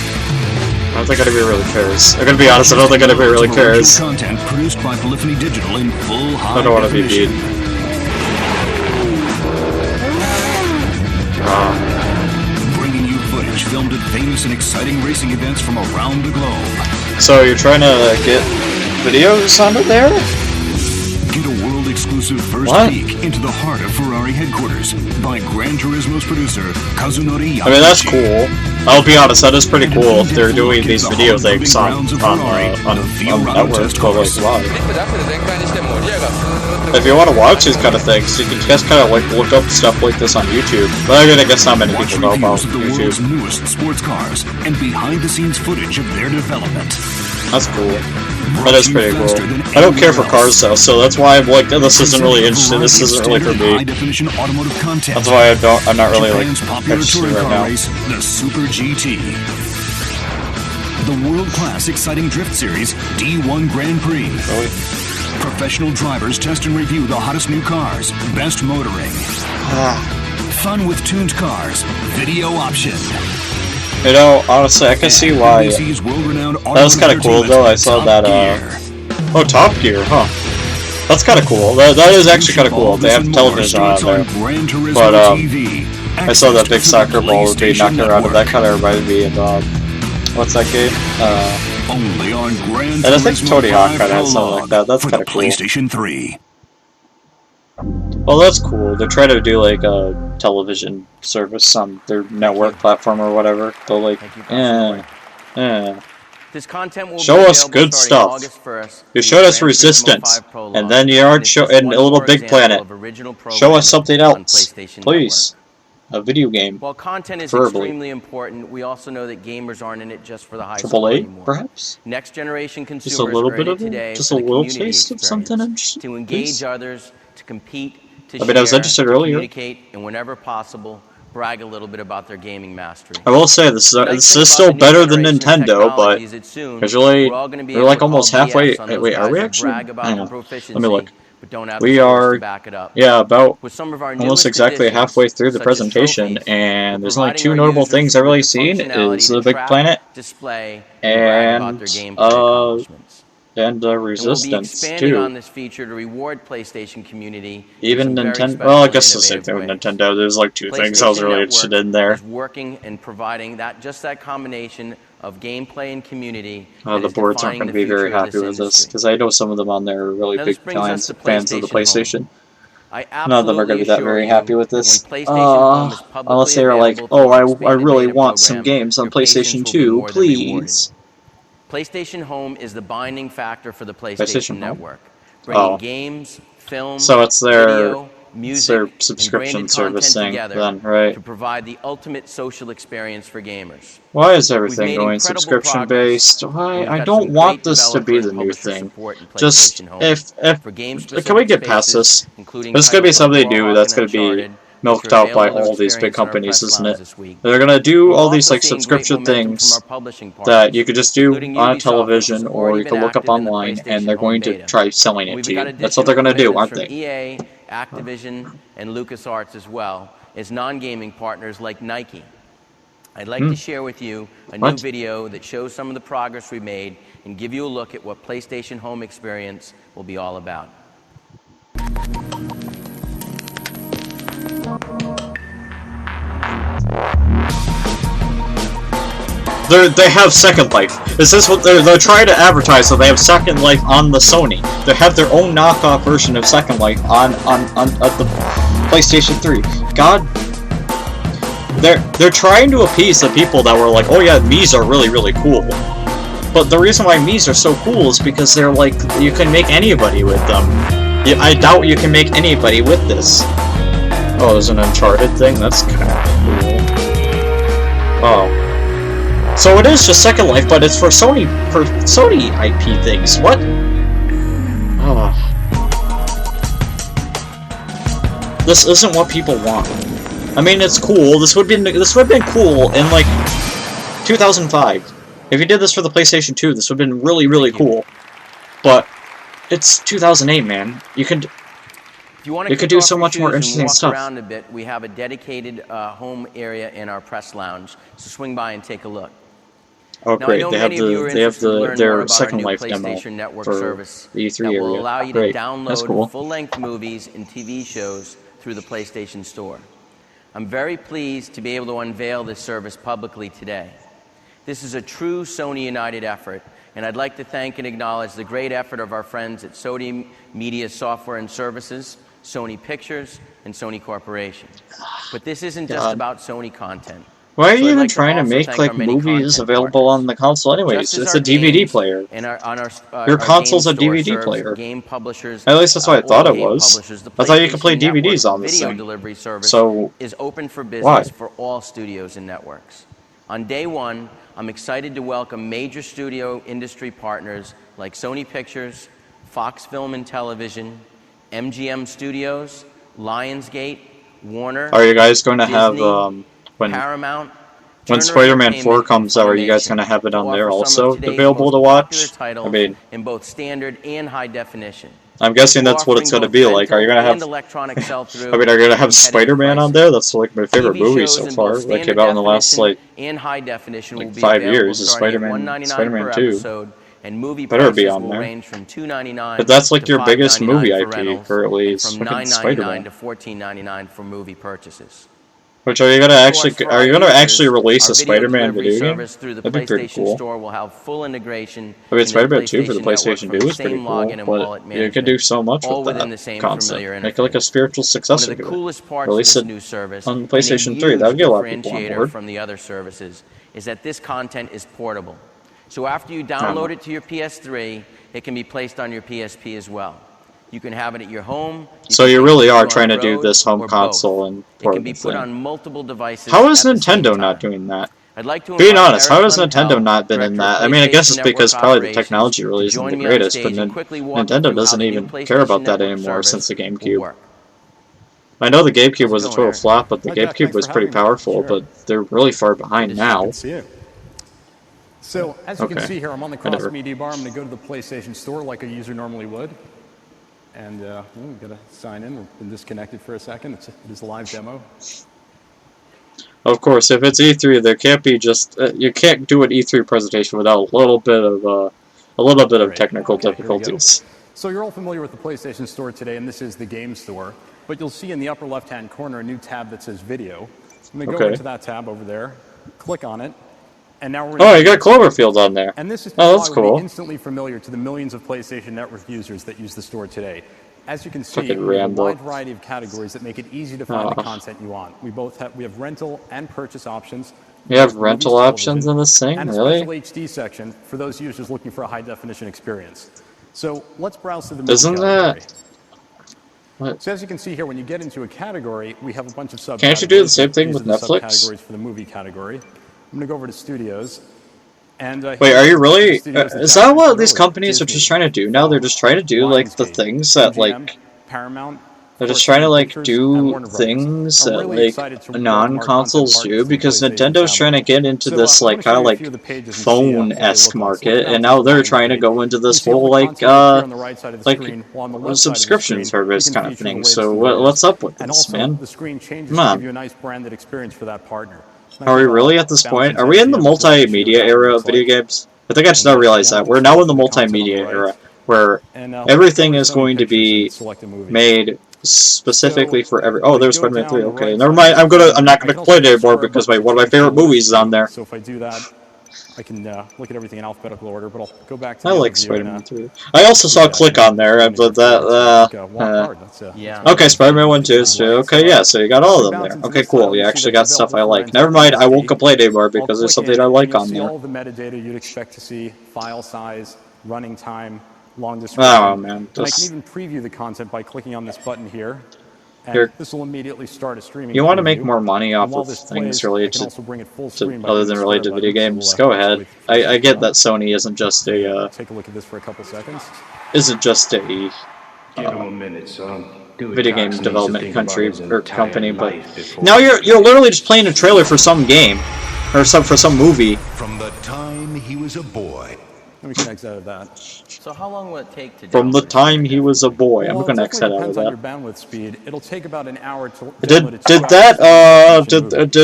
I don't think anybody really cares. I'm gonna be honest, I don't think anybody really cares. Content produced by Polyphony Digital in full high I don't want to be beat. Bringing you footage filmed at famous and exciting racing events from around the globe. So you're trying to get videos onto there? Get a world-exclusive first peek into the heart of Ferrari headquarters by Gran Turismo's producer, Kazunori Yamaguchi. I mean, that's cool. I'll be honest, that is pretty cool if they're doing these video things on network, but like, wow. If you want to watch these kind of things, you can just kind of like look up stuff like this on YouTube. But I guess not many people know about the YouTube. world's newest sports cars and behind-the-scenes footage of their development. That's cool. That is pretty cool. I don't care for cars though, so that's why I'm like, this isn't really interesting. This isn't really for me. That's why I'm not really like interested right now. The Super GT. The world-class exciting drift series D1 Grand Prix. Really? Professional drivers test and review the hottest new cars, best motoring. Fun with tuned cars, video option. You know, honestly, I can see why. That was kind of cool, though. I saw that, oh, Top Gear, huh? That's kind of cool. That is actually kind of cool. They have television on there. But, I saw that big soccer ball would be knocking around, and that kind of reminded me of, what's that game? And I think Tony Hawk kind of has something like that. That's kind of cool. PlayStation 3. Well, that's cool. They're trying to do like a television service on their network platform or whatever. They're like, This content will show us good stuff. You showed us Resistance, and then you aren't showing a Little Big Planet. Show us something else, please. A video game. While content is preferably. extremely important, we also know that gamers aren't in it just for the high Triple score A, anymore. perhaps? Next generation consumers Just a little are bit in of it it? today Just for a the little community taste of something experience, interesting, to engage please? others, to compete, to I mean, I was share, interested to earlier. communicate, and whenever possible, brag a little bit about their gaming mastery. I will say, this is still better than Nintendo, but usually we're like almost halfway. Wait, are we actually? Hang on. Let me look. We are, yeah, about almost exactly halfway through the presentation, and there's only two notable things I've really seen, is the Big Planet and Resistance, too. On this feature to reward PlayStation community. Even Nintendo, well, I guess the same thing with Nintendo. There's like two things I was really interested in there. Working and providing that combination of gameplay and community. The boards aren't going to be very happy with this, because I know some of them on there are really big fans of the PlayStation. None of them are going to be that very happy with this. Unless they're like, oh, I really want some games on PlayStation 2, please. PlayStation Home is the binding factor for the PlayStation Network, bringing games, films, so it's video, music, it's their subscription service thing, then, right? To provide the ultimate social experience for gamers. Why is everything going subscription based? Why? I don't want this to be the new thing. Just can we get past this? This is gonna be something new that's gonna be milked out by all these big companies, isn't it? They're gonna do all these like subscription things that you could just do on television or you can look up online, and they're going to try selling it to you. That's what they're gonna do, aren't they? EA, Activision, and LucasArts as well as non-gaming partners like Nike. I'd like to share with you a new video that shows some of the progress we made and give you a look at what PlayStation Home Experience will be all about. They have Second Life. Is this what they're trying to advertise? So they have Second Life on the Sony. They have their own knockoff version of Second Life on the PlayStation 3. God, they're trying to appease the people that were like, oh yeah, Mii's are really cool. But the reason why Mii's are so cool is because they're like, you can make anybody with them. I doubt you can make anybody with this. Oh, there's an Uncharted thing? That's kind of cool. Oh. So it is just Second Life, but it's for Sony IP things. What? Oh. This isn't what people want. I mean, it's cool. This would have been cool in like 2005. If you did this for the PlayStation 2, this would have been really cool. But it's 2008, man. You could do so much more interesting stuff. Around a bit, we have a dedicated home area in our press lounge, so swing by and take a look. Oh Now, great, I know they have many of you are interested to learn more their about Second our new Life demo PlayStation Network for service the E3 that will area. allow you Great, to that's download cool. full-length movies and TV shows through the PlayStation Store. I'm very pleased to be able to unveil this service publicly today. This is a true Sony United effort, and I'd like to thank and acknowledge the great effort of our friends at Sony Media Software and Services, Sony Pictures, and Sony Corporation. But this isn't just about Sony content. Why are So you I'd even like to trying to also make thank like our many movies content available on the console anyways? Just as It's our a DVD games player. and Your our console's a game store DVD serves player. Game publishers, At least that's what I all thought it game was. publishers. The I thought you could play PlayStation DVDs Network on this video thing. delivery service So is open for business why? for all studios and networks. On day one, I'm excited to welcome major studio industry partners like Sony Pictures, Fox Film and Television, MGM Studios, Lionsgate, Warner. Are you guys going to Disney, have when Paramount, when Turner Spider-Man 4 Entertainment, comes out? Are you guys Funimation going to have it to on there offer some also of today's available most to popular watch? titles I mean, in both standard and high definition. I'm guessing that's what it's going to be like. Are you going to have? Electronic sell-through I mean, are you going to have at competitive Spider-Man on prices. there? That's like my favorite TV movie shows so in far. both That came standard out in the last definition like and high definition will be 5 available years. Is starting at Spider-Man $1.99 per 2 episode, and movie better be prices on will there? range from $2.99 But that's like to your biggest $5.99 movie for IP rentals, currently and is from fucking $9.99 Spider-Man. to $14.99 for movie purchases. Which are you going to actually? For Are our you going to actually users, release our a Spider-Man delivery video game? service through the That'd be pretty PlayStation cool. Store will have full integration. I mean, into the Spider-Man 2 for the Network PlayStation from 2 the is pretty same cool, login and wallet but you can do so much all with within that the same concept. familiar Make it like a interface. spiritual One successor of the to it. coolest parts Release of this it new service on the and a PlayStation 3. huge That would get a lot of people on differentiator board. from the other services is that this content is portable. So after you download it to your PS3, it can be placed on your PSP as well. You can have it at your home. So you really are trying to do this home console and It port can be put thing. on multiple devices. How is at the same Nintendo time. not doing that? I'd like to Being invite honest, how Eric has Nintendo Lempel, not been in Director that? of I mean, I guess PlayStation it's because Network probably the Operations, technology really to isn't join the me on the greatest, but stage and quickly walk you Nintendo through how doesn't the new even care about PlayStation that Network anymore service since the will GameCube. work. I know the GameCube was a going, total Eric? flop, but the Hi, Jack. GameCube Thanks was for pretty having me. powerful, Sure. but they're really far behind now. Good to see you. So, as you can Okay. see here, I'm on the Whatever. cross media bar. I'm going to go to the PlayStation Store like a user normally would. And we've got to sign in. We've been disconnected for a second. It is a live demo. Of course, if it's E3, there can't be just you can't do an E3 presentation without a little bit of technical Okay, here we go. difficulties. So you're all familiar with the PlayStation Store today, and this is the Game Store. But you'll see in the upper left-hand corner a new tab that says Video. I'm going to go Okay. into that tab over there, click on it, and now we're Oh, you got Cloverfield on there. And this is Oh, that's will cool. be instantly familiar to the millions of PlayStation Network users that use the store today. As you can see, Fucking we have a Rambo. wide variety of categories that make it easy to find the Oh. content you want. We have rental and purchase options. You have Movies, rental television, options in this thing, and a really? special HD section for those users looking for a high-definition experience. So let's browse through the movie Isn't category. that? What? So as you can see here, when you get into a category, we have a bunch of subcategories. Can't you do the same thing These with are the Netflix? subcategories for the movie category. I'm going to go over to Studios. And, Wait, are you really? Studios Is Jack that what mentioned these earlier, companies are Disney, just trying to do now? They're just trying to do like the Lionsgate, things that MGM, like Paramount. they're just trying to like Pictures, and do Warner Brothers. things I'm that really like excited to welcome our non-consoles content do partners to the because PlayStation Nintendo's trying to family. get into So, this I like wanna kind show of you a like few of the pages and see, what they look phone-esque like. So market, looking and out now to they're the trying to Lionsgate, go into you this see all whole the like content appear on the right side of the like screen, while on the left side of the subscription screen, service you kind can of feature the thing. latest So and what's greatest. up with And this, also, man? the screen changes Come to on. give you a nice branded experience for that partner. Are we really at this point? Are we in the multimedia era of video games? I think I just now realized that. We're now in the multimedia era, where everything is going to be made specifically for every... Oh, there's Spider-Man 3, okay. Never mind, I'm not gonna play it anymore because one of my favorite movies is on there. So if I do that, I can look at everything in alphabetical order, but I'll go back to I the like overview Spider-Man and, 3. I also saw Click on there, but yeah. okay, Spider-Man 1, 2, 3, okay, yeah, so you got all of them there. Okay, cool, you actually got stuff I like. Never mind, I won't complain anymore because there's something I like on See there. all the metadata you'd expect to see: file size, running time, long description. Oh, man. And I can even preview the content by clicking on this button here. You're- And this will immediately start a streaming. You want to preview. make more money off And while of this things plays, I related can also bring it full to screen by other hitting than the related to start video button. games. So Go we'll, ahead. wait for this I to get run. that Sony isn't just a Take a look at this for a couple seconds. video game development country or company, but now you're literally just playing a trailer for some game or for some movie. From the time he was a boy, Then we can exit out of that. So how long will it take to From the time he was a boy. I'm gonna exit out of Depends on that. your bandwidth speed. It'll take about an hour to Did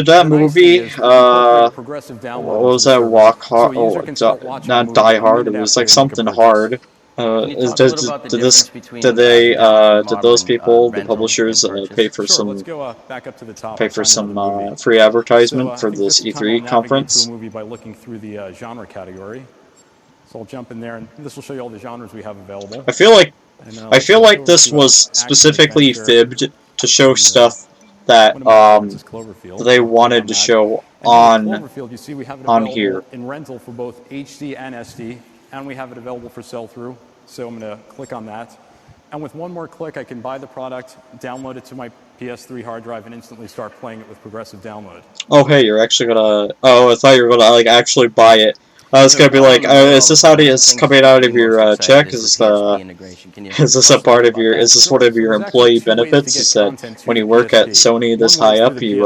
that movie what was that Walk Hard? Oh, not Die Hard. It was like something hard. Did those people, the publishers, pay for some free advertisement for this E3 conference? To a movie by looking through the genre category. So I'll jump in there, and this will show you all the genres we have available. I feel like this was specifically fibbed to show stuff that they wanted to show on here. In rental for both HD and SD, and we have it available for sell-through. So I'm going to click on that, and with one more click, I can buy the product, download it to my PS3 hard drive, and instantly start playing it with progressive download. Oh, hey, you're actually gonna. Oh, I thought you were gonna like actually buy it. I was gonna be like, is this coming out of your check? Is this a part of your? Is this one of your employee benefits? Is that when you work at Sony this high up, you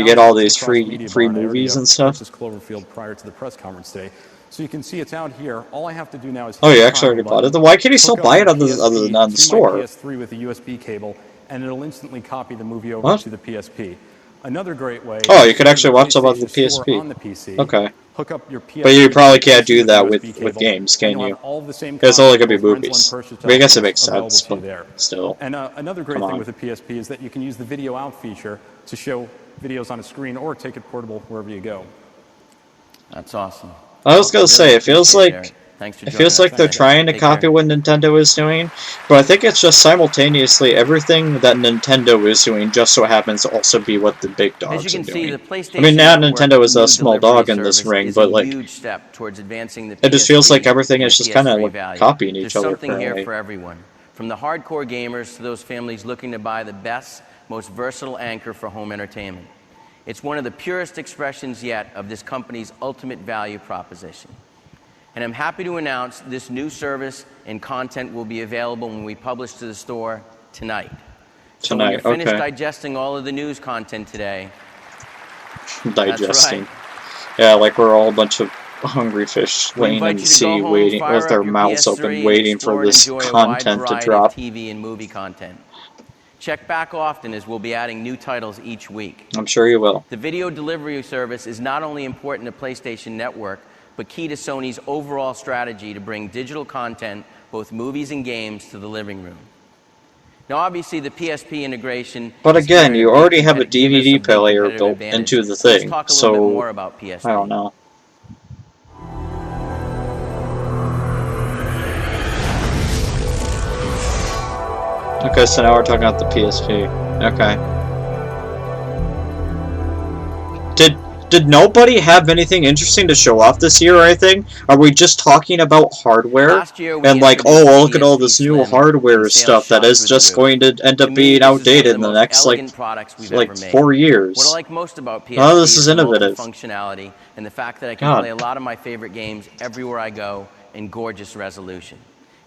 get all these free movies and stuff? Cloverfield prior to the press conference today, so you can see it's out here. All I have to do now is. Oh, you actually already bought it. Then why can't you still buy it other than on the store? PS3 with a USB cable, and it'll instantly copy the movie over to the PSP. Another great way. Oh, you could actually watch them on the PSP. On the PC. Okay. Hook up your PS3 but you probably can't do that with games, can you? It's only gonna be movies. I mean, I guess it makes sense, but still. And another great thing with the PSP is that you can use the video out feature to show videos on a screen or take it portable wherever you go. That's awesome. I was gonna say, it feels like they're trying to copy what Nintendo is doing, but I think it's just simultaneously everything that Nintendo is doing just so happens to also be what the big dogs are doing. I mean, now Nintendo is a small dog in this ring, but like, it just feels like everything is just kind of like copying each other. There's something here for everyone, from the hardcore gamers to those families looking to buy the best, most versatile anchor for home entertainment. It's one of the purest expressions yet of this company's ultimate value proposition. And I'm happy to announce this new service and content will be available when we publish to the store tonight. So when you're finished digesting all of the news content today, digesting. Yeah, like we're all a bunch of hungry fish laying in the sea, waiting with their mouths open, waiting for this content to drop. TV and movie content. Check back often as we'll be adding new titles each week. I'm sure you will. The video delivery service is not only important to PlayStation Network, but key to Sony's overall strategy to bring digital content, both movies and games, to the living room. Now, obviously, the PSP integration... But again, you already have a DVD player built into the thing, so I don't know. Okay, so now we're talking about the PSP. Okay. Did nobody have anything interesting to show off this year or anything? Are we just talking about hardware? And like, oh, well, look at all this new hardware stuff that is just going to end up being outdated in the next, like 4 years. What I like most about PSP oh, this is innovative. Functionality and the fact that I can play a lot of my favorite games everywhere I go in gorgeous resolution.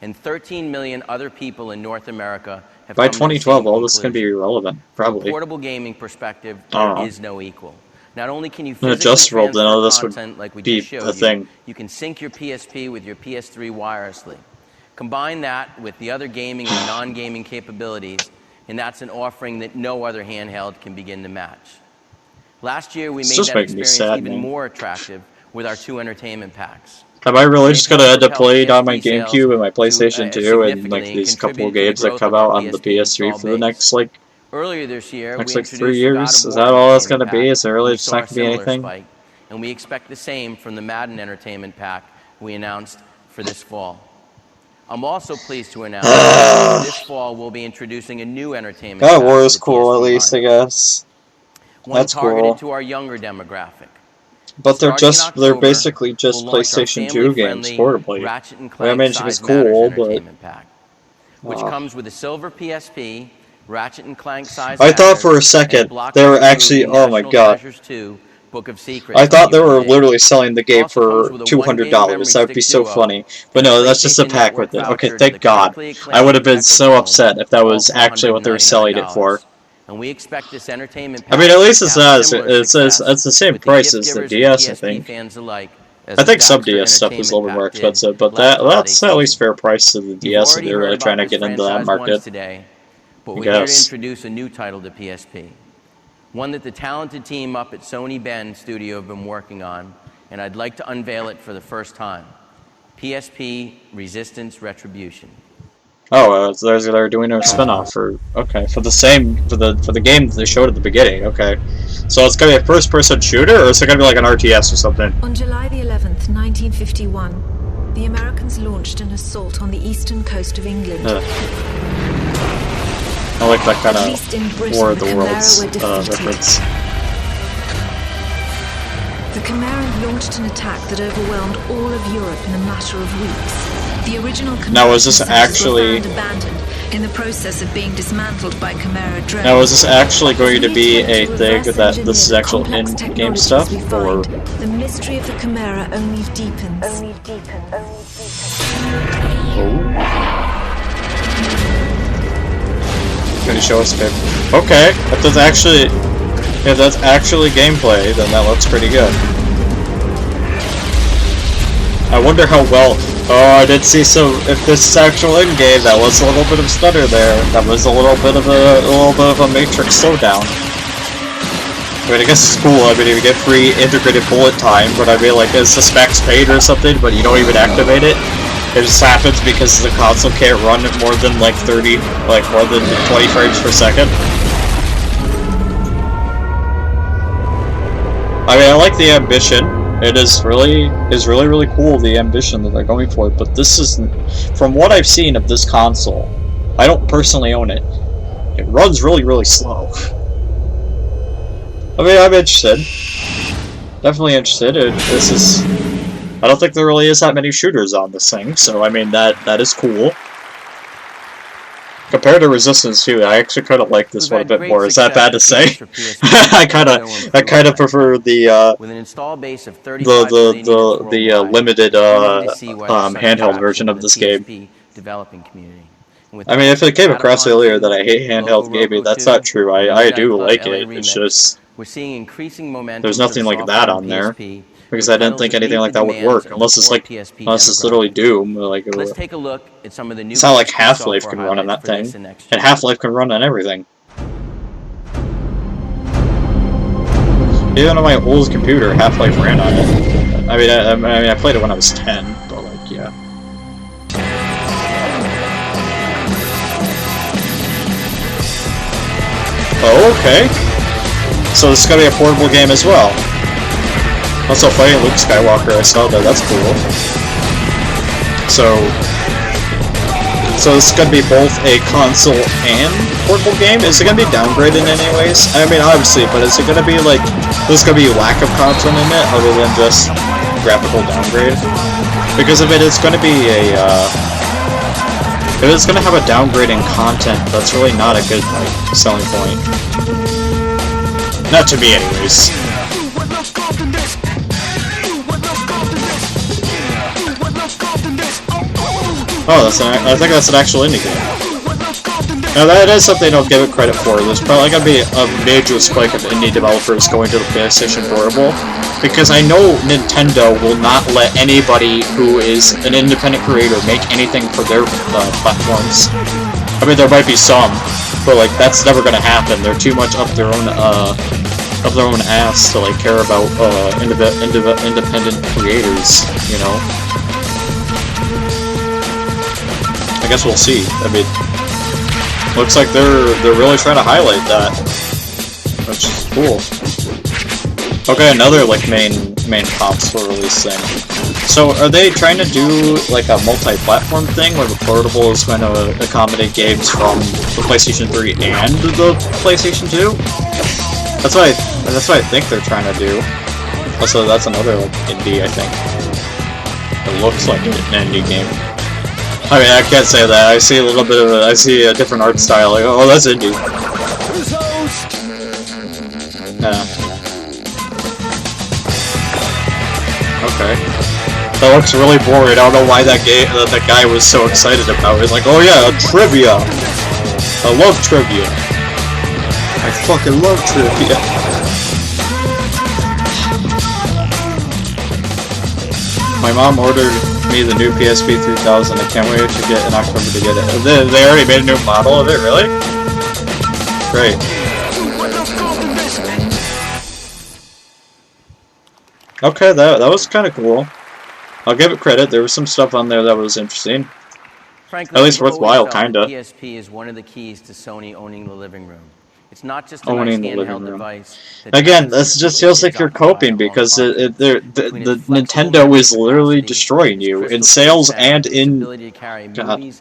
And 13 million other people in North America have by 2012, all this is going to be irrelevant, probably. From a portable gaming perspective, there is no equal. Not only can you physically content like we just showed you, you can sync your PSP with your PS3 wirelessly. Combine that with the other gaming and non-gaming capabilities, and that's an offering that no other handheld can begin to match. Last year, we made that experience even more attractive with our 2 entertainment packs. Am I really just going to end up playing on my GameCube and my PlayStation 2 and like these couple of games that come out on the PS3 for the next like earlier this year, next like 3 years? Is that all it's going to be? Is there really just not going to be anything? Spike, and we expect the same from the Madden Entertainment Pack we announced for this fall. I'm also pleased to announce that this fall we'll be introducing a new entertainment pack. That was cool, at least, I guess. That's targeted to our younger demographic. But they're basically just PlayStation 2 games portably. I mean, it's cool, but which comes with a silver PSP, Ratchet and Clank size. I thought for a second they were actually, oh my god. I thought they were literally selling the game for $200. That would be so funny. But no, that's just a pack with it. Okay, thank God. I would have been so upset if that was actually what they were selling it for. And we expect this entertainment I mean, at least it's the same price as the DS, I think. Fans alike as I think the some Baxter DS stuff is a little bit more Entertainment Pack expensive, but last holiday that's at least fair price to the DS if they're really heard trying to about get this into that franchise market. once today, but we're here to introduce a new title to PSP. One that the talented team up at Sony Bend Studio have been working on, and I'd like to unveil it for the first time. PSP Resistance Retribution. Oh, they're doing a spin-off for for the game that they showed at the beginning. Okay, so it's gonna be a first-person shooter, or is it gonna be like an RTS or something? On July the 11th, 1951, the Americans launched an assault on the eastern coast of England. I like that kind of War of the Worlds reference. The Chimera launched an attack that overwhelmed all of Europe in a matter of weeks. The original Chimera now, was this actually abandoned in the process of being dismantled by Chimera drones? Now, is this actually going to be a thing that this is actual in-game stuff, or? The mystery of the Chimera only deepens. Can you show us a bit? Okay, if that's actually gameplay, then that looks pretty good. I wonder how well. Oh, I did see some. If this is actual in-game, that was a little bit of stutter there. That was a little bit of a Matrix slowdown. I mean, I guess it's cool. I mean, you get free integrated bullet time, but I mean, like, is the specs paid or something? But you don't even activate it. It just happens because the console can't run at more than like 20 frames per second. I mean, I like the ambition. It is really cool, the ambition that they're going for. But this is, from what I've seen of this console, I don't personally own it. It runs really slow. I mean, I'm interested. Definitely interested. I don't think there really is that many shooters on this thing, so I mean that is cool. Compared to Resistance 2, I actually kind of like this one a bit more. Is that bad to say? I kind of prefer the with an install base of 35 the limited handheld version of this game. Developing community. I mean, if it came across earlier that I hate handheld gaming, that's not true. I do like it. It's just we're seeing increasing momentum. There's nothing like that on there. Because I didn't think anything like that would work, unless it's literally Doom. Like, let's take a look at some of the new. It's not like Half-Life can run on that thing, and Half-Life can run on everything. Even on my old computer, Half-Life ran on it. I mean, I played it when I was 10, but like, yeah. Oh, okay. So this is gonna be a portable game as well. Also playing Luke Skywalker, I saw that, that's cool. So this is gonna be both a console and portable game? Is it gonna be downgraded in any ways? I mean, obviously, but is it gonna be like, there's gonna be lack of content in it other than just graphical downgrade? Because if it is gonna be if it's gonna have a downgrade in content, that's really not a good, like, selling point. Not to me, anyways. Oh, I think that's an actual indie game. Now that is something I'll give it credit for. There's probably gonna be a major spike of indie developers going to the PlayStation Portable, because I know Nintendo will not let anybody who is an independent creator make anything for their platforms. I mean, there might be some, but like that's never gonna happen. They're too much up their own ass to like care about independent creators, you know. I guess we'll see. I mean, looks like they're really trying to highlight that, which is cool. Okay, another like main console release thing. So are they trying to do like a multi-platform thing where the portable is going to accommodate games from the PlayStation 3 and the PlayStation 2? That's what I think they're trying to do. Also, that's another like indie, I think. It looks like an indie game. I mean, I can't say that. I see a little bit of I see a different art style. Like, oh, that's indie. Yeah. Okay. That looks really boring. I don't know why that guy was so excited about it. He's like, oh yeah, trivia. I love trivia. I fucking love trivia. My mom ordered me the new PSP 3000. I can't wait to get in October to get it. They already made a new model of it, really? Great. Okay, that was kind of cool. I'll give it credit. There was some stuff on there that was interesting. Frankly, at least worthwhile, kinda. The PSP is one of the keys to Sony owning the living room. It's not just a Owning nice the living handheld room. device. Again, this just feels like you're coping because the Nintendo is literally destroying you in sales and in. God.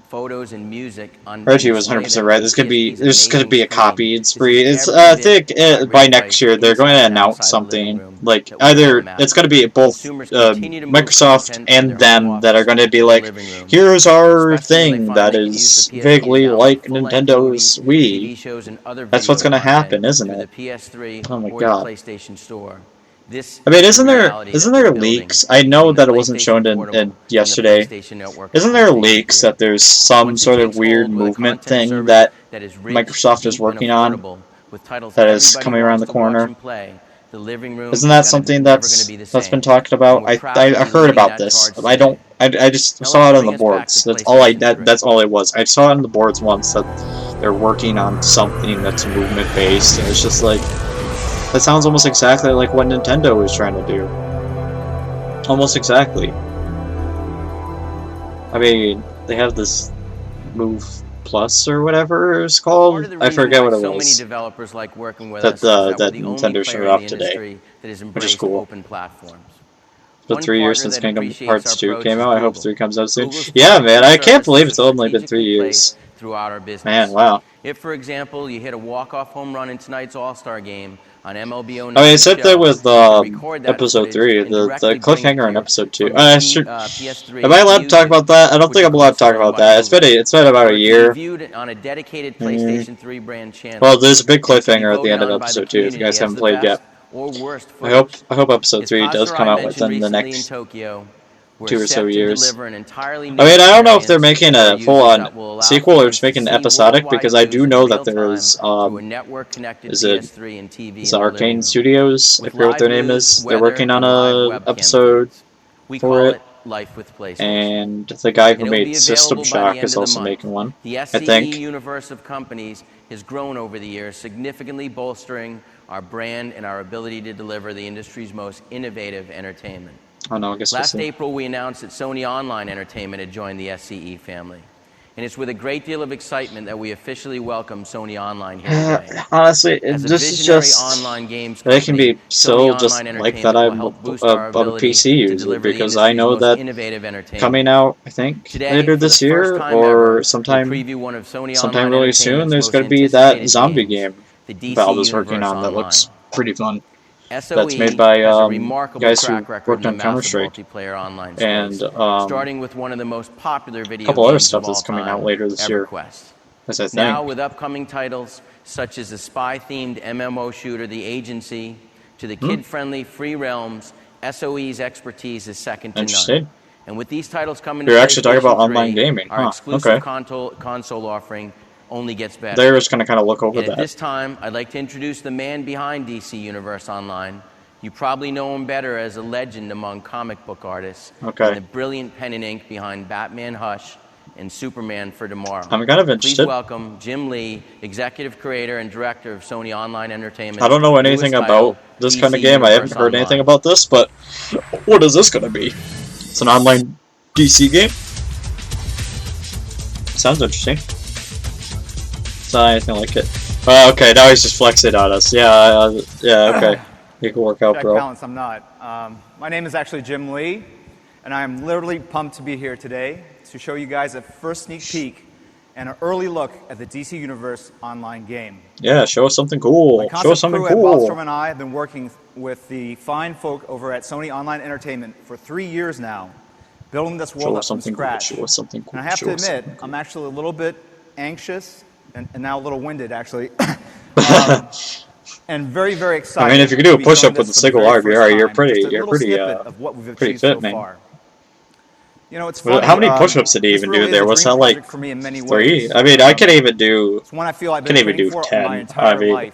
Photos and music on Reggie was 100% right. There's gonna be a copying spree. It's I think by next year they're going to announce something like either it's going to be both Microsoft and them that are going to be like, here's our thing that is vaguely like Nintendo's Wii. That's what's going to happen, isn't it? Oh my god. I mean, isn't there leaks? I know that it wasn't shown in yesterday. Isn't there leaks that there's some sort of weird movement thing that Microsoft is working on that is coming around the corner? Isn't that something that's been talked about? I heard about this. I just saw it on the boards. That's all it was. I saw it on the boards once that they're working on something that's movement based, and it's just like. That sounds almost exactly like what Nintendo is trying to do. Almost exactly. I mean, they have this Move Plus or whatever it's called. I forget what it was. Developers like working with that Nintendo showed off today, which is cool. It's been 3 years since Kingdom Hearts 2 came out. I hope 3 comes out soon. Yeah, man, I can't believe it's only been 3 years. Throughout our business. Man, wow. If, for example, you hit a walk-off home run in tonight's All-Star game on MLB 09, I mean, except that with episode 3, the cliffhanger in episode 2. Am I allowed to talk about that? I don't think I'm allowed to talk about that. It's been about a year. On a dedicated PlayStation 3 brand channel. Well, there's a big cliffhanger at the end of episode 2. If you guys haven't played yet, I hope episode 3 does come out within the next 2 or so years. I mean, I don't know if they're making a full-on sequel or just making an episodic, because I do know that there is, is it Arcane Studios, I forget what their name is, they're working on a episode for it, and the guy who made System Shock is also making one, the I SCE think. universe of companies has grown over the years, significantly bolstering our brand and our ability to deliver the industry's most innovative entertainment. Oh, no, I guess Last April, we announced that Sony Online Entertainment had joined the SCE family. And it's with a great deal of excitement that we officially welcome Sony Online here today. Honestly, this is just, they can be so just like that I'm a PC user, because I know that coming out, I think, later this year, or sometime really soon, there's going to be that zombie game Valve is working on that looks pretty fun. That's made by guys who worked on Counter-Strike, and starting with one of the most popular video a couple other games stuff of all that's coming time, out later this year, as I think. Now with upcoming titles such as the spy-themed MMO shooter The Agency, to the kid-friendly Free Realms, SOE's expertise is second to none. And with these titles coming to You're actually talking about PlayStation online 3, gaming, our huh? exclusive Okay. console offering only gets better. They're just going to kind of look over And that. at this time, I'd like to introduce the man behind DC Universe Online. You probably know him better as a legend among comic book artists. Okay. And the brilliant pen and ink behind Batman Hush and Superman for Tomorrow. I'm kind of interested. Please welcome Jim Lee, executive creator and director of Sony Online Entertainment. I don't know anything about this kind of game. I haven't heard anything about this, but what is this going to be? It's an online DC game? Sounds interesting. It's not anything like it. Okay, now he's just flexing on us. Yeah, okay. You can work out, Check bro. balance, I'm not. My name is actually Jim Lee, and I'm literally pumped to be here today to show you guys a first sneak peek and an early look at the DC Universe online game. Yeah, show us something cool. Show us something crew at cool. Bostrom and I have been working with the fine folk over at Sony Online Entertainment for 3 years now, building this world up from scratch. Show us something cool. And I have to admit, I'm actually a little bit anxious and now a little winded, actually. And very, very excited. I mean, if you can do a push-up with a single arm, you're pretty fit, man. You know, it's funny, how many push-ups did he even do there? Was that like 3? I mean, I can't even do 10. I mean,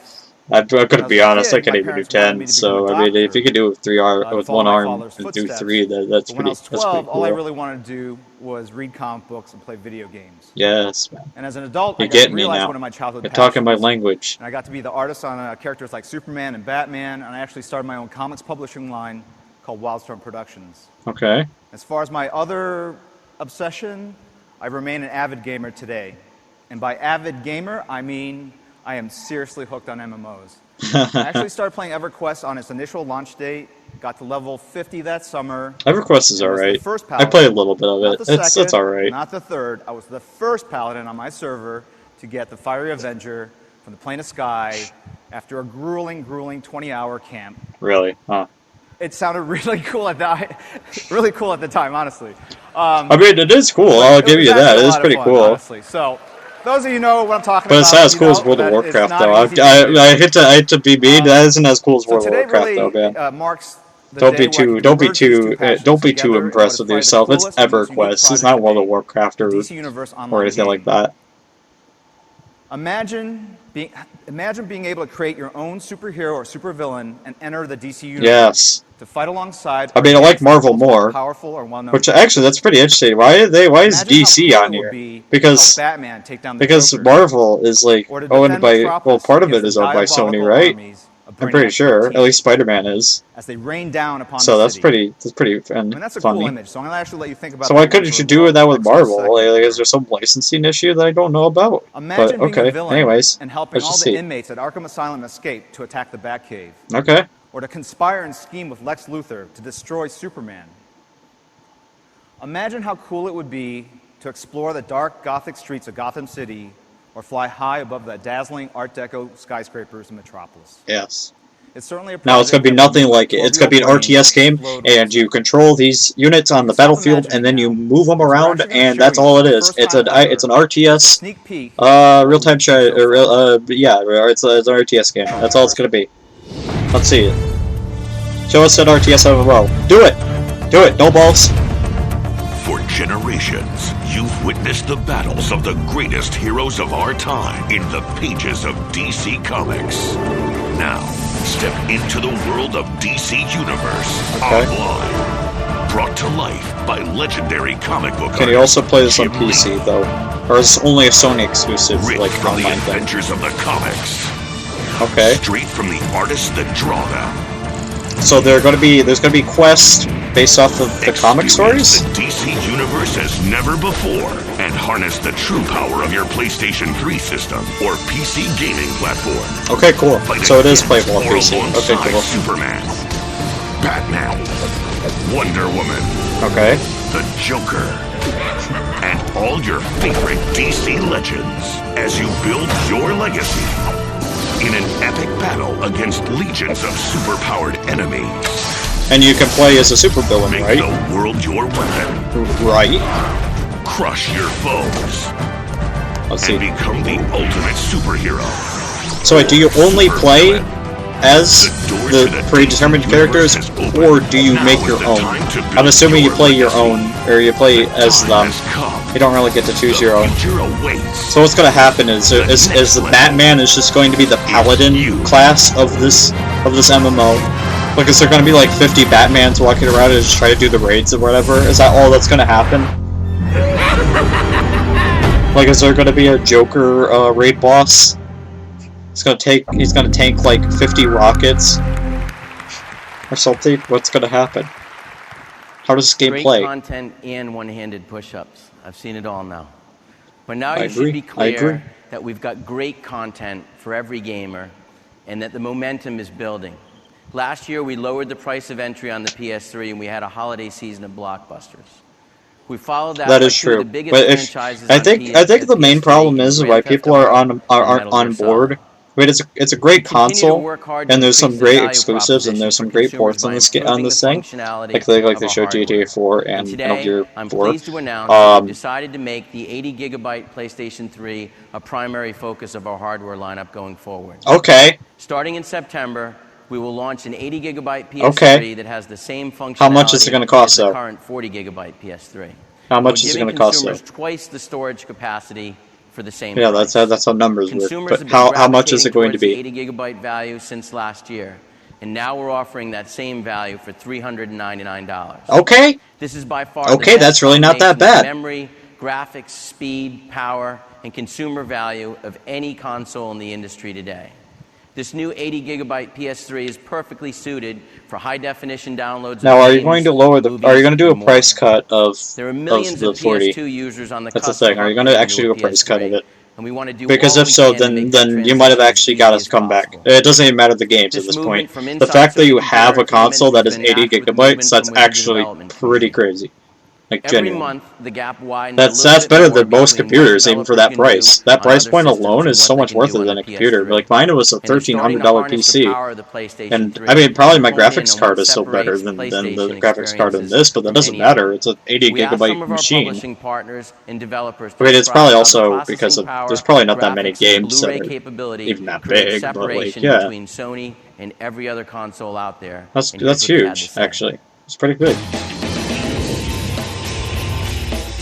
I'm gonna be honest, I can't even do 10. So I mean, if you could do it with 3 arm, with 1 arm, and do 3, that's When I was 12, pretty cool. all I really wanted to do was read comic books and play video games. Yes, man. And as an adult, You're I got to getting me realize now. one of my childhood You're passions. talking my language. And I got to be the artist on characters like Superman and Batman, and I actually started my own comics publishing line called Wildstorm Productions. Okay. As far as my other obsession, I remain an avid gamer today. And by avid gamer, I mean I am seriously hooked on MMOs. I actually started playing EverQuest on its initial launch date, got to level 50 that summer. EverQuest is alright. I played a little bit of it. It's alright. Not the third. I was the first paladin on my server to get the Fiery Avenger from the Plane of Sky after a grueling 20-hour camp. Really? Huh. It sounded really cool at the time, honestly. I mean, it is cool. I'll give you that. It is pretty cool. Honestly. So, those of you know what I'm talking but about. it's not as cool as World of Warcraft, though. I hate to be mean. That isn't as cool as World of Warcraft, though, man. Marks don't be too impressed with yourself. It's EverQuest. It's not World of Warcraft or anything like that. Imagine being able to create your own superhero or supervillain and enter the DC universe. Yes. To fight alongside. I mean, I like Marvel more. Powerful or well-known. Which actually, that's pretty interesting. Why is DC on here? Because Marvel is like owned by, well, part of it is owned by Sony, right? I'm pretty sure. At least Spider-Man is. As they rain down upon so the that's city. pretty fun. I mean, that's a cool image. So I'm gonna actually let you think about. So why couldn't you do that with Marvel? Like, is there some licensing issue that I don't know about? Imagine but okay. Being a villain Anyways, and helping all the inmates at Arkham Asylum escape to attack the Batcave. Okay. Or to conspire and scheme with Lex Luthor to destroy Superman. Imagine how cool it would be to explore the dark Gothic streets of Gotham City or fly high above the dazzling Art Deco skyscrapers in Metropolis. Yes. It's certainly a now it's going to be nothing like it. It's going to be an RTS game, and you control these units on the battlefield, and then you move them around, and that's all it is. It's an RTS, real-time shot. It's an RTS game. That's all it's going to be. Let's see it. Show us an RTS MMO. Do it. No balls. For generations, you've witnessed the battles of the greatest heroes of our time in the pages of DC Comics. Now, step into the world of DC Universe online. Brought to life by legendary comic book Can you also play this on PC, though? Or is it only a Sony exclusive, like, from the online thing? adventures of the comics. Okay. Straight from the artists that draw them. So there's going to be quests based off of the comic stories? The DC Universe as never before, and harness the true power of your PlayStation 3 system or PC gaming platform. Okay, cool. So it is playable on PC. Okay, cool. Superman, Batman, Wonder Woman, okay, the Joker, and all your favorite DC legends as you build your legacy in an epic battle against legions of superpowered enemies. And you can play as a supervillain, right? Make the world your weapon. Right. Crush your foes. Let's see. And become the ultimate superhero. So wait, do you only play as the predetermined characters, or do you make your own? I'm assuming you play your own, or you play as them. You don't really get to choose your own. So what's going to happen is the Batman is just going to be the paladin class of this MMO. Like, is there going to be like 50 Batmans walking around and just try to do the raids or whatever? Is that all that's going to happen? Like, is there going to be a Joker raid boss? He's going to tank like 50 rockets or something. What's going to happen? How does this game play? Great content and one-handed push-ups. I've seen it all now. But now you should be clear that we've got great content for every gamer and that the momentum is building. Last year, we lowered the price of entry on the PS3, and we had a holiday season of blockbusters. We followed that. That is true. But I think the main problem is why people aren't on board. I mean, it's a great console, and there's some great exclusives, and there's some great ports on this thing. Like they showed GTA 4 and Metal Gear 4. I'm pleased to announce that we've decided to make the 80GB PlayStation 3 a primary focus of our hardware lineup going forward. Okay. Starting in September, we will launch an 80GB PS3 that has the same functionality How much is it going to cost, as the though? current 40GB PS3. How much is it going to cost, though? Twice the storage capacity for the same Yeah, price. that's how numbers work. Consumers But have been how much is it going to gravitating be? towards the 80 gigabyte value since last year, and now we're offering that same value for $399. Okay. This is by far Okay, the best that's really not that combination of bad. memory, graphics, speed, power, and consumer value of any console in the industry today. This new 80 gigabyte PS3 is perfectly suited for high definition downloads. Now, are you going to lower the? Are you going to do a price cut of the 40? PS2 users on the That's the thing. Are you going to actually do a price cut of it? And we want to do Because if so, then you might have actually got us come back. It doesn't even matter the games at this point. The fact that you have a console that is 80 gigabytes, that's actually pretty crazy. Like genuine. That's better than most computers, even for that price. That price point alone is so much worth it than a computer. Like mine was a $1,300 PC, and I mean probably my graphics card is still better than the graphics card in this, but that doesn't matter. It's an 80 gigabyte machine. I mean it's probably also because of there's probably not that many games that are even that big, but like yeah, between Sony and every other console out there. That's huge actually. It's pretty good.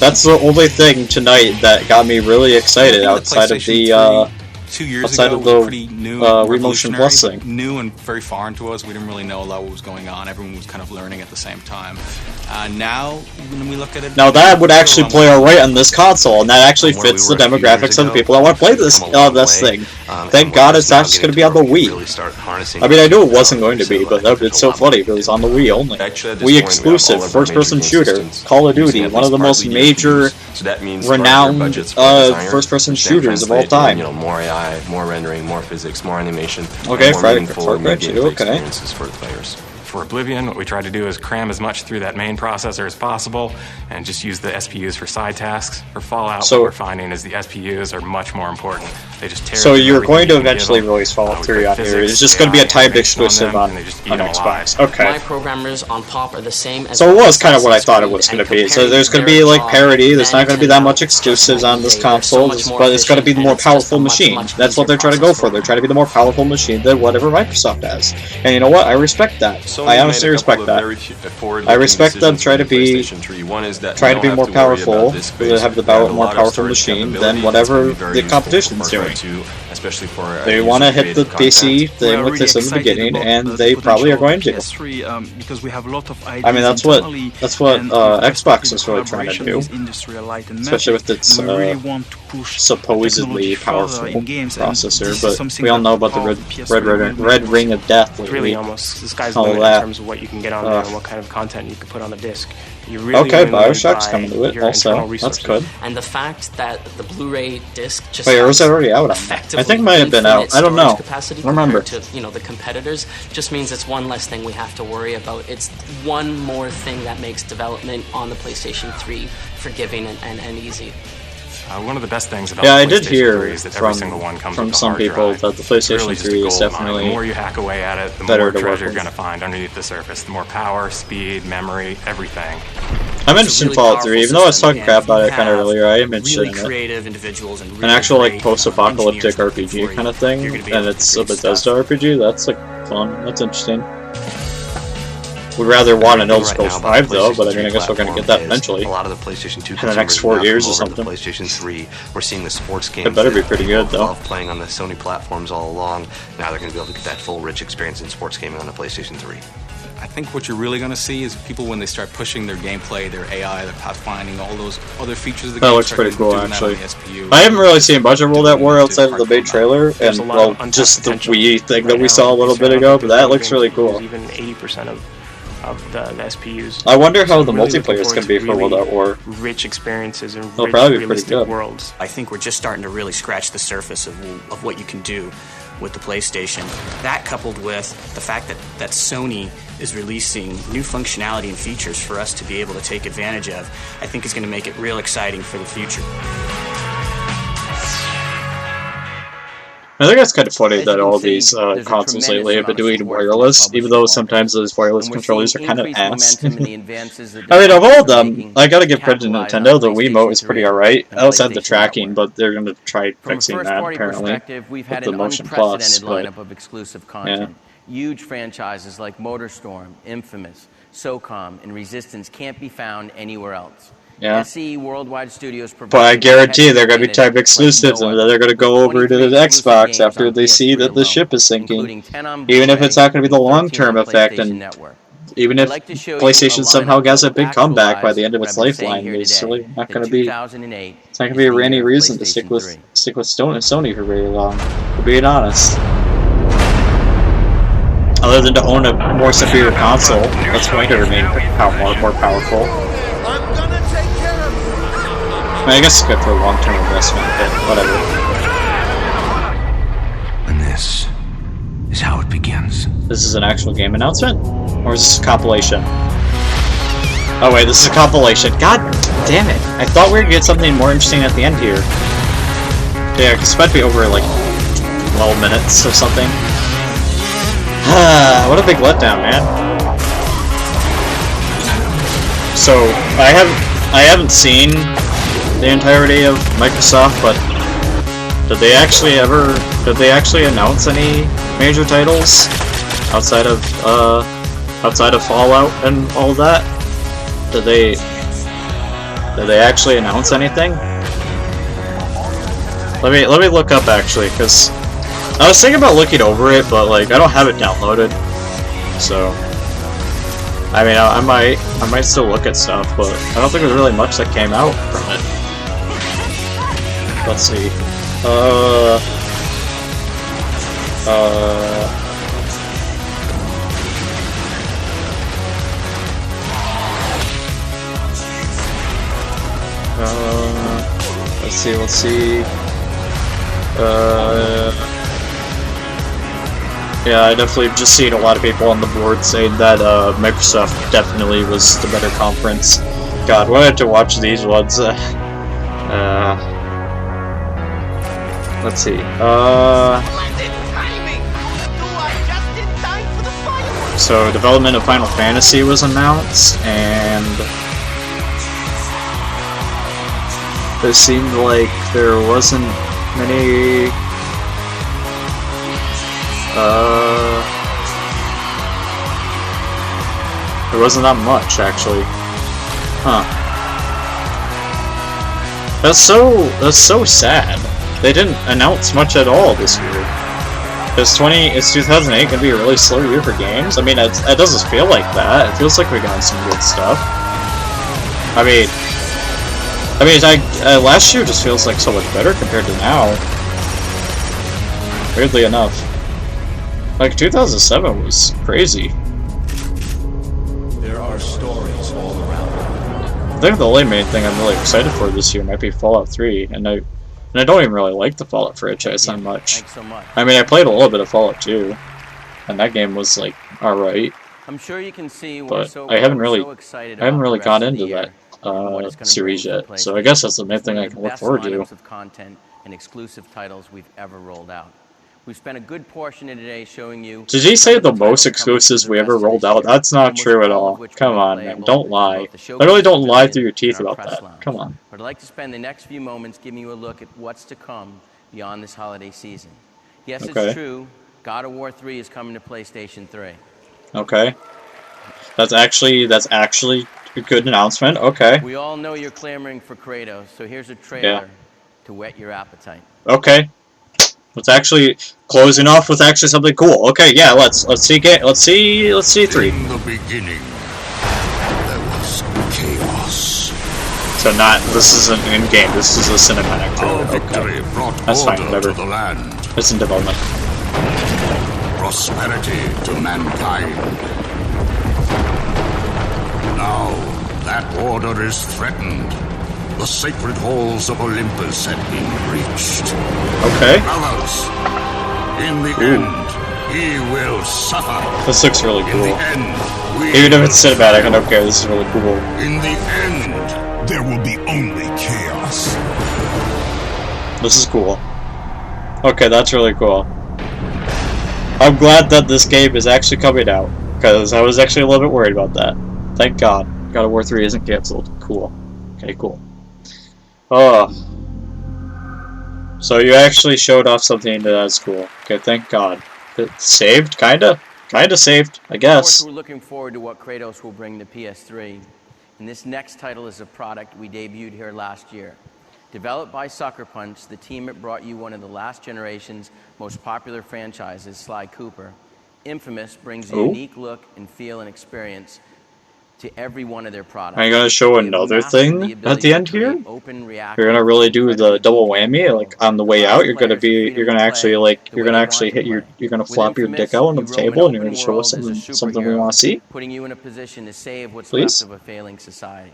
That's the only thing tonight that got me really excited outside of the 2 years outside ago of the were pretty new, Remotion Plus thing. New and very foreign to us. We didn't really know a lot what was going on. Everyone was kind of learning at the same time. Now, when we look at it, now that would actually play alright on this console, and that actually fits the demographics of the people that want to play this thing. Thank God it's not just going to be on the Wii. I mean, I knew it wasn't going to be, but it's so funny if it was on the Wii only. Wii exclusive, first-person shooter, Call of Duty, one of the most major, renowned first-person shooters of all time. More AI, more rendering, more physics, more animation, okay, more meaningful okay. experiences for the players. For Oblivion, what we try to do is cram as much through that main processor as possible and just use the SPUs for side tasks. For Fallout, what we're finding is the SPUs are much more important. They just tear so you're going to eventually release Fallout 3 on here. It's just going to be a timed exclusive on Xbox. Okay. My programmers on POP are the same as so it was kind of what I thought it was going to be. So there's going to be like parity. There's not going to be that much exclusives on this console, but it's going to be the more powerful machine. That's what they're trying to go for. They're trying to be the more powerful machine than whatever Microsoft has. And you know what? I respect that. I honestly respect that. I respect them trying to be more powerful, have the more powerful machine than whatever the competition's doing. They want to hit the PC thing with this in the beginning, and they probably are going to. I mean, that's what Xbox is really trying to do, especially with its supposedly powerful processor. But we all know about the red ring of death lately. Really, almost the sky's the limit in terms of what you can get on there and what kind of content you can put on the disc. Okay, Bioshock's coming to it also. That's good. And the fact that the Blu-ray disc just wait, or was it already out on that? I think it might have been out. I don't know. Capacity remember. To, the competitors just means it's one less thing we have to worry about. It's one more thing that makes development on the PlayStation 3 forgiving and easy. One of the best things about I the did PlayStation hear 3 is that every single one comes from with a some hard people drive. that the PlayStation Really 3 is definitely the more you hack away at it, the better more to work treasure you're with. going to find underneath the surface. The more power, speed, memory, everything. I'm interested in Fallout 3, even though I was talking crap about it kind of earlier. I am interested in it. Creative individuals and an actual like post-apocalyptic RPG kind of thing, and it's a Bethesda RPG. That's like fun. That's interesting. We'd rather want an Elder Scrolls 5 though, but I mean I guess we're going to get that eventually. A lot of the PlayStation 2 in the next 4 years or something. The PlayStation 3, we're seeing the sports games. It better be pretty good though. Love playing on the Sony platforms all along. Now they're going to be able to get that full rich experience in sports gaming on the PlayStation 3. I think what you're really going to see is people when they start pushing their gameplay, their AI, their pathfinding, all those other features of the game. That looks pretty cool actually. I haven't really seen much of World at War outside of the big trailer, and well, just the Wii thing that we saw a little bit ago, but that looks really cool. Even 80% of the SPUs. I wonder how the multiplayer is going to be for World at War. Rich experiences and It'll rich, probably be pretty realistic good. worlds. I think we're just starting to really scratch the surface of what you can do with the PlayStation. That coupled with the fact that Sony is releasing new functionality and features for us to be able to take advantage of, I think is going to make it real exciting for the future. I think it's kind of funny that all these consoles lately have been doing wireless, even though sometimes those wireless controllers are kind of ass. I mean, of all of them, I gotta give credit to Nintendo. The Wiimote is pretty alright. I also had the tracking, but they're gonna try fixing that apparently We've with had the an Motion Plus. unprecedented But lineup of exclusive content. Huge franchises like MotorStorm, Infamous, SOCOM, and Resistance can't be found anywhere else. Yeah. SE Worldwide Studios But I guarantee they're going to be type exclusives, and then they're going to go over to the Xbox after they see that the ship is sinking. Even if it's not going to be the long-term effect, and even if PlayStation somehow gets a big comeback by the end of its lifeline, it's really not going to be. It's not going to be any reason to stick with Sony for very long. For being honest. Other than to own a more superior console that's going to remain more powerful. I mean, I guess it's good for a long-term investment, but whatever. And this is how it begins. This is an actual game announcement? Or is this a compilation? Oh wait, this is a compilation. God damn it. I thought we were going to get something more interesting at the end here. Yeah, because it might be over like 12 minutes or something. What a big letdown, man. So, I haven't seen the entirety of Microsoft, but did they actually announce any major titles outside of Fallout and all that? Did they actually announce anything? Let me look up actually, because I was thinking about looking over it, but like I don't have it downloaded, so I mean I might still look at stuff, but I don't think there's really much that came out from it. Let's see. Let's see. Yeah, I definitely just seen a lot of people on the board saying that Microsoft definitely was the better conference. God, why had to watch these ones? Let's see. So, development of Final Fantasy was announced, and it seemed like there wasn't many. There wasn't that much, actually. Huh. That's so sad. They didn't announce much at all this year. Is 2008 gonna be a really slow year for games? I mean, it doesn't feel like that. It feels like we got some good stuff. I mean, last year just feels like so much better compared to now. Weirdly enough. Like, 2007 was crazy. There are stories all around. I think the only main thing I'm really excited for this year might be Fallout 3, and I don't even really like the Fallout franchise that much. I mean, I played a little bit of Fallout 2, and that game was, like, alright. I'm sure you can see but I haven't really got into that series yet, so I guess that's the main thing I can look forward to. Of content and exclusive titles we've ever rolled out. We've spent a good portion of today showing you. Did he say the most exclusives we ever rolled out? That's not true at all. Come on, man. Don't lie. Literally don't lie through your teeth about that. Come on. But I'd like to spend the next few moments giving you a look at what's to come beyond this holiday season. Yes, it's true. God of War 3 is coming to PlayStation 3. Okay. That's actually a good announcement. Okay. We all know you're clamoring for Kratos, so here's a trailer to whet your appetite. Okay. Let's actually closing off with actually something cool. Okay, yeah, let's see 3. In the beginning, there was chaos. So this isn't in game. This is a cinematic trailer. Okay, that's fine. Whatever. It's in development. Prosperity to mankind. Now that order is threatened. The sacred halls of Olympus have been breached. Okay. Brothers, in the end, he will suffer. This looks really cool. In the end, even if it's cinematic, I don't care. This is really cool. In the end, there will be only chaos. This is cool. Okay, that's really cool. I'm glad that this game is actually coming out, because I was actually a little bit worried about that. Thank God. God of War 3 isn't cancelled. Cool. Okay, cool. Oh. So you actually showed off something that's cool. Okay, thank God. It saved? Kinda? Kinda saved, I guess. Of course, we're looking forward to what Kratos will bring to PS3. And this next title is a product we debuted here last year. Developed by Sucker Punch, the team that brought you one of the last generation's most popular franchises, Sly Cooper, Infamous brings a unique look and feel and experience to every one of their products. Are you going to show another thing at the end here? You're going to really do the double whammy, like on the way out. You're going to actually hit your, you're going to flop your dick out on the table, and you're going to show us something we want to see. Putting you in a position to save what's Please? left of a failing society.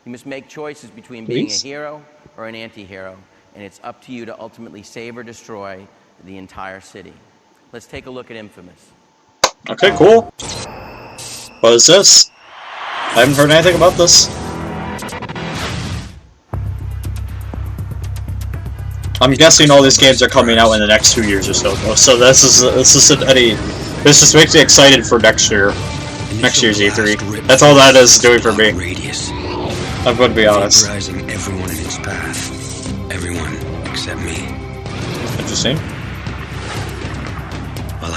You must make choices between being a hero or an anti-hero, and it's up to you to ultimately save or destroy the entire city. Let's take a look at Infamous. Okay, cool. What is this? I haven't heard anything about this. I'm guessing all these games are coming out in the next 2 years or so. So this just makes me excited for next year's E3. That's all that is doing for me. I'm going to be honest. Everyone in its path. Everyone except me. Interesting.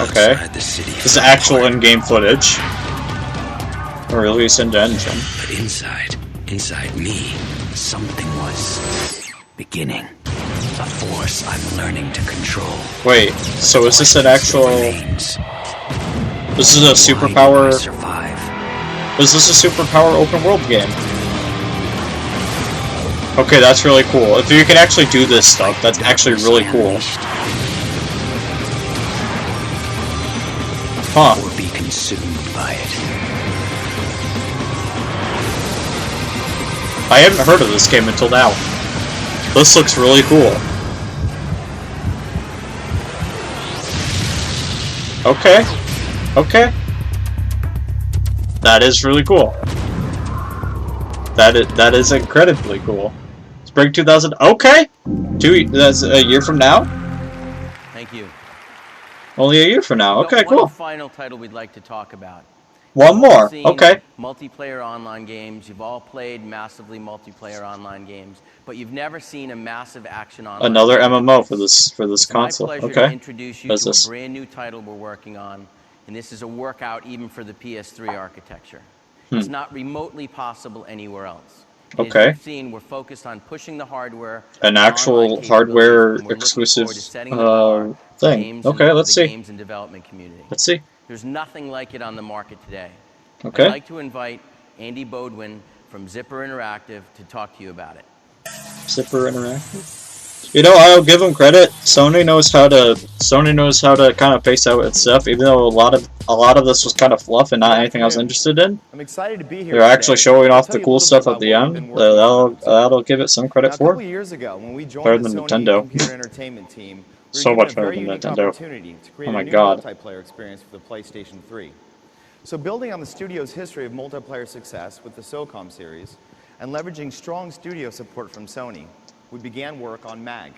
Okay. This is actual in-game footage. Release into engine. But inside me, something was beginning. A force I'm learning to control. Wait, so is this an actual... This is a superpower... Is this a superpower open world game? Okay, that's really cool. If you can actually do this stuff, that's actually really cool. Huh. Or be consumed by it. I haven't heard of this game until now. This looks really cool. Okay. Okay. That is really cool. That is incredibly cool. Spring 2000. Okay. That's a year from now. Thank you. Only a year from now. Okay, One cool. final title we'd like to talk about. One more. Okay. Multiplayer online games. You've all played massively multiplayer online games, but you've never seen a massive action online. Another MMO for this console. It's my pleasure to introduce you to a brand new title we're working on, and this is a workout even for the PS3 architecture. It's not remotely possible anywhere else. Okay. As you've seen, we're focused on pushing the hardware. An actual hardware exclusive thing. Okay, let's see. Games and development community. Let's see. There's nothing like it on the market today. Okay. I'd like to invite Andy Bodwin from Zipper Interactive to talk to you about it. Zipper Interactive. You know, I'll give them credit. Sony knows how to kind of pace out its stuff, even though a lot of this was kind of fluff and not anything I was interested in. I'm excited to be here. They're actually showing off the cool stuff at the end. That'll give it some credit for. A couple years ago, when we joined better the than Sony Nintendo. Computer Entertainment team, we So were much given a better very than unique Nintendo. opportunity to create Oh my a new god. multiplayer experience for the PlayStation 3. So building on the studio's history of multiplayer success with the SOCOM series, and leveraging strong studio support from Sony, we began work on MAG.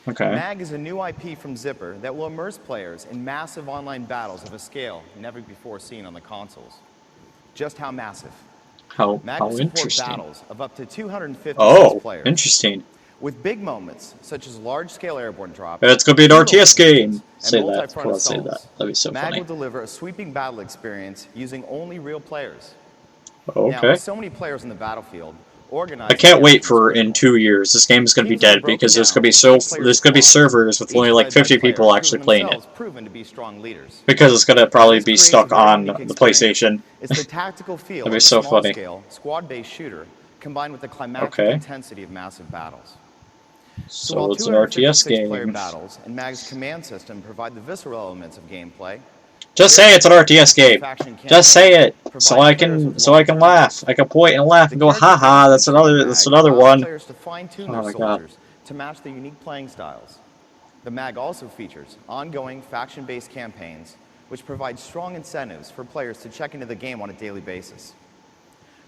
Okay. MAG is a new IP from Zipper that will immerse players in massive online battles of a scale never before seen on the consoles. Just how massive? MAG will support interesting. battles of up to 250 players. Interesting. With big moments, such as large-scale airborne drops. It's gonna be an RTS game. Say that. Of course, say that. That'd be so MAG funny. will deliver a sweeping battle experience using only real players. Okay. Now, with so many players in the battlefield, I can't wait for in 2 years. This game is going to be dead because there's going to be servers with only like 50 people actually playing it. Because it's going to probably be stuck on the PlayStation. It's the tactical feel That'd be so funny. scale, squad-based shooter combined with the climactic intensity of massive battles. So it's an RTS player game. battles and MAG's command system provide the visceral elements of gameplay. Just say it's an RTS game. Just say it, so I can laugh. I can point and laugh and go, haha. That's another one. Players to fine-tune Oh their my god. soldiers to match their unique playing styles. The MAG also features ongoing faction-based campaigns, which provide strong incentives for players to check into the game on a daily basis.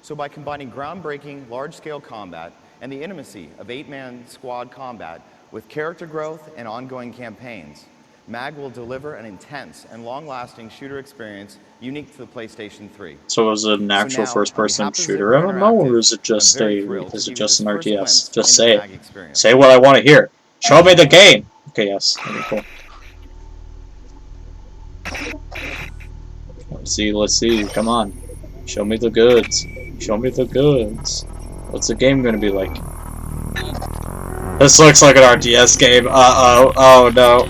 So by combining groundbreaking, large-scale combat and the intimacy of 8-man squad combat with character growth and ongoing campaigns, MAG will deliver an intense and long-lasting shooter experience unique to the PlayStation 3. So is it an actual first-person shooter MMO, or is it just an RTS? Just say it. Say what I want to hear. Show me the game. Okay, yes. Okay, cool. Let's see. Come on. Show me the goods. Show me the goods. What's the game gonna be like? This looks like an RTS game. Uh-oh. Oh, no.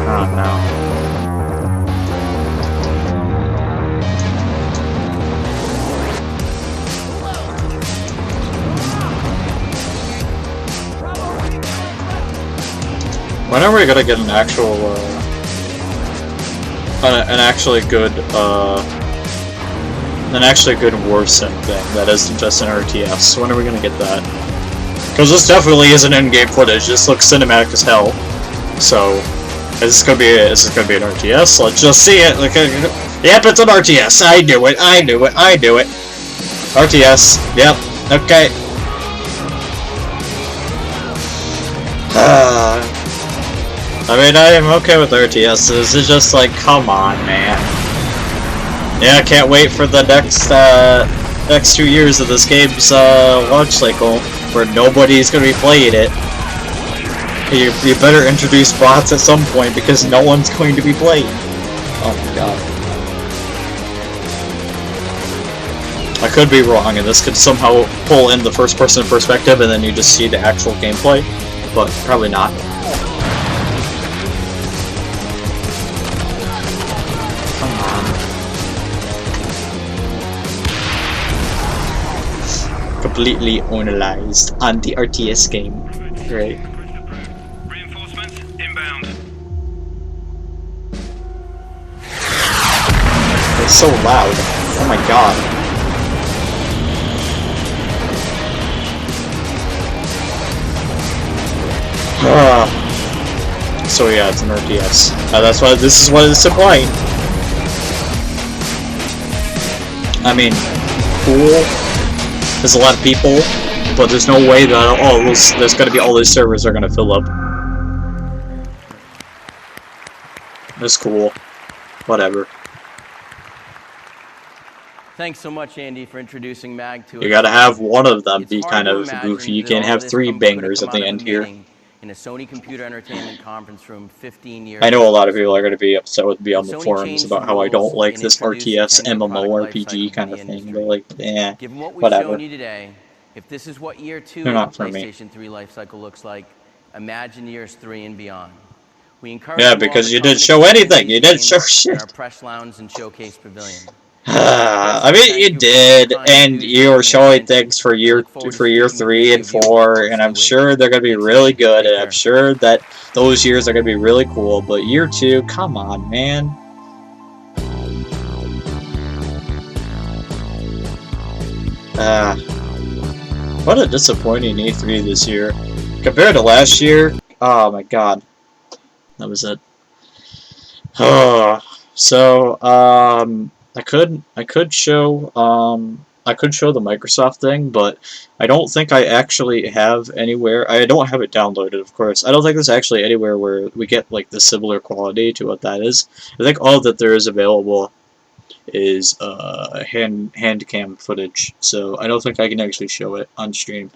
Oh, no. When are we gonna get an actual, an actually good Warsim thing that isn't just an RTS? When are we gonna get that? Because this definitely isn't in-game footage. This looks cinematic as hell. So, is this gonna be an RTS? Let's just see it. Like, yep, it's an RTS. I knew it. I knew it. I knew it. RTS. Yep. Okay. I mean, I am okay with RTSs. It's just like, come on, man. Yeah, I can't wait for the next 2 years of this game's launch cycle, where nobody's gonna be playing it. You better introduce bots at some point because no one's going to be playing. Oh my god. I could be wrong, and this could somehow pull in the first-person perspective, and then you just see the actual gameplay, but probably not. Completely analyzed on the RTS game. Great. Reinforcements inbound. It's so loud. Oh my god. So yeah, it's an RTS. That's why this is what it's implying. I mean, cool. There's a lot of people, but there's no way that there's gonna be all these servers are gonna fill up. That's cool. Whatever. Thanks so much, Andy, for introducing Mag to us. You gotta have one of them be kind of goofy. You can't have 3 bangers at the end here. In a Sony Computer Entertainment conference room 15 years I know a lot of people are gonna be upset with me on the forums about how I don't like this RTS MMORPG kind of thing. They're like, eh, Given what we've whatever. shown you today, if this is what year 2 They're of not the for me. PlayStation 3 lifecycle looks like, imagine years 3 and beyond. We encourage Yeah, you all because to you come didn't and show experience anything. these You didn't games show in shit. our press lounge and showcase pavilion. I mean, you did, and you were showing things for year 3 and 4, and I'm sure they're gonna be really good, and I'm sure that those years are gonna be really cool. But year 2, come on, man. What a disappointing E3 this year compared to last year. Oh my god, that was it. So I could show the Microsoft thing, but I don't think I actually have anywhere. I don't have it downloaded, of course. I don't think there's actually anywhere where we get like the similar quality to what that is. I think all that there is available is hand cam footage, so I don't think I can actually show it on stream.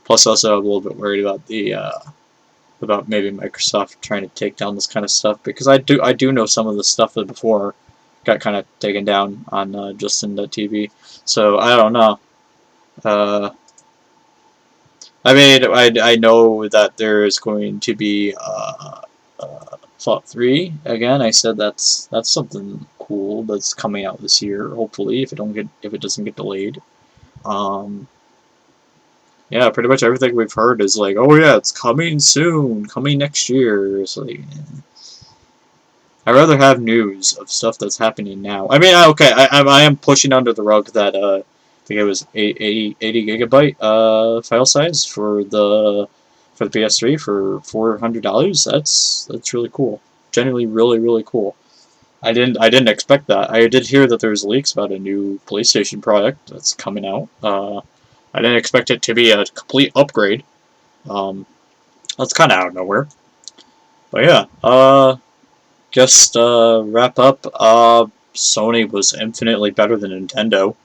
Plus, also I'm a little bit worried about the about maybe Microsoft trying to take down this kind of stuff, because I do know some of the stuff that before got kind of taken down on Justin.tv, so I don't know. I mean, I know that there is going to be Fallout 3 again. I said that's something cool that's coming out this year, hopefully, if it doesn't get delayed. Yeah, pretty much everything we've heard is like, oh yeah, it's coming soon, coming next year. It's like, I'd rather have news of stuff that's happening now. I mean, okay, I am pushing under the rug that I think it was 80 gigabyte file size for the PS3 for $400. That's really cool. Genuinely, really cool. I didn't expect that. I did hear that there's leaks about a new PlayStation product that's coming out. I didn't expect it to be a complete upgrade. That's kind of out of nowhere. But yeah, just wrap up. Sony was infinitely better than Nintendo.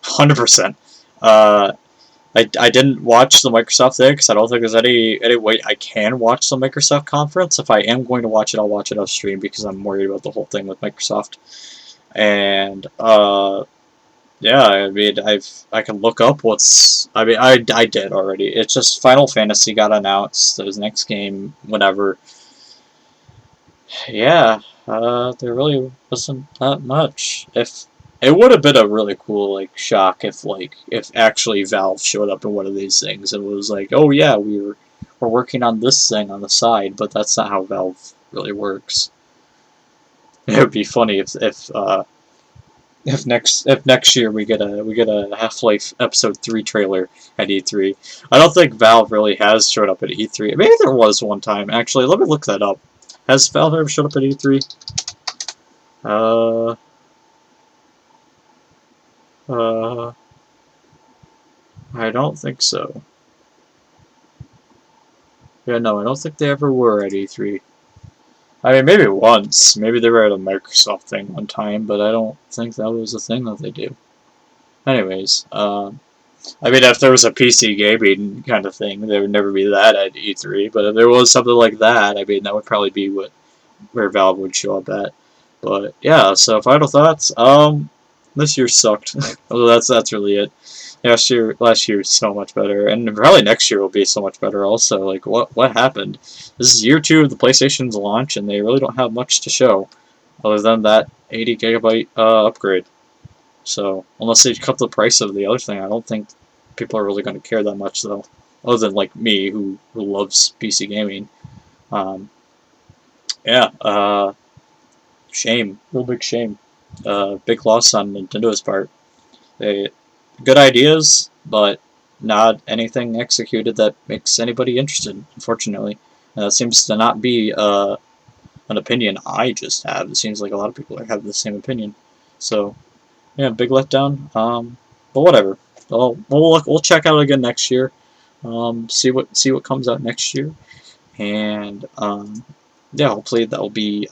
100%. I didn't watch the Microsoft thing because I don't think there's any way I can watch the Microsoft conference. If I am going to watch it, I'll watch it off stream because I'm worried about the whole thing with Microsoft. And yeah, I mean, I can look up what's. I mean, I did already. It's just Final Fantasy got announced. There's next game, whatever. Yeah, there really wasn't that much. If it would have been a really cool shock if actually Valve showed up in one of these things and was like, oh yeah, we're working on this thing on the side, but that's not how Valve really works. It would be funny if next year we get a Half-Life Episode 3 trailer at E3. I don't think Valve really has showed up at E3. Maybe there was one time. Actually, let me look that up. Has Valve ever showed up at E3? I don't think so. Yeah, no, I don't think they ever were at E3. I mean, maybe once. Maybe they were at a Microsoft thing one time, but I don't think that was a thing that they do. Anyways, I mean, if there was a PC gaming kind of thing, there would never be that at E3, but if there was something like that, I mean, that would probably be where Valve would show up at. But yeah, so final thoughts. This year sucked. Well, that's really it. Last year was so much better, and probably next year will be so much better also. Like, what happened? This is year 2 of the PlayStation's launch, and they really don't have much to show, other than that 80 gigabyte upgrade. So, unless they cut the price of the other thing, I don't think people are really going to care that much, though. Other than, like, me, who loves PC gaming. Yeah, shame. Real big shame. Big loss on Nintendo's part. Good ideas, but not anything executed that makes anybody interested, unfortunately. That seems to not be an opinion I just have. It seems like a lot of people have the same opinion. So, yeah, big letdown. But whatever. We'll check out again next year. See what comes out next year, and yeah, hopefully that'll be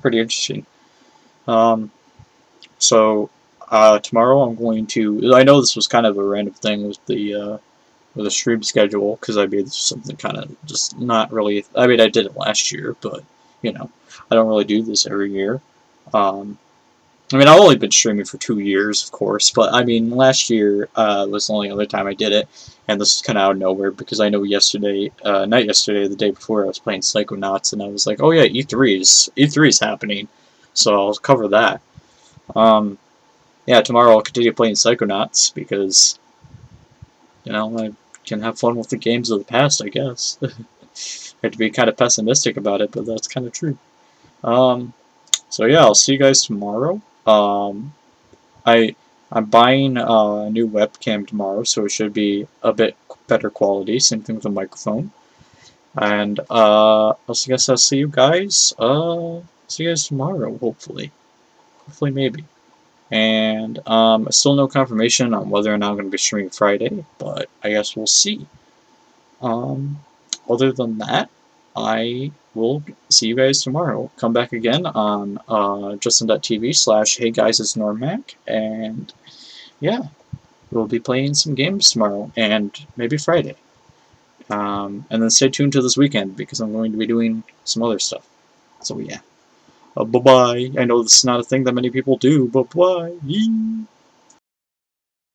pretty interesting. So tomorrow I'm going to. I know this was kind of a random thing with the stream schedule, because I mean, this was something kind of just not really. I mean, I did it last year, but you know, I don't really do this every year. I mean, I've only been streaming for 2 years, of course, but I mean, last year was the only other time I did it, and this is kind of out of nowhere, because I know yesterday, not yesterday, the day before, I was playing Psychonauts, and I was like, oh yeah, E3 is happening, so I'll cover that. Yeah, tomorrow I'll continue playing Psychonauts, because, you know, I can have fun with the games of the past, I guess. I have to be kind of pessimistic about it, but that's kind of true. So yeah, I'll see you guys tomorrow. I'm buying a new webcam tomorrow, so it should be a bit better quality. Same thing with the microphone. And I guess I'll see you guys. See you guys tomorrow, hopefully. Hopefully, maybe. And still no confirmation on whether or not I'm going to be streaming Friday, but I guess we'll see. Other than that, I will see you guys tomorrow. Come back again on justin.tv/heyguys, and yeah, we'll be playing some games tomorrow, and maybe Friday. And then stay tuned to this weekend, because I'm going to be doing some other stuff. So yeah. Bye-bye. I know this is not a thing that many people do, but bye.